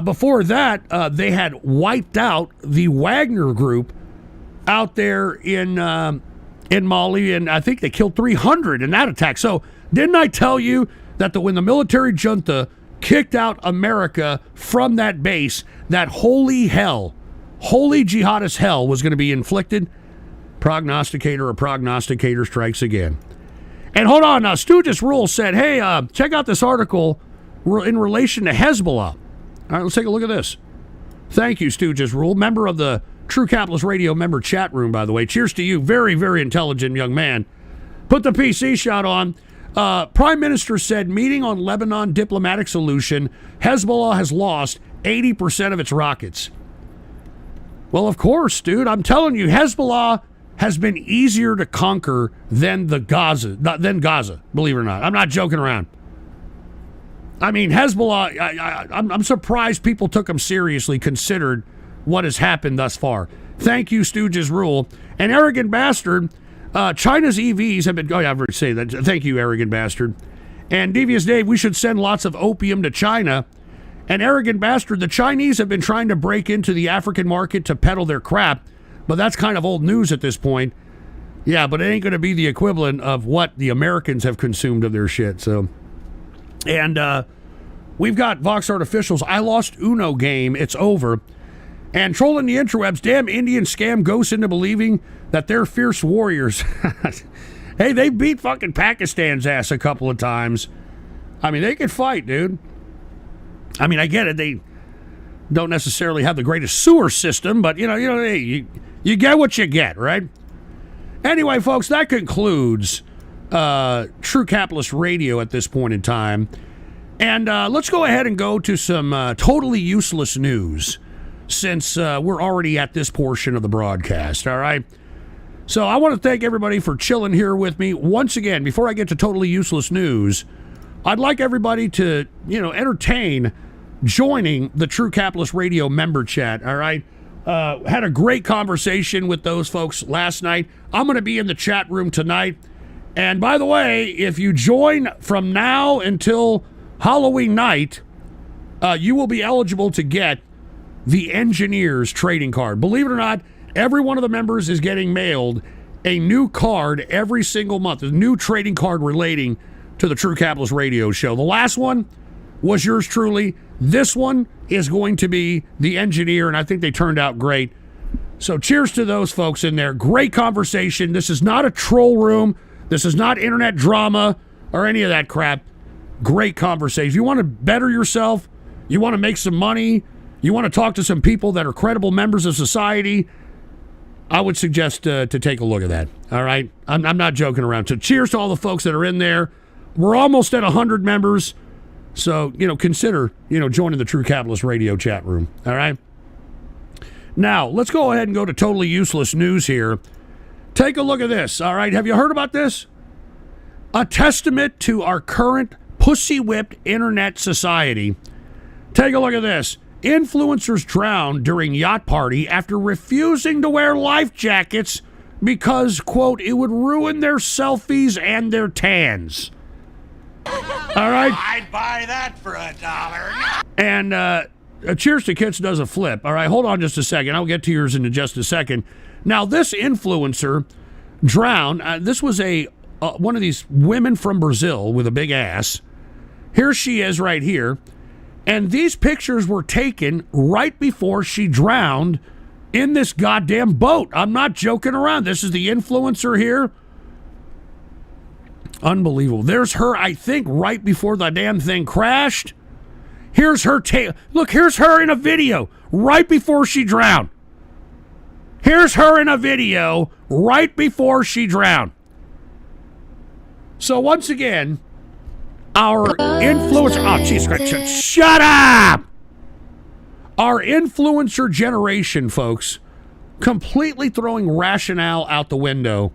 Before that, they had wiped out the Wagner group out there in in Mali, and I think they killed 300 in that attack. So didn't I tell you that when the military junta kicked out America from that base, that holy jihadist hell was going to be inflicted? Prognosticator strikes again. And hold on, Stooges Rule said, hey, check out this article in relation to Hezbollah. All right, let's take a look at this. Thank you, Stooges Rule, member of the True Capitalist Radio member chat room, by the way. Cheers to you. Very, very intelligent young man. Put the PC shot on. Prime Minister said, meeting on Lebanon diplomatic solution, Hezbollah has lost 80% of its rockets. Well, of course, dude. I'm telling you, Hezbollah has been easier to conquer than Gaza, believe it or not. I'm not joking around. I mean, Hezbollah, I'm surprised people took them seriously, considered what has happened thus far. Thank you, Stooges Rule. And arrogant bastard, China's EVs have been... Oh, yeah, I've already said that. Thank you, arrogant bastard. And Devious Dave, we should send lots of opium to China. And arrogant bastard, the Chinese have been trying to break into the African market to peddle their crap, but that's kind of old news at this point. Yeah, but it ain't going to be the equivalent of what the Americans have consumed of their shit, so... And we've got Vox Artificials. I lost Uno game. It's over. And trolling the interwebs, damn Indian scam ghosts into believing that they're fierce warriors. Hey, they beat fucking Pakistan's ass a couple of times. I mean, they can fight, dude. I mean, I get it. They don't necessarily have the greatest sewer system, but, you get what you get, right? Anyway, folks, that concludes True Capitalist Radio at this point in time. And let's go ahead and go to some totally useless news, since we're already at this portion of the broadcast, all right? So I want to thank everybody for chilling here with me. Once again, before I get to totally useless news, I'd like everybody to, entertain joining the True Capitalist Radio member chat, all right? Had a great conversation with those folks last night. I'm going to be in the chat room tonight. And by the way, if you join from now until Halloween night, you will be eligible to get the Engineers trading card. Believe it or not, every one of the members is getting mailed a new card every single month, a new trading card relating to the True Capitalist Radio show. The last one was yours truly. This one is going to be the Engineer, and I think they turned out great. So cheers to those folks in there. Great conversation. This is not a troll room. This is not internet drama or any of that crap. Great conversation. You want to better yourself? You want to make some money? You want to talk to some people that are credible members of society? I would suggest to take a look at that. All right? I'm not joking around. So cheers to all the folks that are in there. We're almost at 100 members. So, consider, joining the True Capitalist Radio chat room. All right? Now, let's go ahead and go to totally useless news here. Take a look at this. All right? Have you heard about this? A testament to our current pussy-whipped internet society. Take a look at this. Influencers drowned during yacht party after refusing to wear life jackets because, quote, it would ruin their selfies and their tans. All right? I'd buy that for $1. And Cheers to Kits does a flip. All right, hold on just a second. I'll get to yours in just a second. Now, this influencer drowned. This was one of these women from Brazil with a big ass. Here she is right here. And these pictures were taken right before she drowned in this goddamn boat. I'm not joking around. This is the influencer here. Unbelievable. There's her, I think, right before the damn thing crashed. Here's her look, here's her in a video right before she drowned. Here's her in a video right before she drowned. So once again, our influencer... Oh, jeez, shut up! Our influencer generation, folks, completely throwing rationale out the window,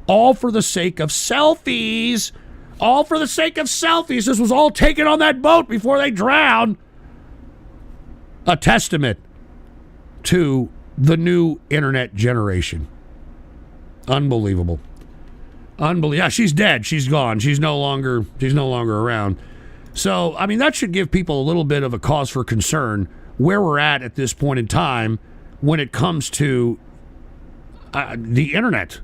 all for the sake of selfies. All for the sake of selfies. This was all taken on that boat before they drowned. A testament to the new internet generation. Unbelievable. Yeah, she's dead. She's gone. She's no longer around. So, I mean, that should give people a little bit of a cause for concern where we're at this point in time when it comes to the internet.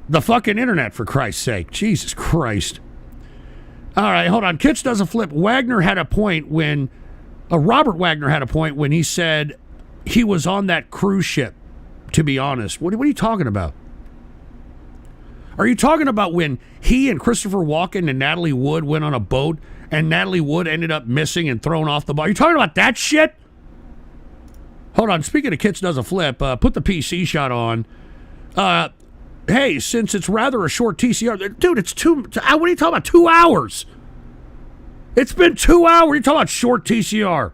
the fucking internet, for Christ's sake. Jesus Christ. All right, hold on. Kitsch does a flip. Wagner had a point when, Robert Wagner had a point when he said he was on that cruise ship, to be honest. What are you talking about? Are you talking about when he and Christopher Walken and Natalie Wood went on a boat and Natalie Wood ended up missing and thrown off the boat? Are you talking about that shit? Hold on. Speaking of Kitsch does a flip, put the PC shot on. Hey, since it's rather a short TCR, dude, it's what are you talking about? 2 hours. It's been 2 hours. You're talking about short TCR.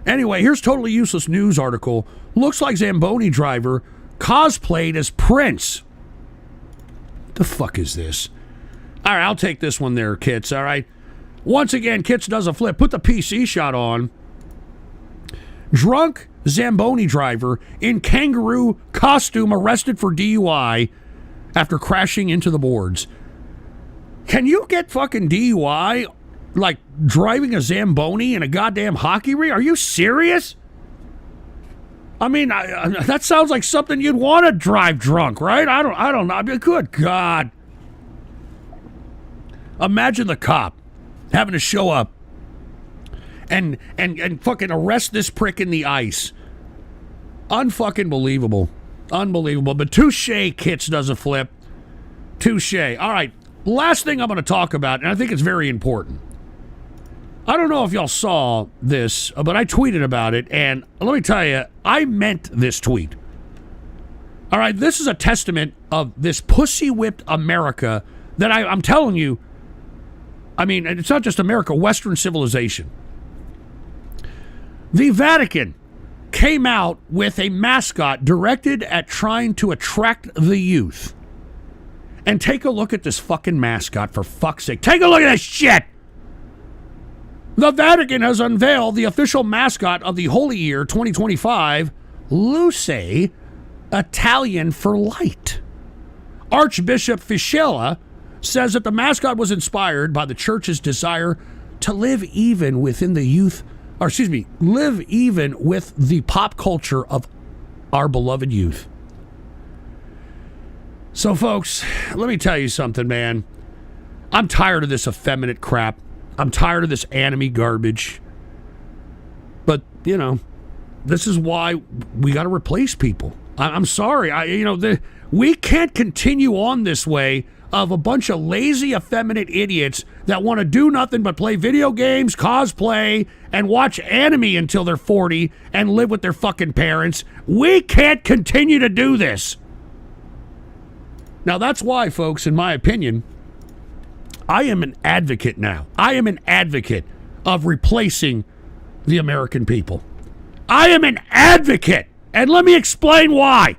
Anyway, here's totally useless news article. Looks like Zamboni driver cosplayed as Prince. The fuck is this? All right, I'll take this one there, Kits. All right. Once again, Kits does a flip. Put the PC shot on. Drunk Zamboni driver in kangaroo costume arrested for DUI after crashing into the boards. Can you get fucking DUI like driving a Zamboni in a goddamn hockey rink? Are you serious? I mean, that sounds like something you'd want to drive drunk, right? I don't know. I mean, good God. Imagine the cop having to show up and fucking arrest this prick in the ice. Unfucking believable. Unbelievable. But touche, Kits does a flip. Touche. All right. Last thing I'm going to talk about, and I think it's very important. I don't know if y'all saw this, but I tweeted about it, and let me tell you, I meant this tweet. All right, this is a testament of this pussy-whipped America that I'm telling you, I mean, it's not just America, Western civilization. The Vatican came out with a mascot directed at trying to attract the youth. And take a look at this fucking mascot, for fuck's sake. Take a look at this shit! The Vatican has unveiled the official mascot of the Holy Year 2025, Luce, Italian for light. Archbishop Fischella says that the mascot was inspired by the church's desire to live even within the youth, or excuse me, live even with the pop culture of our beloved youth. So, folks, let me tell you something, man. I'm tired of this effeminate crap. I'm tired of this anime garbage. But, you know, this is why we got to replace people. I'm sorry. We can't continue on this way of a bunch of lazy, effeminate idiots that want to do nothing but play video games, cosplay, and watch anime until they're 40 and live with their fucking parents. We can't continue to do this. Now, that's why, folks, in my opinion, I am an advocate now. I am an advocate of replacing the American people. I am an advocate. And let me explain why.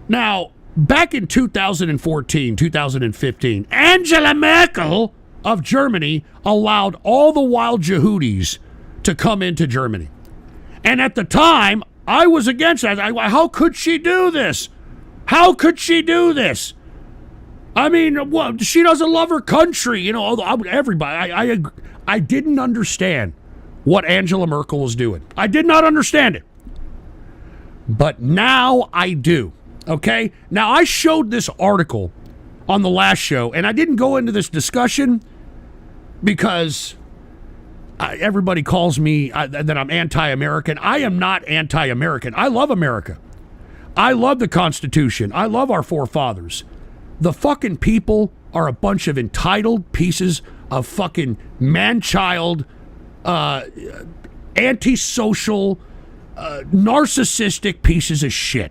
Now, back in 2014, 2015, Angela Merkel of Germany allowed all the wild Yehudis to come into Germany. And at the time, I was against that. How could she do this? How could she do this? I mean, what, she doesn't love her country. You know, everybody. I didn't understand what Angela Merkel was doing. I did not understand it. But now I do. Okay? Now, I showed this article on the last show, and I didn't go into this discussion because everybody calls me that I'm anti-American. I am not anti-American. I love America. I love the Constitution. I love our forefathers. The fucking people are a bunch of entitled pieces of fucking man-child, antisocial, narcissistic pieces of shit.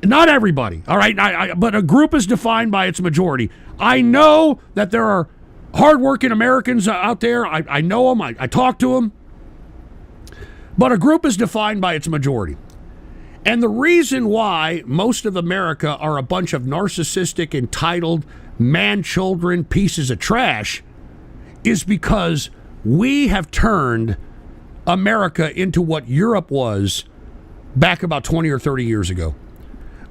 Not everybody, all right? But a group is defined by its majority. I know that there are hardworking Americans out there. I know them. I talk to them. But a group is defined by its majority. And the reason why most of America are a bunch of narcissistic, entitled, man-children pieces of trash is because we have turned America into what Europe was back about 20 or 30 years ago,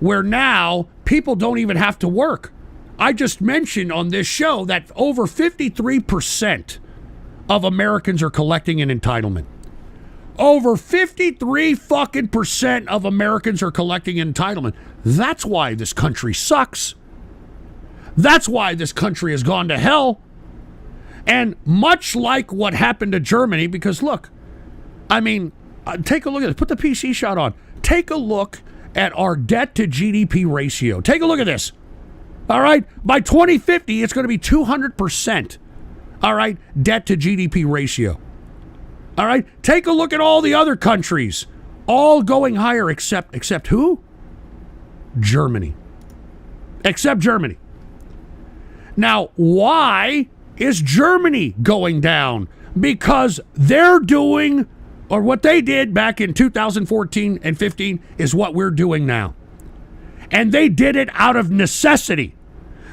where now people don't even have to work. I just mentioned on this show that over 53% of Americans are collecting an entitlement. Over 53 fucking percent of Americans are collecting entitlement. That's why this country sucks. That's why this country has gone to hell. And much like what happened to Germany, because look, I mean, take a look at this. Put the PC shot on. Take a look at our debt to GDP ratio. Take a look at this. All right? By 2050, it's going to be 200%. All right? Debt to GDP ratio. All right? Take a look at all the other countries. All going higher except who? Germany. Except Germany. Now, why is Germany going down? Because they're doing, or what they did back in 2014 and 15 is what we're doing now. And they did it out of necessity,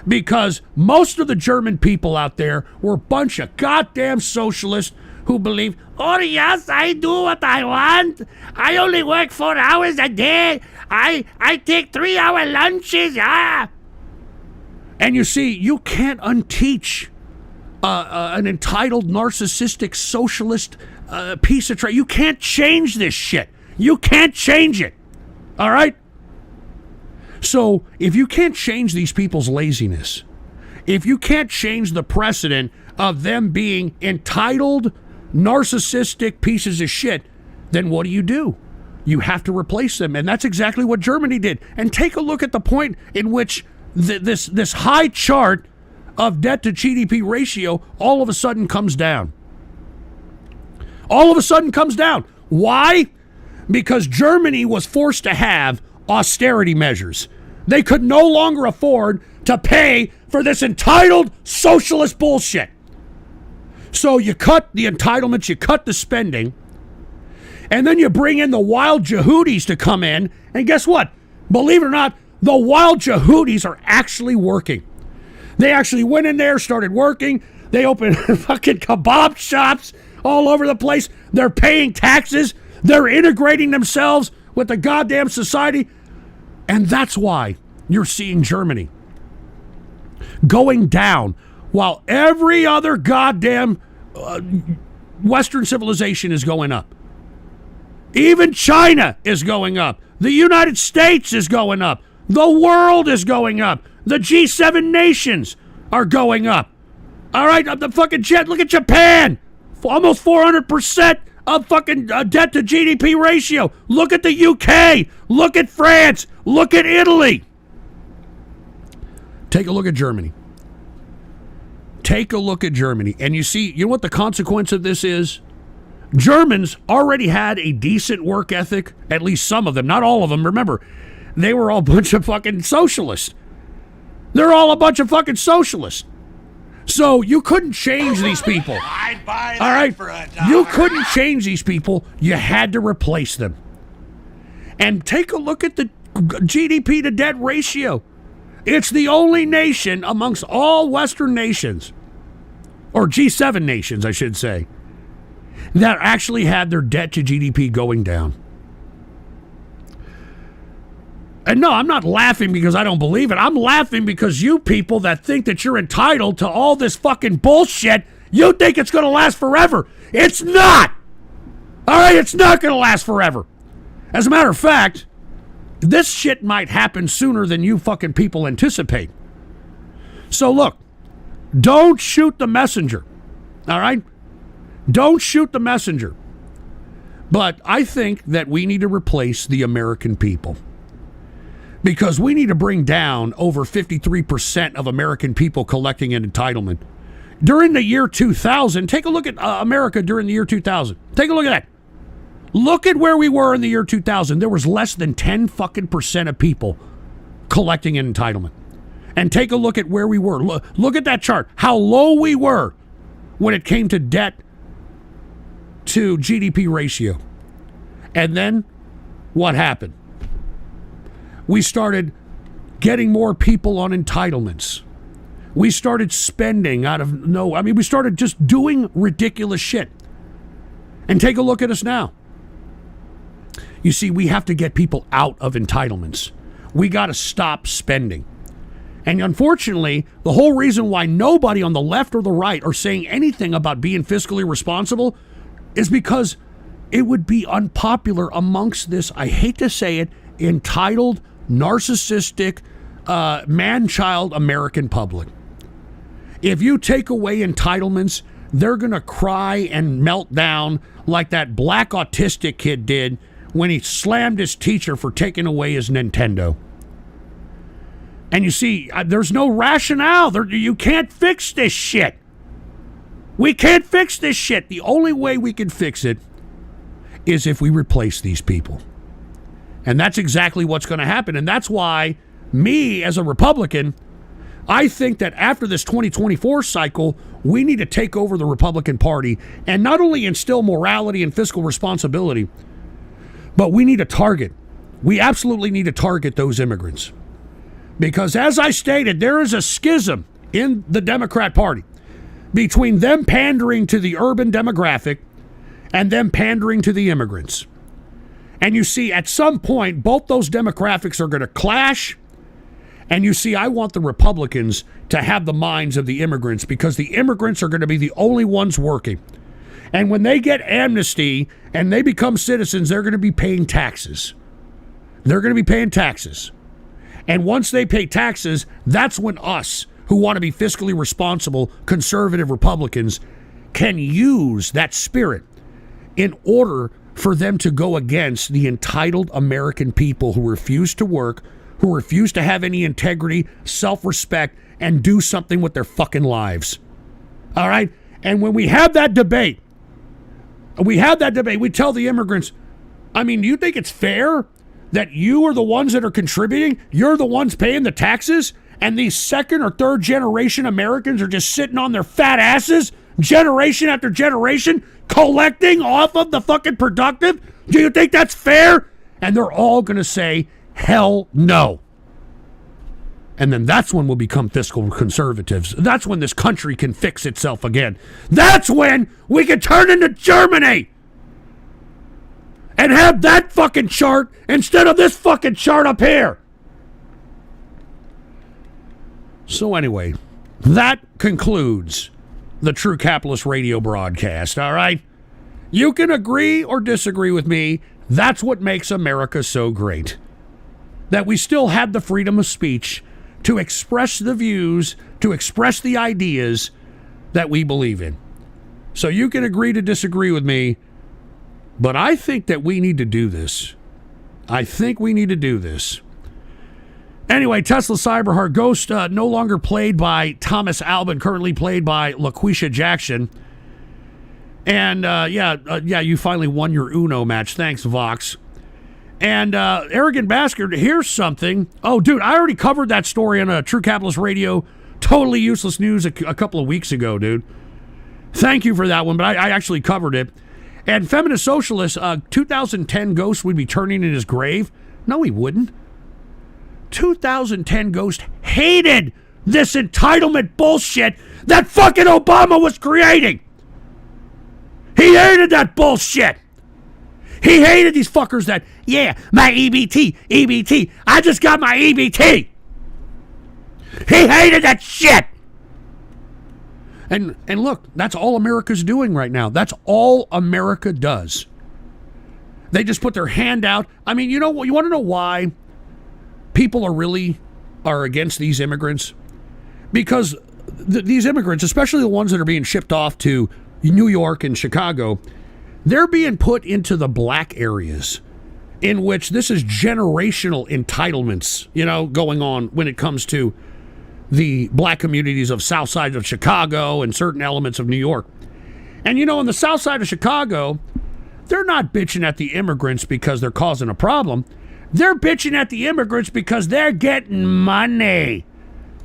because most of the German people out there were a bunch of goddamn socialists who believe, oh yes, I do what I want. I only work 4 hours a day. I take 3-hour lunches. And you see, you can't unteach an entitled, narcissistic, socialist piece of You can't change this shit. You can't change it. All right? So if you can't change these people's laziness, if you can't change the precedent of them being entitled, narcissistic pieces of shit, then what do? You have to replace them. And that's exactly what Germany did. And take a look at the point in which this high chart of debt to GDP ratio all of a sudden comes down. All of a sudden comes down. Why? Because Germany was forced to have austerity measures. They could no longer afford to pay for this entitled socialist bullshit. So you cut the entitlements, you cut the spending, and then you bring in the wild Yehudis to come in, and guess what? Believe it or not, the wild Yehudis are actually working. They actually went in there, started working. They opened fucking kebab shops all over the place. They're paying taxes. They're integrating themselves with the goddamn society. And that's why you're seeing Germany going down while every other goddamn Western civilization is going up. Even China is going up. The United States is going up. The world is going up. The G7 nations are going up. All right, the fucking look at Japan. Almost 400% of fucking debt to GDP ratio. Look at the UK. Look at France. Look at Italy. Take a look at Germany. Take a look at Germany. And you know what the consequence of this is? Germans already had a decent work ethic, at least some of them, not all of them. Remember, they were all a bunch of fucking socialists. They're all a bunch of fucking socialists. So you couldn't change these people. I'd buy that all right? for $1. You couldn't change these people. You had to replace them. And take a look at the GDP to debt ratio. It's the only nation amongst all Western nations, or G7 nations, I should say, that actually had their debt to GDP going down. And no, I'm not laughing because I don't believe it. I'm laughing because you people that think that you're entitled to all this fucking bullshit, you think it's going to last forever. It's not. All right, it's not going to last forever. As a matter of fact, this shit might happen sooner than you fucking people anticipate. So look, don't shoot the messenger. All right? Don't shoot the messenger. But I think that we need to replace the American people. Because we need to bring down over 53% of American people collecting an entitlement. During the year 2000, take a look at America during the year 2000. Take a look at that. Look at where we were in the year 2000. There was less than 10 fucking percent of people collecting an entitlement. And take a look at where we were. Look at that chart. How low we were when it came to debt to GDP ratio. And then what happened? We started getting more people on entitlements. We started spending we started just doing ridiculous shit. And take a look at us now. You see, we have to get people out of entitlements. We got to stop spending. And unfortunately, the whole reason why nobody on the left or the right are saying anything about being fiscally responsible is because it would be unpopular amongst this, I hate to say it, entitled, narcissistic, man-child American public. If you take away entitlements, they're going to cry and melt down like that black autistic kid did when he slammed his teacher for taking away his Nintendo. And you see, there's no rationale. You can't fix this shit. We can't fix this shit. The only way we can fix it is if we replace these people. And that's exactly what's going to happen. And that's why me, as a Republican, I think that after this 2024 cycle, we need to take over the Republican Party and not only instill morality and fiscal responsibility, but we need to target. We absolutely need to target those immigrants. Because as I stated, there is a schism in the Democrat Party between them pandering to the urban demographic and them pandering to the immigrants. And you see, at some point, both those demographics are going to clash. And you see, I want the Republicans to have the minds of the immigrants because the immigrants are going to be the only ones working. And when they get amnesty and they become citizens, they're going to be paying taxes. They're going to be paying taxes. And once they pay taxes, that's when us, who want to be fiscally responsible, conservative Republicans, can use that spirit in order for them to go against the entitled American people who refuse to work, who refuse to have any integrity, self-respect, and do something with their fucking lives. All right? And when we have that debate, we tell the immigrants, I mean, do you think it's fair that you are the ones that are contributing? You're the ones paying the taxes? And these second or third generation Americans are just sitting on their fat asses, generation after generation, collecting off of the fucking productive? Do you think that's fair? And they're all going to say, hell no. And then that's when we'll become fiscal conservatives. That's when this country can fix itself again. That's when we can turn into Germany and have that fucking chart instead of this fucking chart up here. So anyway, that concludes the True Capitalist Radio broadcast, all right? You can agree or disagree with me. That's what makes America so great. That we still have the freedom of speech to express the views, to express the ideas that we believe in. So you can agree to disagree with me, but I think that we need to do this. I think we need to do this. Anyway, Tesla Cyberheart Ghost, no longer played by Thomas Alban, currently played by LaQuisha Jackson. And you finally won your Uno match. Thanks, Vox. And Arrogant Bastard, here's something. Oh, dude, I already covered that story on True Capitalist Radio, Totally Useless News a couple of weeks ago, dude. Thank you for that one, but I actually covered it. And Feminist Socialist, 2010 Ghost would be turning in his grave. No, he wouldn't. 2010 Ghost hated this entitlement bullshit that fucking Obama was creating. He hated that bullshit. He hated these fuckers that, yeah, my EBT. I just got my EBT. He hated that shit. And look, that's all America's doing right now. That's all America does. They just put their hand out. I mean, you know what? You want to know why people are against these immigrants? Because these immigrants, especially the ones that are being shipped off to New York and Chicago, they're being put into the black areas in which this is generational entitlements, going on when it comes to the black communities of South Side of Chicago and certain elements of New York. And in the South Side of Chicago, they're not bitching at the immigrants because they're causing a problem. They're bitching at the immigrants because they're getting money.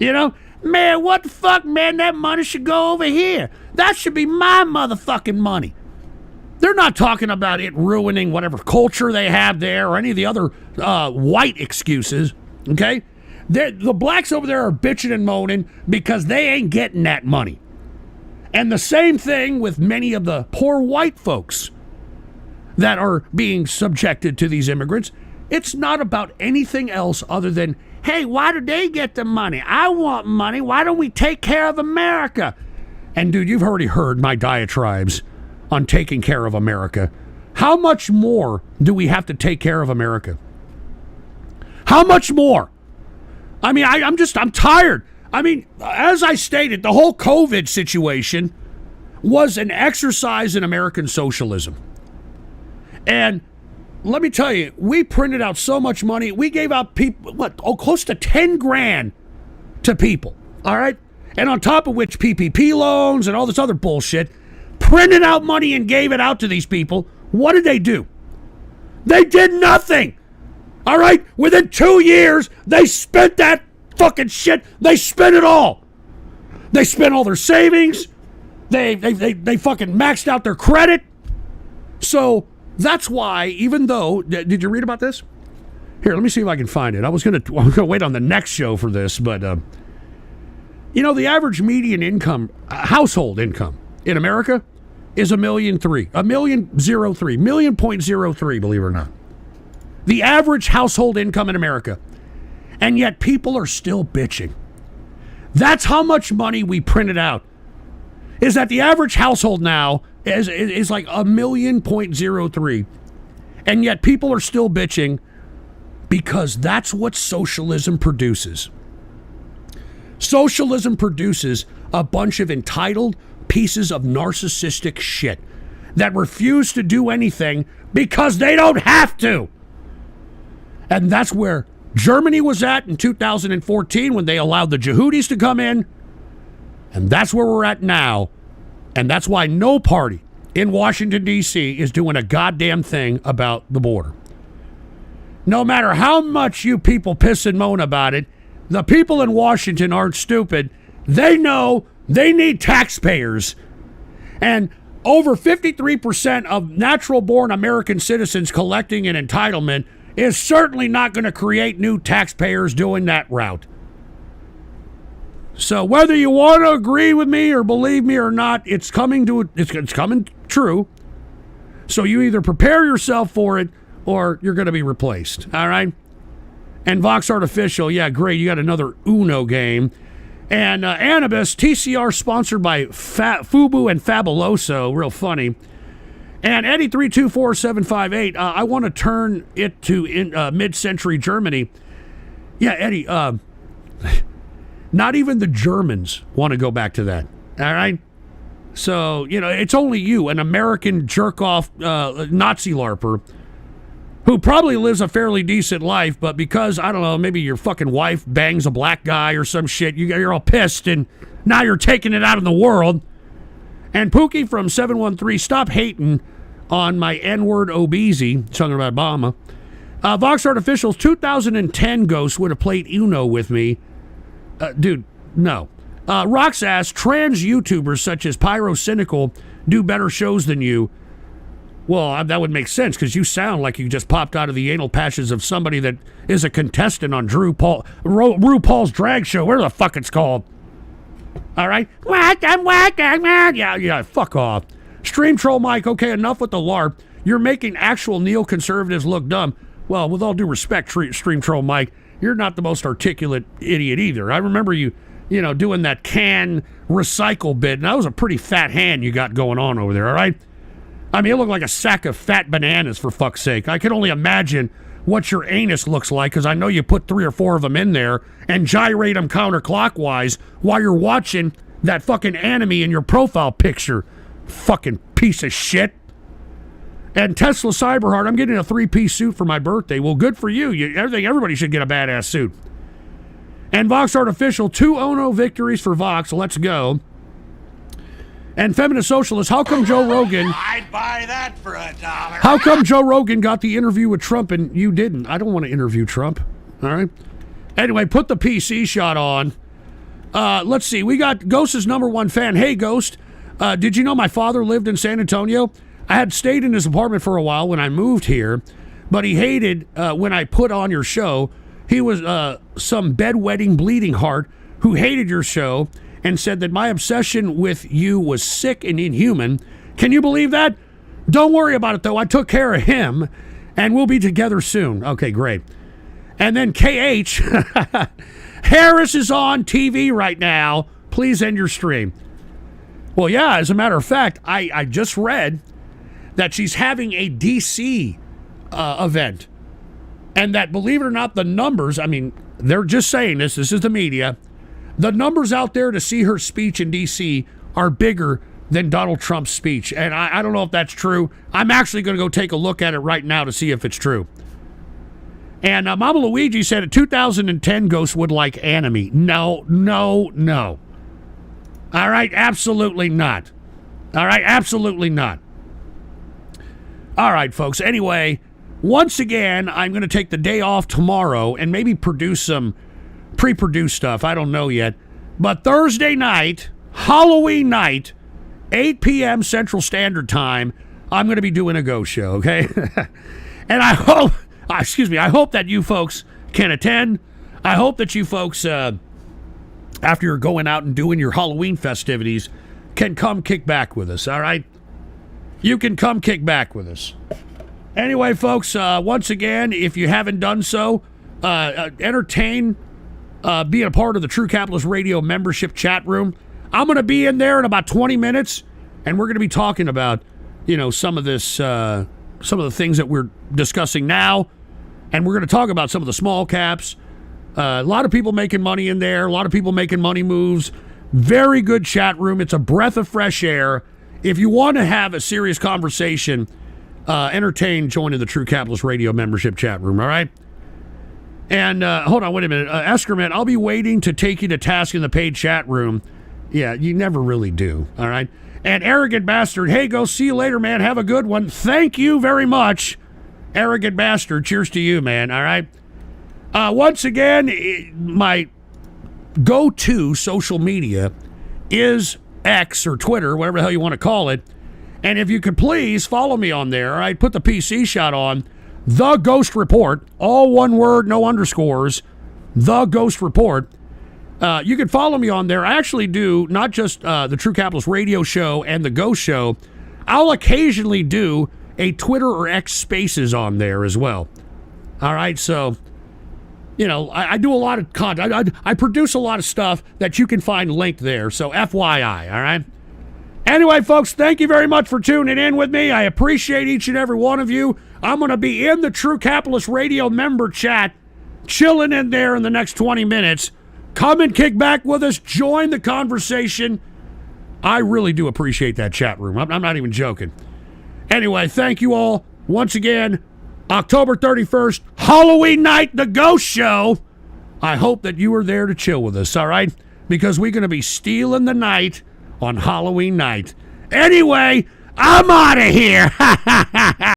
Man, what the fuck, man? That money should go over here. That should be my motherfucking money. They're not talking about it ruining whatever culture they have there or any of the other white excuses, okay? The blacks over there are bitching and moaning because they ain't getting that money. And the same thing with many of the poor white folks that are being subjected to these immigrants. It's not about anything else other than, hey, why do they get the money? I want money. Why don't we take care of America? And dude, you've already heard my diatribes on taking care of America. How much more do we have to take care of America? How much more? I mean, I'm tired. I mean, as I stated, the whole COVID situation was an exercise in American socialism. And let me tell you, we printed out so much money. We gave out people, close to 10 grand to people, all right? And on top of which, PPP loans and all this other bullshit, printed out money and gave it out to these people. What did they do? They did nothing, all right? Within 2 years, they spent that fucking shit. They spent it all. They spent all their savings. They fucking maxed out their credit. So that's why, even though, did you read about this? Here, let me see if I can find it. I was gonna wait on the next show for this, but the average median income, household income in America is $1.03 million, $1.03, believe it or not. The average household income in America. And yet people are still bitching. That's how much money we printed out. Is that the average household now is like $1.03 million. And yet people are still bitching because that's what socialism produces. Socialism produces a bunch of entitled pieces of narcissistic shit that refuse to do anything because they don't have to. And that's where Germany was at in 2014 when they allowed the Yehudis to come in. And that's where we're at now. And that's why no party in Washington, D.C. is doing a goddamn thing about the border. No matter how much you people piss and moan about it, the people in Washington aren't stupid. They know they need taxpayers. And over 53% of natural-born American citizens collecting an entitlement is certainly not going to create new taxpayers doing that route. So whether you want to agree with me or believe me or not, it's coming true. So you either prepare yourself for it or you're going to be replaced. All right? And Vox Artificial, yeah, great. You got another Uno game. And Anubis, TCR sponsored by Fubu and Fabuloso, real funny. And Eddie 324758, I want to turn it to mid-century Germany. Yeah, Eddie, not even the Germans want to go back to that. All right? So, it's only you, an American jerk-off Nazi LARPer, who probably lives a fairly decent life, but because, I don't know, maybe your fucking wife bangs a black guy or some shit, you're all pissed, and now you're taking it out in the world. And Pookie from 713, stop hating on my N-word Obeezy, talking about Obama. Vox Artificial's 2010 Ghost would have played Uno with me. Dude, no. Rox asks, trans YouTubers such as Pyro Cynical do better shows than you. Well, that would make sense because you sound like you just popped out of the anal patches of somebody that is a contestant on RuPaul's drag show, whatever the fuck it's called. All right? Yeah, fuck off. Stream Troll Mike, okay, enough with the LARP. You're making actual neoconservatives look dumb. Well, with all due respect, Stream Troll Mike, you're not the most articulate idiot either. I remember you doing that can recycle bit, and that was a pretty fat hand you got going on over there, all right? I mean, it looked like a sack of fat bananas, for fuck's sake. I can only imagine what your anus looks like, because I know you put 3 or 4 of them in there and gyrate them counterclockwise while you're watching that fucking anime in your profile picture. Fucking piece of shit. And Tesla Cyberheart, I'm getting a 3-piece suit for my birthday. Well, good for you. Everybody should get a badass suit. And Vox Artificial, 2 Ono victories for Vox. Let's go. And Feminist Socialist, how come Joe Rogan... I'd buy that for $1. How come Joe Rogan got the interview with Trump and you didn't? I don't want to interview Trump. All right? Anyway, put the PC shot on. Let's see. We got Ghost's #1 fan. Hey, Ghost. Did you know my father lived in San Antonio? I had stayed in his apartment for a while when I moved here, but he hated when I put on your show. He was some bedwetting bleeding heart who hated your show and said that my obsession with you was sick and inhuman. Can you believe that? Don't worry about it, though. I took care of him, and we'll be together soon. Okay, great. And then KH, Harris is on TV right now. Please end your stream. Well, yeah, as a matter of fact, I just read that she's having a DC event. And that, believe it or not, the numbers, I mean, they're just saying this is the media, the numbers out there to see her speech in DC are bigger than Donald Trump's speech. And I don't know if that's true. I'm actually going to go take a look at it right now to see if it's true. And Mama Luigi said a 2010 Ghost would like anime. No. All right, absolutely not. All right, absolutely not. All right, folks. Anyway, once again, I'm going to take the day off tomorrow and maybe produce some pre-produced stuff. I don't know yet. But Thursday night, Halloween night, 8 p.m. Central Standard Time, I'm going to be doing a ghost show, okay? And I hope that you folks can attend. I hope that you folks, after you're going out and doing your Halloween festivities, can come kick back with us, all right? You can come kick back with us. Anyway, folks, once again, if you haven't done so, entertain being a part of the True Capitalist Radio membership chat room. I'm going to be in there in about 20 minutes, and we're going to be talking about, some of this, some of the things that we're discussing now, and we're going to talk about some of the small caps. A lot of people making money in there, a lot of people making money moves. Very good chat room. It's a breath of fresh air. If you want to have a serious conversation, entertain joining the True Capitalist Radio membership chat room, all right? And hold on, wait a minute. Eskerman, I'll be waiting to take you to task in the paid chat room. Yeah, you never really do, all right? And Arrogant Bastard, hey, go see you later, man. Have a good one. Thank you very much, Arrogant Bastard. Cheers to you, man, all right? Once again, my go-to social media is X or Twitter, whatever the hell you want to call it. And if you could please follow me on there, all right? Put the PC shot on. The Ghost Report, all one word, no underscores. The Ghost Report. You can follow me on there. I actually do not just the True Capitalist Radio Show and the Ghost Show. I'll occasionally do a Twitter or X Spaces on there as well. All right, so, I do a lot of content. I produce a lot of stuff that you can find linked there. So FYI, all right? Anyway, folks, thank you very much for tuning in with me. I appreciate each and every one of you. I'm going to be in the True Capitalist Radio member chat, chilling in there in the next 20 minutes. Come and kick back with us. Join the conversation. I really do appreciate that chat room. I'm not even joking. Anyway, thank you all. Once again, October 31st, Halloween night, the Ghost Show. I hope that you are there to chill with us, all right? Because we're going to be stealing the night on Halloween night. Anyway, I'm out of here.